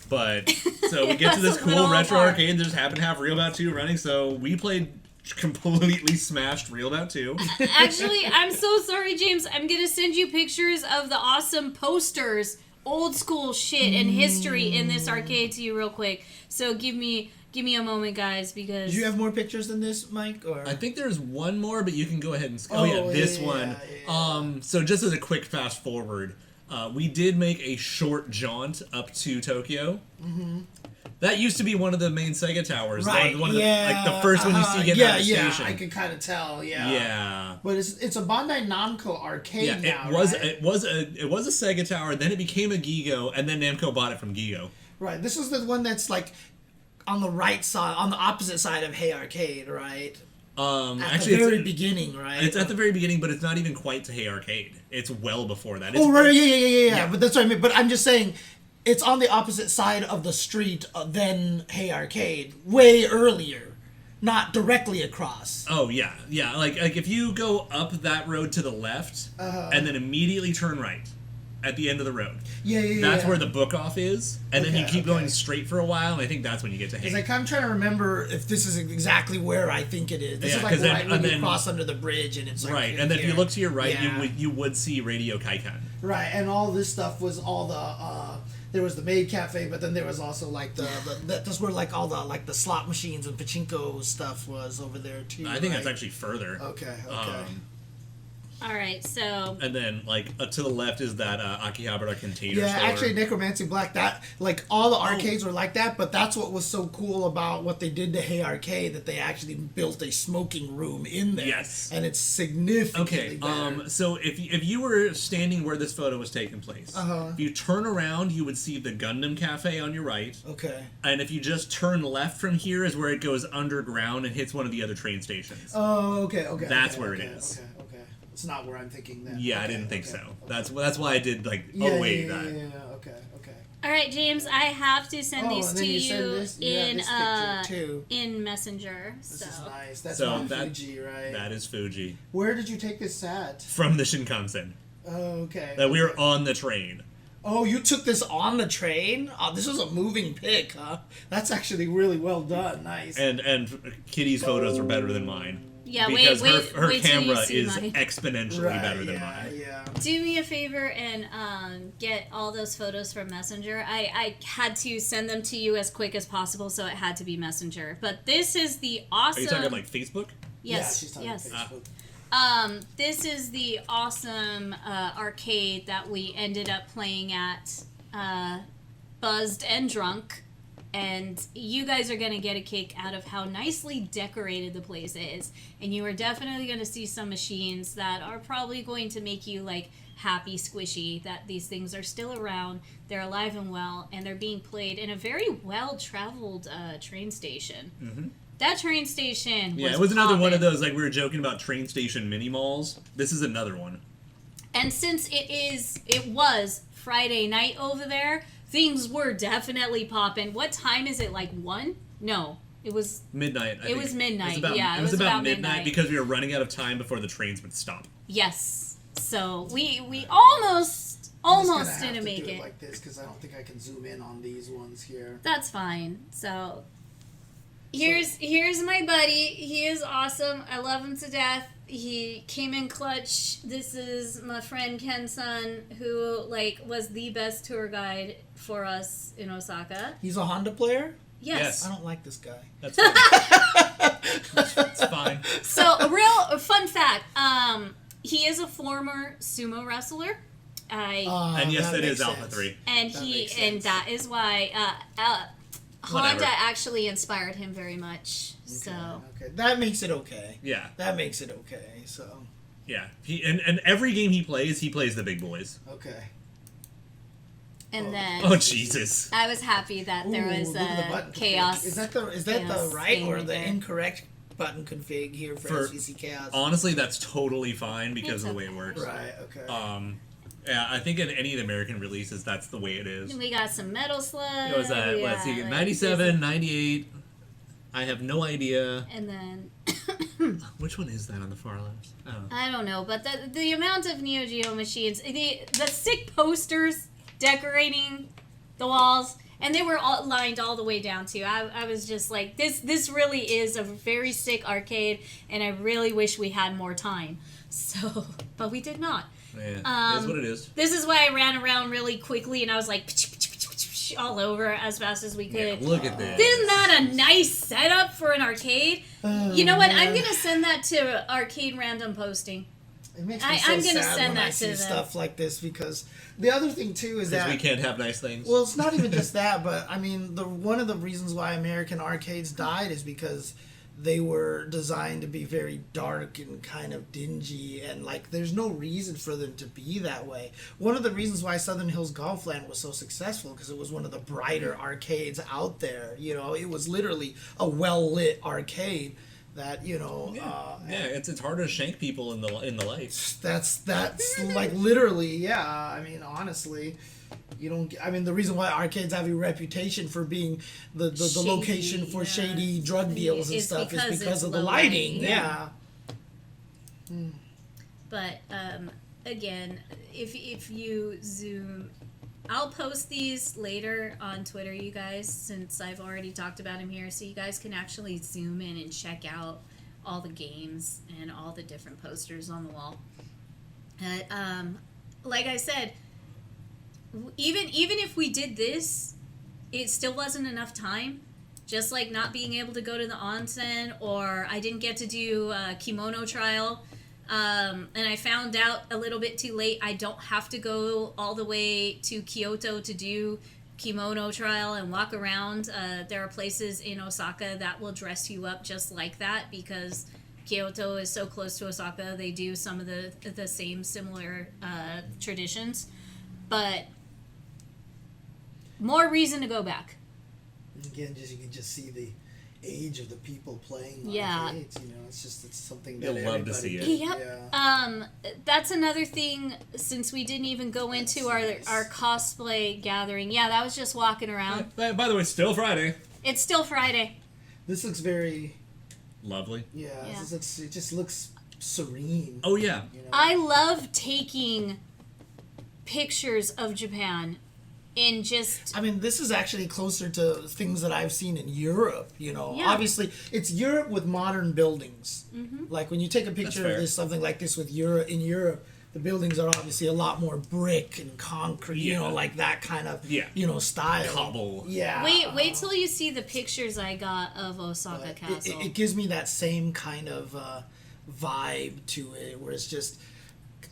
But, so we get to this cool retro arcade that just happened to have Railbout 2 running, so we played completely smashed Railbout 2. Actually, I'm so sorry, James. I'm going to send you pictures of the awesome posters, old school shit and history in this arcade to you real quick. So give me a moment, guys, because... Do you have more pictures than this, Mike? Or I think there's one more, but you can go ahead and... this one. Yeah. So just as a quick fast forward, we did make a short jaunt up to Tokyo. Mm-hmm. That used to be one of the main Sega towers. Right. One of the, like the first one you see getting out of the station. I could kind of tell. Yeah. Yeah. But it's a Bandai Namco arcade now. It was a Sega tower. Then it became a Gigo, and then Namco bought it from Gigo. Right. This is the one that's like on the right side, on the opposite side of Hey Arcade, right? At the very beginning, right? It's at the very beginning, but it's not even quite to Hey Arcade. It's well before that. Oh, right, yeah. But that's what I mean. But I'm just saying, it's on the opposite side of the street than Hey Arcade, way earlier, not directly across. Oh yeah. Like if you go up that road to the left, and then immediately turn right at the end of the road. That's where the book off is, and then you keep going straight for a while, and I think that's when you get to Hey. Like, I'm trying to remember if this is exactly where I think it is. This is like right when you cross under the bridge, and it's like right. And then if you look to your right, you would see Radio Kaikan. Right, and all this stuff was all the. There was the maid cafe, but then there was also like that's where like all the like the slot machines and pachinko stuff was over there too. I think that's actually further. Okay. All right, so... And then, like, to the left is that Akihabara container store. Yeah, actually, Necromancy Black, that, like, all the arcades were like that, but that's what was so cool about what they did to Hey Arcade, that they actually built a smoking room in there. Yes. And it's significantly better. So if you were standing where this photo was taking place, if you turn around, you would see the Gundam Cafe on your right. Okay. And if you just turn left from here is where it goes underground and hits one of the other train stations. Oh, okay. That's where it is. Okay. It's not where I'm thinking then. Yeah, I didn't think so. That's why I did like. Yeah, okay. All right, James, I have to send these to you in Messenger. This is nice. That's Fuji, right? That is Fuji. Where did you take this at? From the Shinkansen. Oh, okay. That we were on the train. Oh, you took this on the train? Oh, this was a moving pic, huh? That's actually really well done. Nice. And Kitty's photos are better than mine. Yeah, because her wait camera till you see is mine. exponentially better than mine. Yeah. Do me a favor and get all those photos from Messenger. I had to send them to you as quick as possible, so it had to be Messenger. But this is the awesome... Are you talking like Facebook? Yes. Yeah, she's talking Facebook. This is the awesome arcade that we ended up playing at, buzzed and drunk. And you guys are going to get a kick out of how nicely decorated the place is. And you are definitely going to see some machines that are probably going to make you, like, happy, squishy, that these things are still around, they're alive and well, and they're being played in a very well-traveled train station. Mm-hmm. That train station was it was another one of those, like, we were joking about train station mini-malls. This is another one. And since it was Friday night over there, things were definitely popping. What time is it? Like 1? No, it was midnight. It was midnight. It was about midnight because we were running out of time before the trains would stop. Yes. So we almost didn't make it like this because I don't think I can zoom in on these ones here. That's fine. So here's my buddy. He is awesome. I love him to death. He came in clutch. This is my friend Ken-san, who was the best tour guide for us in Osaka. He's a Honda player? Yes. I don't like this guy. That's fine. That's fine. So, a real fun fact. He is a former sumo wrestler. And yes, that is Alpha 3. And that is why Honda actually inspired him very much. So that makes it okay. Yeah, that makes it okay. So yeah, and every game he plays the big boys. Okay. And then Jesus, I was happy that there was a chaos. Is that the right or the incorrect button config here for SVC Chaos? Honestly, that's totally fine because of the way it works. Right. Okay. Yeah, I think in any of the American releases, that's the way it is. We got some Metal Slug. It was let's see, 97, 98. I have no idea. And then... Which one is that on the far left? Oh. I don't know, but the amount of Neo Geo machines, the sick posters decorating the walls, and they were all lined all the way down too. I was just like, this really is a very sick arcade, and I really wish we had more time. So, but we did not. Yeah, that's what it is. This is why I ran around really quickly, and I was like all over as fast as we could. Yeah, look at this. Isn't that a nice setup for an arcade? You know what? I'm gonna send that to Arcade Random Posting. It makes me I'm so gonna sad send when that I see to them. stuff like this because the other thing too is that we can't have nice things. Well, it's not even just that, but I mean, one of the reasons why American arcades died is because they were designed to be very dark and kind of dingy, and like there's no reason for them to be that way. One of the reasons why Southern Hills Golfland was so successful because it was one of the brighter arcades out there. It was literally a well-lit arcade that it's harder to shank people in the lights. That's like literally, yeah. I mean, honestly, you don't. I mean, the reason why arcades have a reputation for being the Shady, location for shady drug deals and stuff is because of the lighting. Yeah. But again, if you zoom, I'll post these later on Twitter, you guys, since I've already talked about them here, so you guys can actually zoom in and check out all the games and all the different posters on the wall. Like I said, even if we did this, it still wasn't enough time. Just like not being able to go to the onsen, or I didn't get to do a kimono trial. And I found out a little bit too late I don't have to go all the way to Kyoto to do kimono trial and walk around. There are places in Osaka that will dress you up just like that because Kyoto is so close to Osaka. They do some of the same similar traditions. But more reason to go back. Again, you can just see the age of the people playing arcades. It's something that you'll love to see it. Yep. Yeah. That's another thing. Since we didn't even go into our cosplay gathering. Yeah, that was just walking around. By the way, still Friday. It's still Friday. This looks very lovely. Yeah. It just looks serene. Oh yeah. I love taking pictures of Japan. I mean, this is actually closer to things that I've seen in Europe, Obviously, it's Europe with modern buildings. Mm-hmm. Like, when you take a picture of something like this in Europe, the buildings are obviously a lot more brick and concrete, like that kind of, style. Cobble. Yeah. Wait till you see the pictures I got of Osaka Castle. It gives me that same kind of vibe to it, where it's just...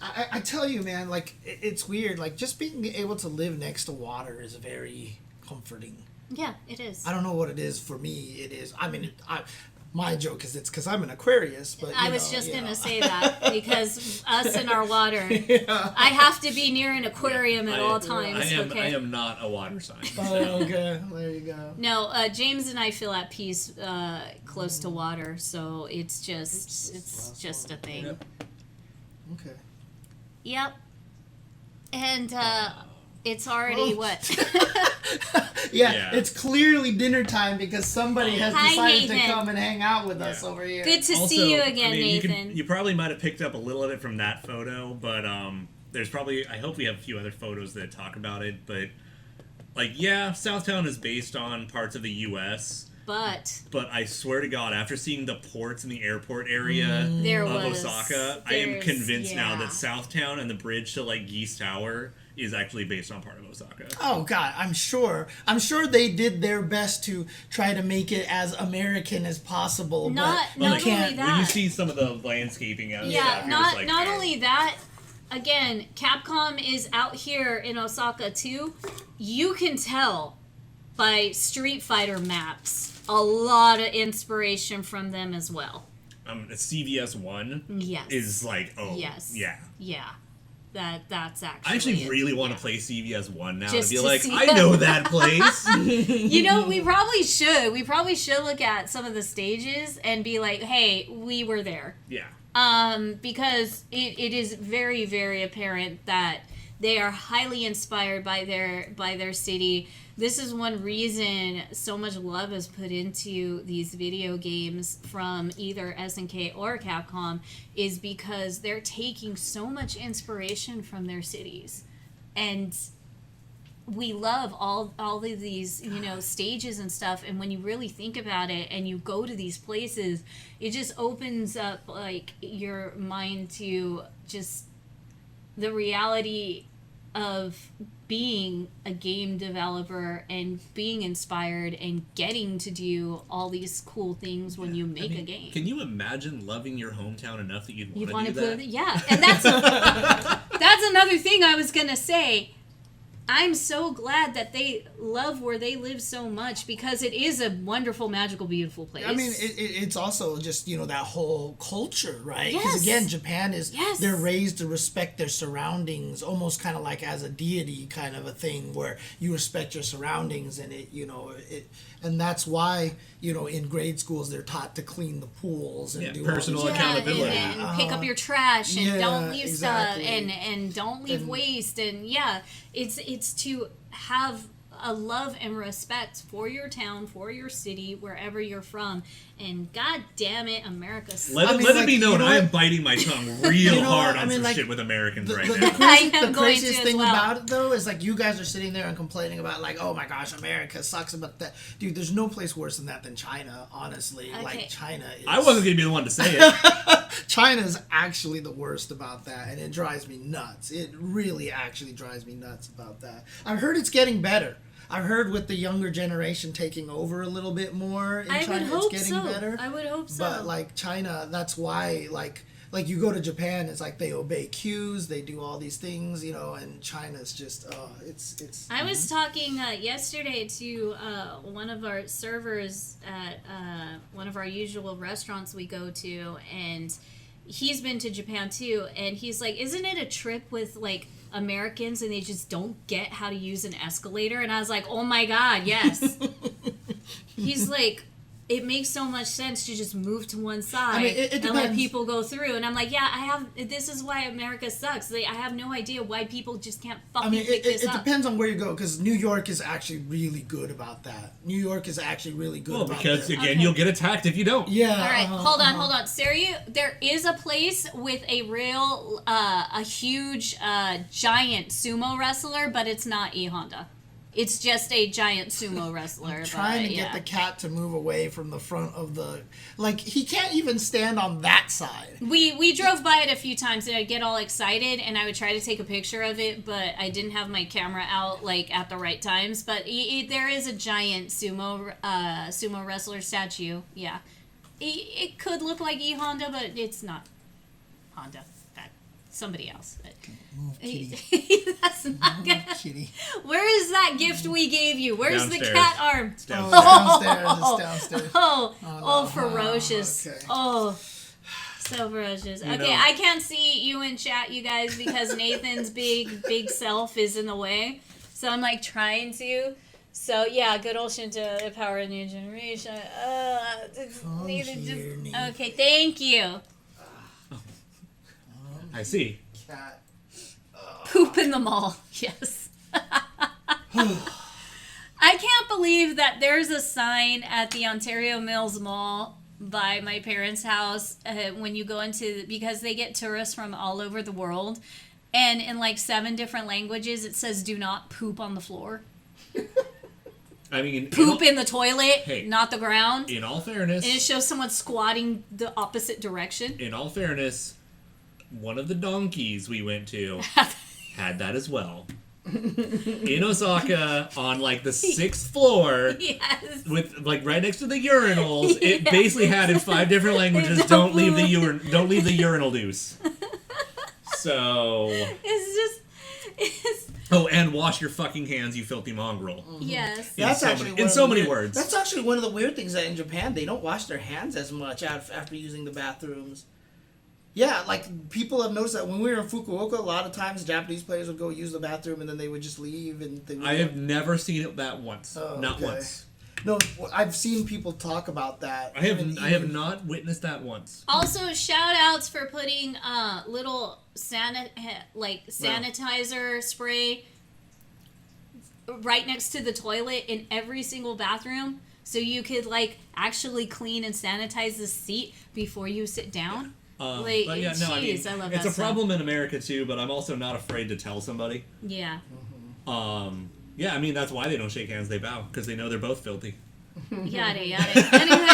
I tell you, man, like, it's weird. Like, just being able to live next to water is very comforting. Yeah, it is. I don't know what it is. For me, it is. I mean, my joke is it's because I'm an Aquarius. But I was just going to say that because us and our water. I have to be near an aquarium at all times. I am not a water sign. Oh, okay. There you go. No, James and I feel at peace close to water, so it's just a thing. Yep. Okay. Yep. And it's already what? Yeah, it's clearly dinner time because somebody has decided Nathan. to come and hang out with us over here. Good to see you again, Nathan. You probably might have picked up a little of it from that photo, but there's probably, I hope we have a few other photos that talk about it, but Southtown is based on parts of the U.S., But I swear to God, after seeing the ports in the airport area of Osaka, I am convinced now that Southtown and the bridge to like Geese Tower is actually based on part of Osaka. Oh God, I'm sure they did their best to try to make it as American as possible. Not only that. When you see some of the landscaping out stuff, not only that. Again, Capcom is out here in Osaka too. You can tell by Street Fighter maps. A lot of inspiration from them as well. CVS 1 is like, that's actually. I actually really want to play CVS 1 now to be like, I know that place. We probably should. We probably should look at some of the stages and be like, hey, we were there. Yeah. Because it is very, very apparent that they are highly inspired by their city. This is one reason so much love is put into these video games from either SNK or Capcom, is because they're taking so much inspiration from their cities. And we love all of these, stages and stuff. And when you really think about it and you go to these places, it just opens up like your mind to just the reality of being a game developer and being inspired and getting to do all these cool things when you make a game. Can you imagine loving your hometown enough that you'd want to do that? Yeah, and that's another thing I was gonna say. I'm so glad that they love where they live so much because it is a wonderful, magical, beautiful place. I mean, it's also just, that whole culture, right? Because Yes. again, Japan is, Yes. they're raised to respect their surroundings, almost kind of like as a deity kind of a thing where you respect your surroundings and and that's why, in grade schools they're taught to clean the pools and do personal all these- accountability. and pick up your trash and Yeah, don't leave exactly. stuff and don't leave And- waste and it's to have a love and respect for your town, for your city, wherever you're from. And god damn it, America sucks. Let it be known, I am biting my tongue real hard on some shit with Americans right now. I am The going craziest to as thing well. about it, though, is like you guys are sitting there and complaining about like, oh my gosh, America sucks about that. Dude, there's no place worse than that than China, honestly. Okay. Like, China is... I wasn't gonna be the one to say it. China's actually the worst about that, and it drives me nuts. It really actually drives me nuts about that. I've heard it's getting better. I've heard with the younger generation taking over a little bit more in I China, would hope it's getting so. better. I would hope so. But like China, that's why like you go to Japan, it's like they obey cues, they do all these things, and China's just it's. I was talking yesterday to one of our servers at one of our usual restaurants we go to, and he's been to Japan too, and he's like, isn't it a trip with like Americans and they just don't get how to use an escalator? And I was like, oh my god, yes. He's like, it makes so much sense to just move to one side it and let depends. people go through. And I'm like, yeah, this is why America sucks. Like, I have no idea why people just can't fucking pick this it up. depends on where you go, because New York is actually really good about that. New York is actually really good Well, about because that. again, you'll get attacked if you don't. Yeah. All right, hold on. Sarah, there is a place with a real, a huge, giant sumo wrestler, but it's not E Honda. It's just a giant sumo wrestler. Trying but, to yeah. get the cat to move away from the front of the... Like, he can't even stand on that side. We drove by it a few times and I'd get all excited and I would try to take a picture of it, but I didn't have my camera out like at the right times. But there is a giant sumo wrestler statue. Yeah, it could look like E Honda, but it's not Honda. That's somebody else. But Move, kitty. that's not gonna. Kitty. Where is that gift we gave you? Where's the Downstairs. cat arm? It's Oh, downstairs. it's downstairs. It's downstairs. Oh, ferocious. okay. Oh, so ferocious. You Okay, know. I can't see you in chat, you guys, because Nathan's big self is in the way. So I'm like trying to. So yeah, good old Shinto, power of new generation. Nathan here, just. Nathan. Okay, thank you. I see. Cat. Poop in the mall. Yes. I can't believe that there's a sign at the Ontario Mills Mall by my parents' house when you go into, because they get tourists from all over the world, and in like 7 different languages it says do not poop on the floor. I mean, Poop in the toilet, Hey. not the ground. in all fairness, And it shows someone squatting the opposite direction. one of the donkeys we went to had that as well. In Osaka, on like the 6th floor, Yes. with like right next to the urinals, it basically had in 5 different languages, don't leave the urinal loose. So, It's oh, and wash your fucking hands, you filthy mongrel. yes. In so many- in so many words. That's actually one of the weird things that in Japan they don't wash their hands as much after using the bathrooms. Yeah, like people have noticed that when we were in Fukuoka, a lot of times Japanese players would go use the bathroom and then they would just leave and they would I have never seen it that once. Oh, Not okay. once. No, I've seen people talk about that. I have not witnessed that once. Also, shout outs for putting little sanitizer spray right next to the toilet in every single bathroom, so you could like actually clean and sanitize the seat before you sit down. Like, But yeah, no, I mean, jeez, I love it's that a stuff. problem in America too, but I'm also not afraid to tell somebody. Yeah. Yeah, I mean, that's why they don't shake hands, they bow, because they know they're both filthy. Yada yada. Anyway,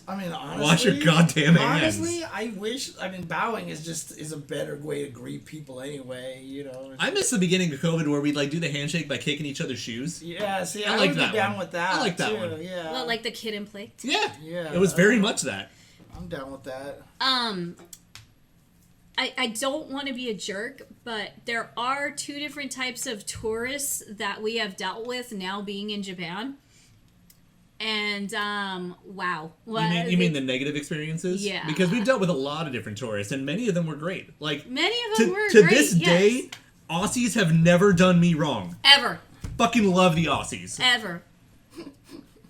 I mean, honestly, Wash your goddamn hands. Honestly, bowing is a better way to greet people anyway. You know. I miss the beginning of COVID where we'd like do the handshake by kicking each other's shoes. Yeah, see, I I like would that be down one. with that. I like that too, one. Yeah. well, like the kid in play. Yeah, Yeah. it was very much that. I'm down with that. I don't want to be a jerk, but there are two different types of tourists that we have dealt with now being in Japan. And, wow. You mean the negative experiences? Yeah. Because we've dealt with a lot of different tourists, and many of them were great. Like, many of them were to great, this day, yes. Aussies have never done me wrong. Ever. Fucking love the Aussies. Ever.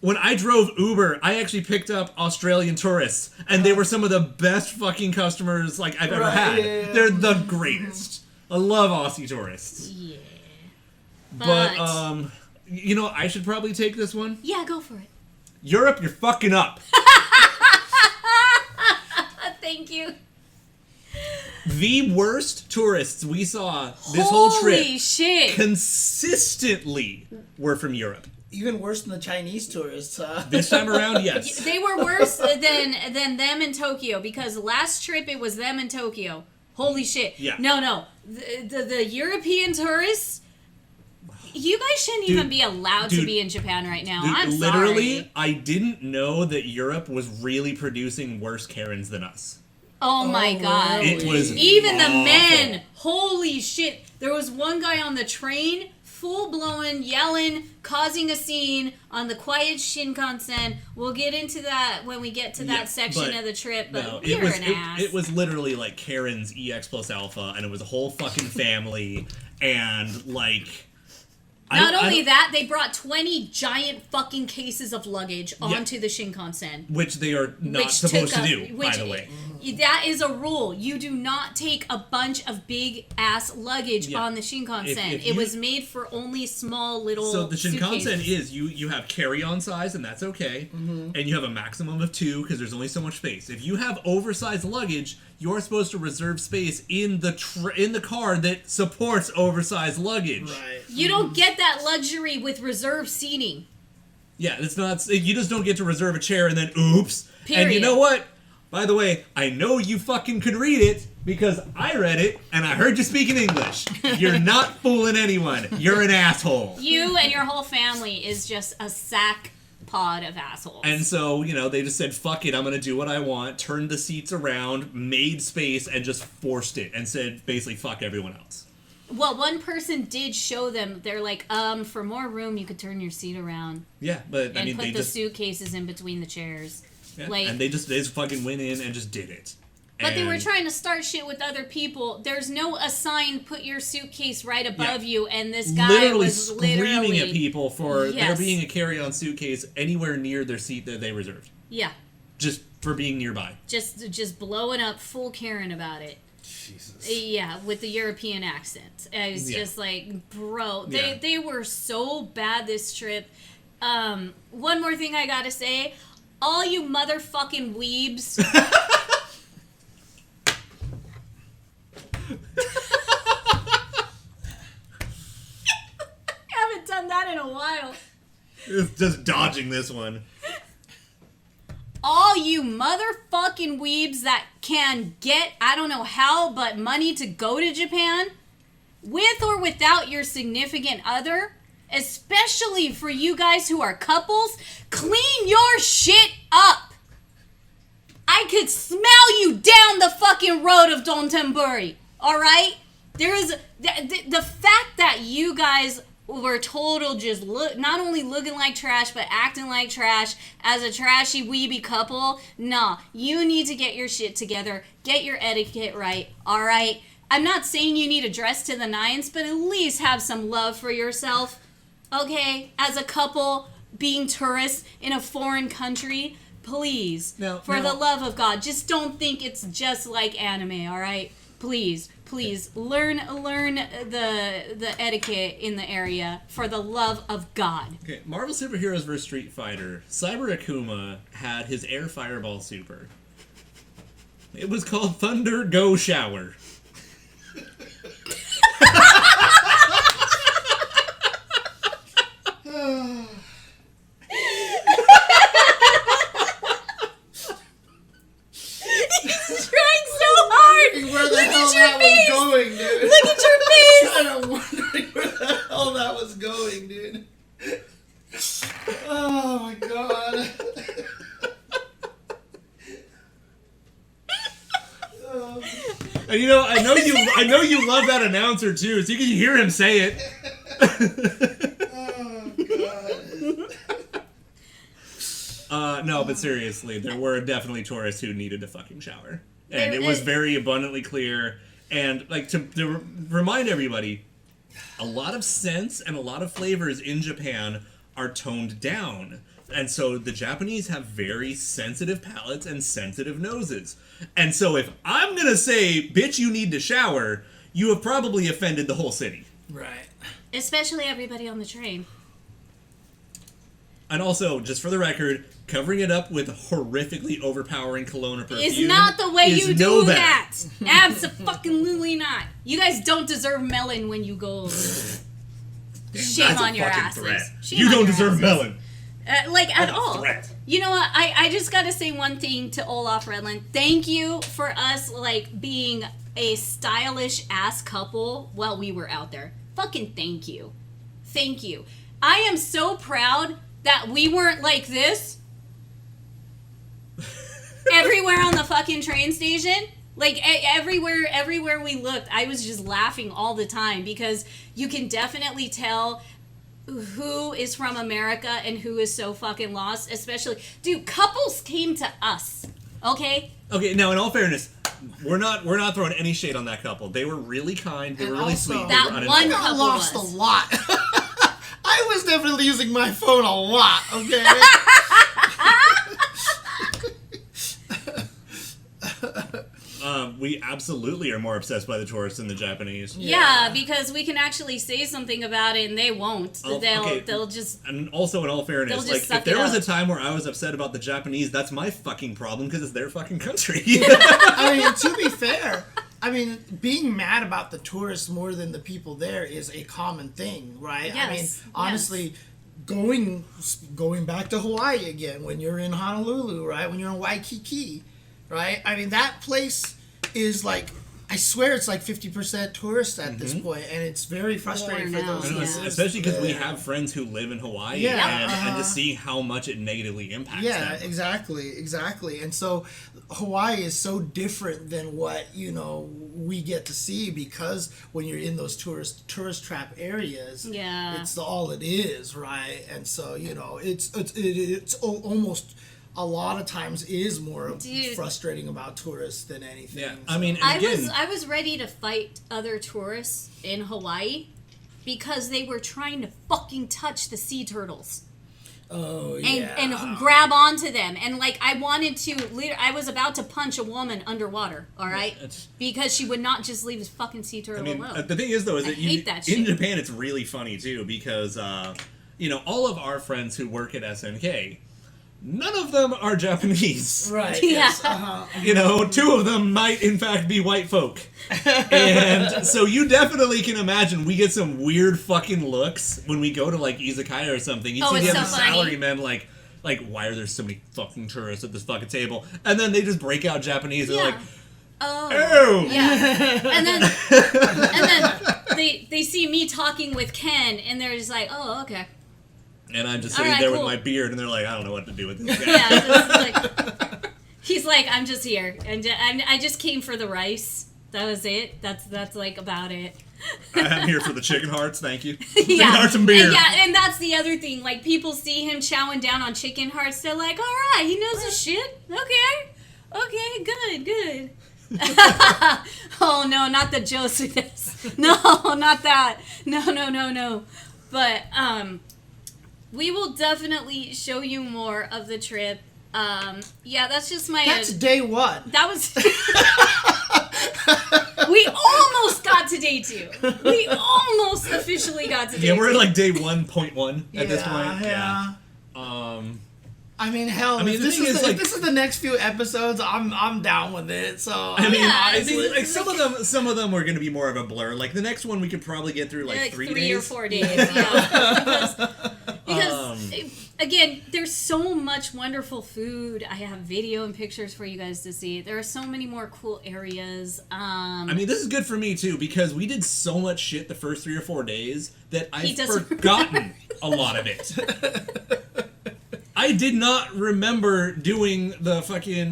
When I drove Uber, I actually picked up Australian tourists, and they were some of the best fucking customers like I've ever had. Yeah. They're the greatest. I love Aussie tourists. Yeah. But you know, I should probably take this one. Yeah, go for it. Europe, you're fucking up. Thank you. The worst tourists we saw this whole trip Holy shit. consistently were from Europe. Even worse than the Chinese tourists, huh? This time around, yes. They were worse than them in Tokyo, because last trip it was them in Tokyo. Holy shit. Yeah. No. The European tourists, you guys shouldn't even be allowed to be in Japan right now. I'm literally, sorry. I didn't know that Europe was really producing worse Karens than us. Oh my god. really? It was Even the awful. men. Holy shit. There was one guy on the train, full-blown, yelling, causing a scene on the quiet Shinkansen. We'll get into that when we get to that section of the trip, but No, you're an ass. it was literally like Karen's EX plus alpha, and it was a whole fucking family, and like... Not only that, they brought 20 giant fucking cases of luggage onto the Shinkansen. Which they are not supposed to do, by the way. That is a rule. You do not take a bunch of big ass luggage on the Shinkansen. It was made for only small little So the Shinkansen suitcases. is, you have carry-on size, and that's okay, and you have a maximum of 2, because there's only so much space. If you have oversized luggage, you're supposed to reserve space in the car that supports oversized luggage. Right. You don't get that luxury with reserved seating. Yeah, it's not. You just don't get to reserve a chair and then oops. Period. And you know what? By the way, I know you fucking could read it because I read it and I heard you speaking English. You're not fooling anyone. You're an asshole. You and your whole family is just a sack pod of assholes. And so, you know, they just said, fuck it, I'm going to do what I want, turned the seats around, made space, and just forced it, and said, basically, fuck everyone else. Well, one person did show them, they're like, for more room, you could turn your seat around. Yeah, but, I mean, put they the just... suitcases in between the chairs. Yeah, Like, and they just fucking went in and just did it. But they were And- trying to start shit with other people. There's no assigned put your suitcase right above you, and this guy literally was screaming at people for there Yes. being a carry-on suitcase anywhere near their seat that they reserved. Yeah, Just for being nearby. just blowing up full Karen about it. Jesus. Yeah, with the European accent. I was just like, bro, they were so bad this trip. One more thing I gotta say. All you motherfucking weebs. Haven't done that in a while. It's just dodging this one. All you motherfucking weebs that can get, I don't know how, but money to go to Japan, with or without your significant other, especially for you guys who are couples, clean your shit up. I could smell you down the fucking road of Dotonbori, alright? There is, the fact that you guys were total just not only looking like trash, but acting like trash as a trashy weeby couple, nah, you need to get your shit together, get your etiquette right, alright? I'm not saying you need to dress to the nines, but at least have some love for yourself, okay? As a couple, being tourists in a foreign country, please, for the love of God, just don't think it's just like anime, alright? Please learn the etiquette in the area for the love of God. Okay, Marvel Superheroes vs. Street Fighter. Cyber Akuma had his Air Fireball Super. It was called Thunder Go Shower. Where the hell that was going, dude. Look at your face! I'm wondering where the hell that was going, dude. Oh my god. Oh. And I know you love that announcer too, so you can hear him say it. No, but seriously, there were definitely tourists who needed a fucking shower. And it was very abundantly clear. And, like, to remind everybody, a lot of scents and a lot of flavors in Japan are toned down. And so the Japanese have very sensitive palates and sensitive noses. And so if I'm gonna say, bitch, you need to shower, you have probably offended the whole city. Right. Especially everybody on the train. And also, just for the record, covering it up with horrifically overpowering cologne or perfume Is not the way you do better. that. Abso-fucking-lutely not. You guys don't deserve melon when you go. Shame That's on a your fucking asses. threat. Shame You on don't your deserve asses. melon. Like, at What a all. threat. You know what? I just gotta say one thing to OlafRedland. Thank you for us, like, being a stylish ass couple while we were out there. Fucking thank you. Thank you. I am so proud that we weren't like this everywhere on the fucking train station. Like, everywhere we looked, I was just laughing all the time because you can definitely tell who is from America and who is so fucking lost. Especially, dude, couples came to us, okay? Okay, now in all fairness, we're not throwing any shade on that couple. They were really kind. They were really also, sweet. that They were one uninvolved. I couple lost was. a lot. I was definitely using my phone a lot, okay? We absolutely are more obsessed by the tourists than the Japanese. Yeah, because we can actually say something about it and they won't. Oh, okay. They'll just... And also, in all They'll fairness, just like, suck if there it was a up. time where I was upset about the Japanese, that's my fucking problem because it's their fucking country. I mean, to be fair, I mean, being mad about the tourists more than the people there is a common thing, right? I mean, Yes, honestly, going back to Hawaii again, when you're in Honolulu, right? When you're in Waikiki, right? I mean, that place is like, I swear it's like 50% tourists at this point, and it's very frustrating for now, those I know, who live especially because we there. have friends who live in Hawaii, Yeah, and to see how much it negatively impacts Yeah, them. exactly. And so Hawaii is so different than what, we get to see, because when you're in those tourist trap areas, Yeah. it's all it is, right? And so, it's almost a lot of times is more Dude. frustrating about tourists than anything. Yeah, So- I mean, and again, I was ready to fight other tourists in Hawaii because they were trying to fucking touch the sea turtles. Oh, And, yeah. and grab onto them. And, like, I was about to punch a woman underwater, all right? It's- Because she would not just leave this fucking sea turtle I mean, alone. the thing is, though, is I that hate that in shit. Japan, it's really funny, too, because, all of our friends who work at SNK, none of them are Japanese. Right. Yeah. Yes, Two of them might, in fact, be white folk. And so you definitely can imagine we get some weird fucking looks when we go to, like, izakaya or something. You Oh, see it's the so funny. salary men, like, why are there so many fucking tourists at this fucking table? And then they just break out Japanese. They're Yeah. like, Oh. oh! Yeah. And then they see me talking with Ken, and they're just like, oh, okay. And I'm just All sitting right, there cool. with my beard, and they're like, I don't know what to do with this guy. Yeah, this is like, he's like, I'm just here, and I just came for the rice. That was it. That's like about it. I'm here for the chicken hearts, thank you. Chicken Yeah, hearts and beer. and that's the other thing. Like, people see him chowing down on chicken hearts. They're like, all right, he knows his shit. Okay, good. Oh no, not the Josephus. No, not that. No. But we will definitely show you more of the trip. Yeah, that's just my. That's day one. That was. We almost got to day 2. We almost officially got to day 2. Yeah, we're at like day 1.1 at this point. Yeah. I mean, hell, I mean, if the this thing is is, the, like- if this is the next few episodes, I'm down with it. So I mean, Yeah, I it's think like- like some of them were going to be more of a blur. Like the next one, we could probably get through like 3 3 days. or 4 days. Yeah. Because again, there's so much wonderful food. I have video and pictures for you guys to see. There are so many more cool areas. I mean, this is good for me too because we did so much shit the first 3 or 4 days that I've doesn't forgotten a lot of it. I did not remember doing the fucking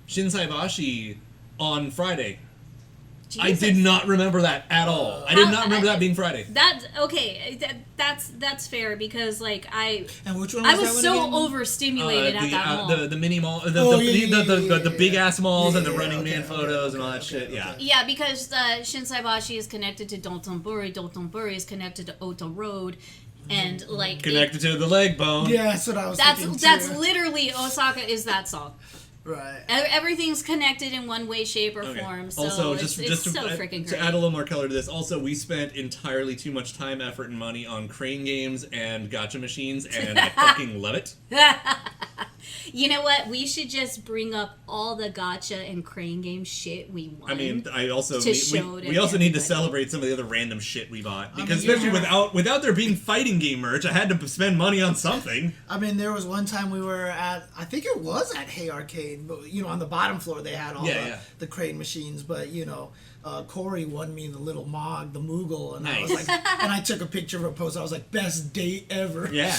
Shinsaibashi on Friday. I did not remember that at all. I did not remember that being Friday. That's okay. That's fair because like And which one I was was that one so again? overstimulated at that mall. The mini mall, the big ass malls and the Running Man photos and all that shit. Yeah. Yeah, because Shinsaibashi is connected to Dotonbori is connected to Ota Road, and like Connected to the leg bone. Yeah, that's what I was thinking that's too. literally Osaka is that song. Right. Everything's connected in one way, shape, or form. So also, it's so freaking great. To add a little more color to this, also we spent entirely too much time, effort, and money on crane games and gacha machines, and I fucking love it. You know what? We should just bring up all the gacha and crane game shit we won. I mean, I also To show to we also need to everybody. celebrate some of the other random shit we bought because mean, especially yeah. without there being fighting game merch, I had to spend money on something. I mean, there was one time we were at, I think it was at Hey Arcade, but you know, on the bottom floor they had all the crane machines, but you know, Corey won me the little Mog, the Moogle, and I was Nice. like, and I took a picture of a post. I was like, best date ever. Yeah.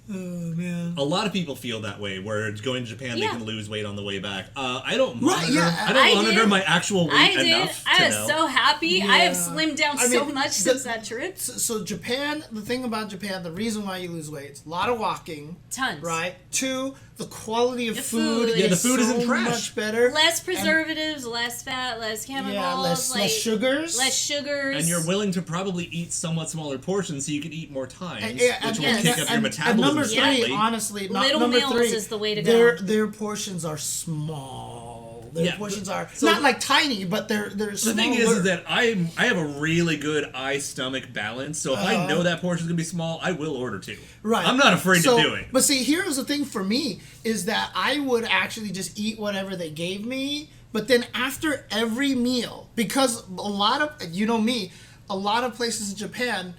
Oh man. A lot of people feel that way, where going to Japan Yeah. they can lose weight on the way back. I don't Right, monitor, yeah. I don't I monitor did. my actual weight I did. enough I to was know. so happy. I have Yeah. slimmed down I so mean, much since that trip. So Japan, the thing about Japan, the reason why you lose weight, it's a lot of walking. Tons. Right. 2, the quality of The food. food. Yeah, the food so isn't trash. much better. Less preservatives, less fat, less chemicals, Yeah, less sugars. less sugars. And you're willing to probably eat somewhat smaller portions so you can eat more times, And- which will yes. kick up your and metabolism number 3, slightly. honestly, Little number meals 3, is the way to go. Their portions are small. Their Yeah, portions are so- not like tiny, but they're The smaller. thing is that I have a really good eye-stomach balance, so if I know that portion's gonna be small, I will order 2. Right. I'm not afraid to do it. But see, here's the thing for me is that I would actually just eat whatever they gave me, but then after every meal, because a lot of, you know me, a lot of places in Japan,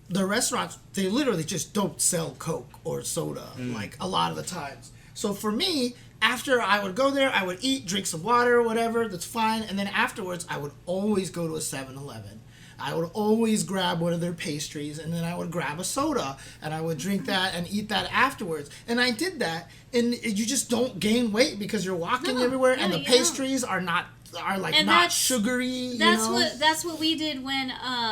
the restaurants, they literally just don't sell Coke or soda, like a lot of the times. So for me, after I would go there, I would eat, drink some water or whatever, that's fine, and then afterwards, I would always go to a 7-Eleven. I would always grab one of their pastries, and then I would grab a soda, and I would drink that and eat that afterwards. And I did that, and you just don't gain weight because you're walking everywhere, and the you don't. pastries are not And not that's- sugary. That's what we did when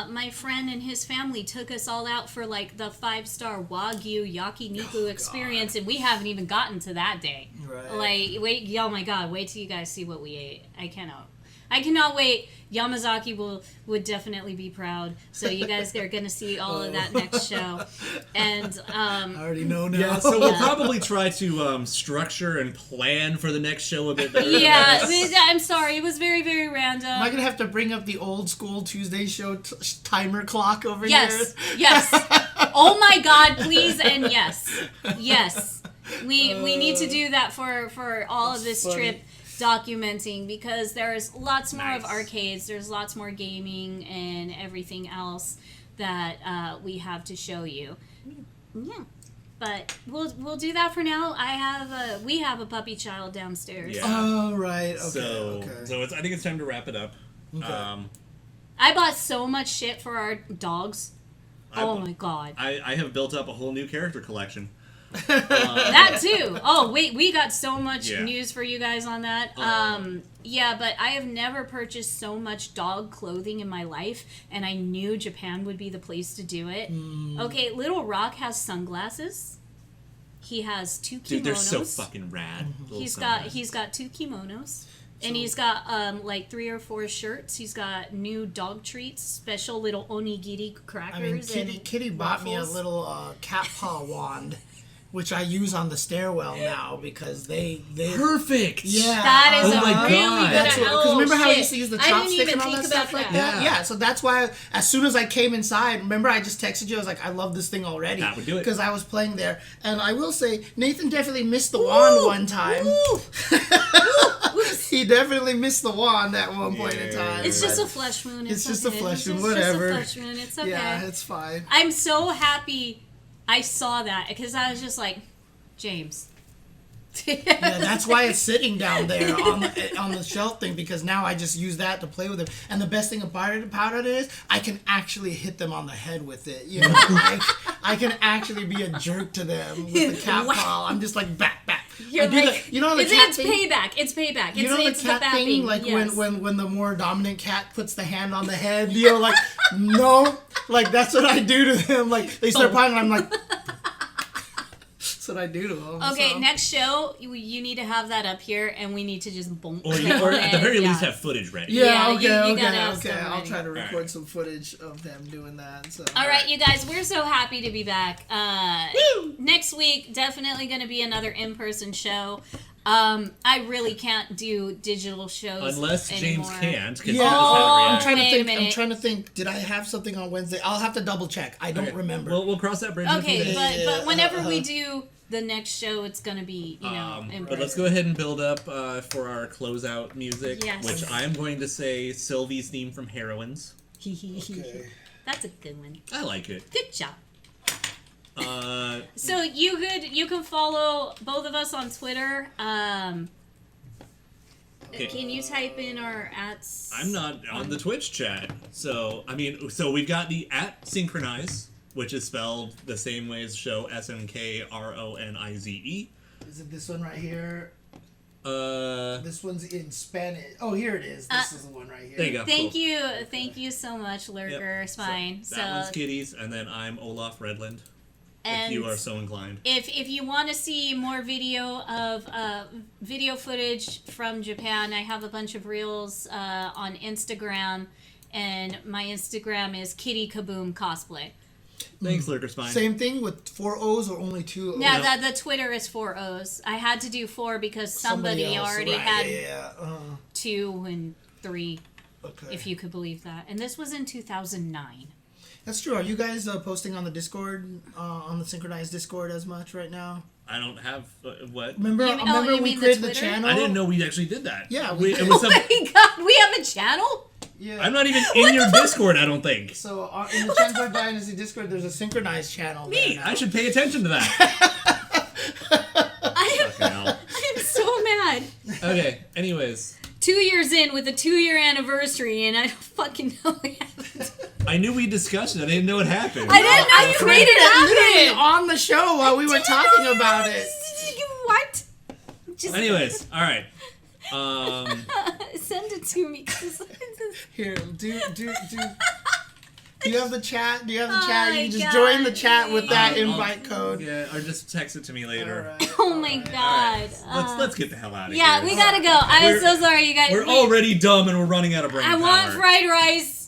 my friend and his family took us all out for like the 5-star Wagyu yakiniku experience, and we haven't even gotten to that day. Right. Like wait, oh my god, wait till you guys see what we ate. I cannot wait. Yamazaki would definitely be proud. So you guys are gonna see all of that next show, and I already know now. Yeah, so we'll probably try to structure and plan for the next show a bit better. yeah, I'm sorry, it was very very random. Am I gonna have to bring up the old school Tuesday show timer clock over Yes, here? yes. Oh my God, please and yes. We need to do that for all of this funny. trip documenting, because there's lots more of Nice. arcades, there's lots more gaming and everything else that we have to show you. Yeah. But we'll do that for now. We have a puppy child downstairs. Yeah. Oh right. Okay. So okay. I think it's time to wrap it up. Okay. I bought so much shit for our dogs. Oh my God. I have built up a whole new character collection. That too. Oh wait, we got so much Yeah. news for you guys on that. Yeah, but I have never purchased so much dog clothing in my life, and I knew Japan would be the place to do it. Okay, Little Rock has sunglasses. He has 2 kimonos. Dude, they're so fucking rad. Little He's sunglasses. got 2 kimonos. And he's got like 3 or 4 shirts. He's got new dog treats, special little onigiri crackers. I mean, Kitty bought me a waffles. little cat paw wand, which I use on the stairwell now because they perfect. yeah. That is Oh a my really God. good That's because remember how I used to use the I didn't chopstick even and all think that about stuff like that. that? Yeah, so that's why as soon as I came inside, remember I just texted you, I was like, I love this thing already. That would do it. Because I was playing there. And I will say, Nathan definitely missed the wand one time. He definitely missed the wand at one point in time. It's just but- a flesh wound. It's just a okay. flesh wound, It's just whatever. a flesh wound. It's okay. Yeah, it's fine. I'm so happy I saw that, because I was just like, James. Yeah, that's why it's sitting down there on the shelf thing, because now I just use that to play with them. And the best thing about it is I can actually hit them on the head with it. You know, I can actually be a jerk to them with the cat paw. I'm just like, bat, bat. You're I do like, the, you know the it's cat thing? payback. It's payback. You know It's the cat bapping. thing, like Yes. when the more dominant cat puts the hand on the head, you know, like no, like that's what I do to them. Like they start playing, I'm like, that's what I do to them. Okay, so. next show, you need to have that up here, and we need to just boom. Or at the very least have footage ready. Yeah, Yeah, okay, you gotta have okay. stuff I'll ready. try to record Alright. some footage of them doing that. So. All right, you guys, we're so happy to be back. Next week, definitely going to be another in-person show. I really can't do digital shows Unless James anymore. can't. 'Cause Yeah, he does have I'm React. trying to Wait a think. minute. I'm trying to think. Did I have something on Wednesday? I'll have to double check. I don't Okay, remember. We'll cross that bridge in a few Okay, days. but whenever we do the next show, it's going to be, in But let's go ahead and build up for our closeout music, Yes. which I am going to say Sylvie's theme from Heroines. Okay. That's a good one. I like it. Good job. Uh, So you can follow both of us on Twitter. Okay. Can you type in our @? I'm not on the Twitch chat, so we've got the @SNKronize, which is spelled the same way as the show, SNKronize. Is it this one right here? Uh, This one's in Spanish. Oh, here it is. This is the one right here. there you go. Thank cool. thank you so much, Lurker Yep. Spine. So, that one's Kitty's, and then I'm OlafRedland. and If you are so inclined. if you want to see more video of video footage from Japan, I have a bunch of reels on Instagram, and my Instagram is KittyKaboooom cosplay. Thanks, Lurker Spine. Same thing with 4 O's or only 2 O's? Yeah, the Twitter is 4 O's. I had to do 4 because somebody else, already right, had Yeah. 2 and 3, Okay. if you could believe that. And this was in 2009. That's true. Are you guys posting on the Discord, on the Synchronized Discord as much right now? I don't have what? Remember, You mean- you we mean the created the Twitter? channel? I didn't know we actually did that. Yeah, we, we it did. was some, Oh my god, we have a channel? Yeah. I'm not even in your Discord. I don't think. So in the Chensor Dynasty Discord, there's a Synchronized channel. Neat. There now. I should pay attention to that. I am so mad. Okay. Anyways, 2 years in with a 2-year anniversary, and I don't fucking know what happened. I knew we discussed it. I didn't know it happened. I didn't. I made it Literally happen. on the show while we were talking about it. What? Just Anyways, all right. send it to me. 'Cause Here, do you have the chat? Do you have the Oh chat? my You can just God. join the chat with that I'll- invite code. Yeah, or just text it to me later. Alright. oh my god. Let's get the hell out of Yeah, here. we gotta go. I'm We're- so sorry, you guys. We're already dumb and we're running out of brain I power. want fried rice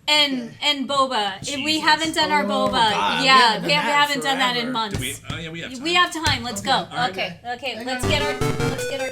and boba. If we Jesus. haven't done our Oh, boba. God, Yeah, we we haven't haven't done done that that in forever. months. Do we? Oh yeah, we have time. We have time. Let's go. Okay. Okay. Hang Let's on. get our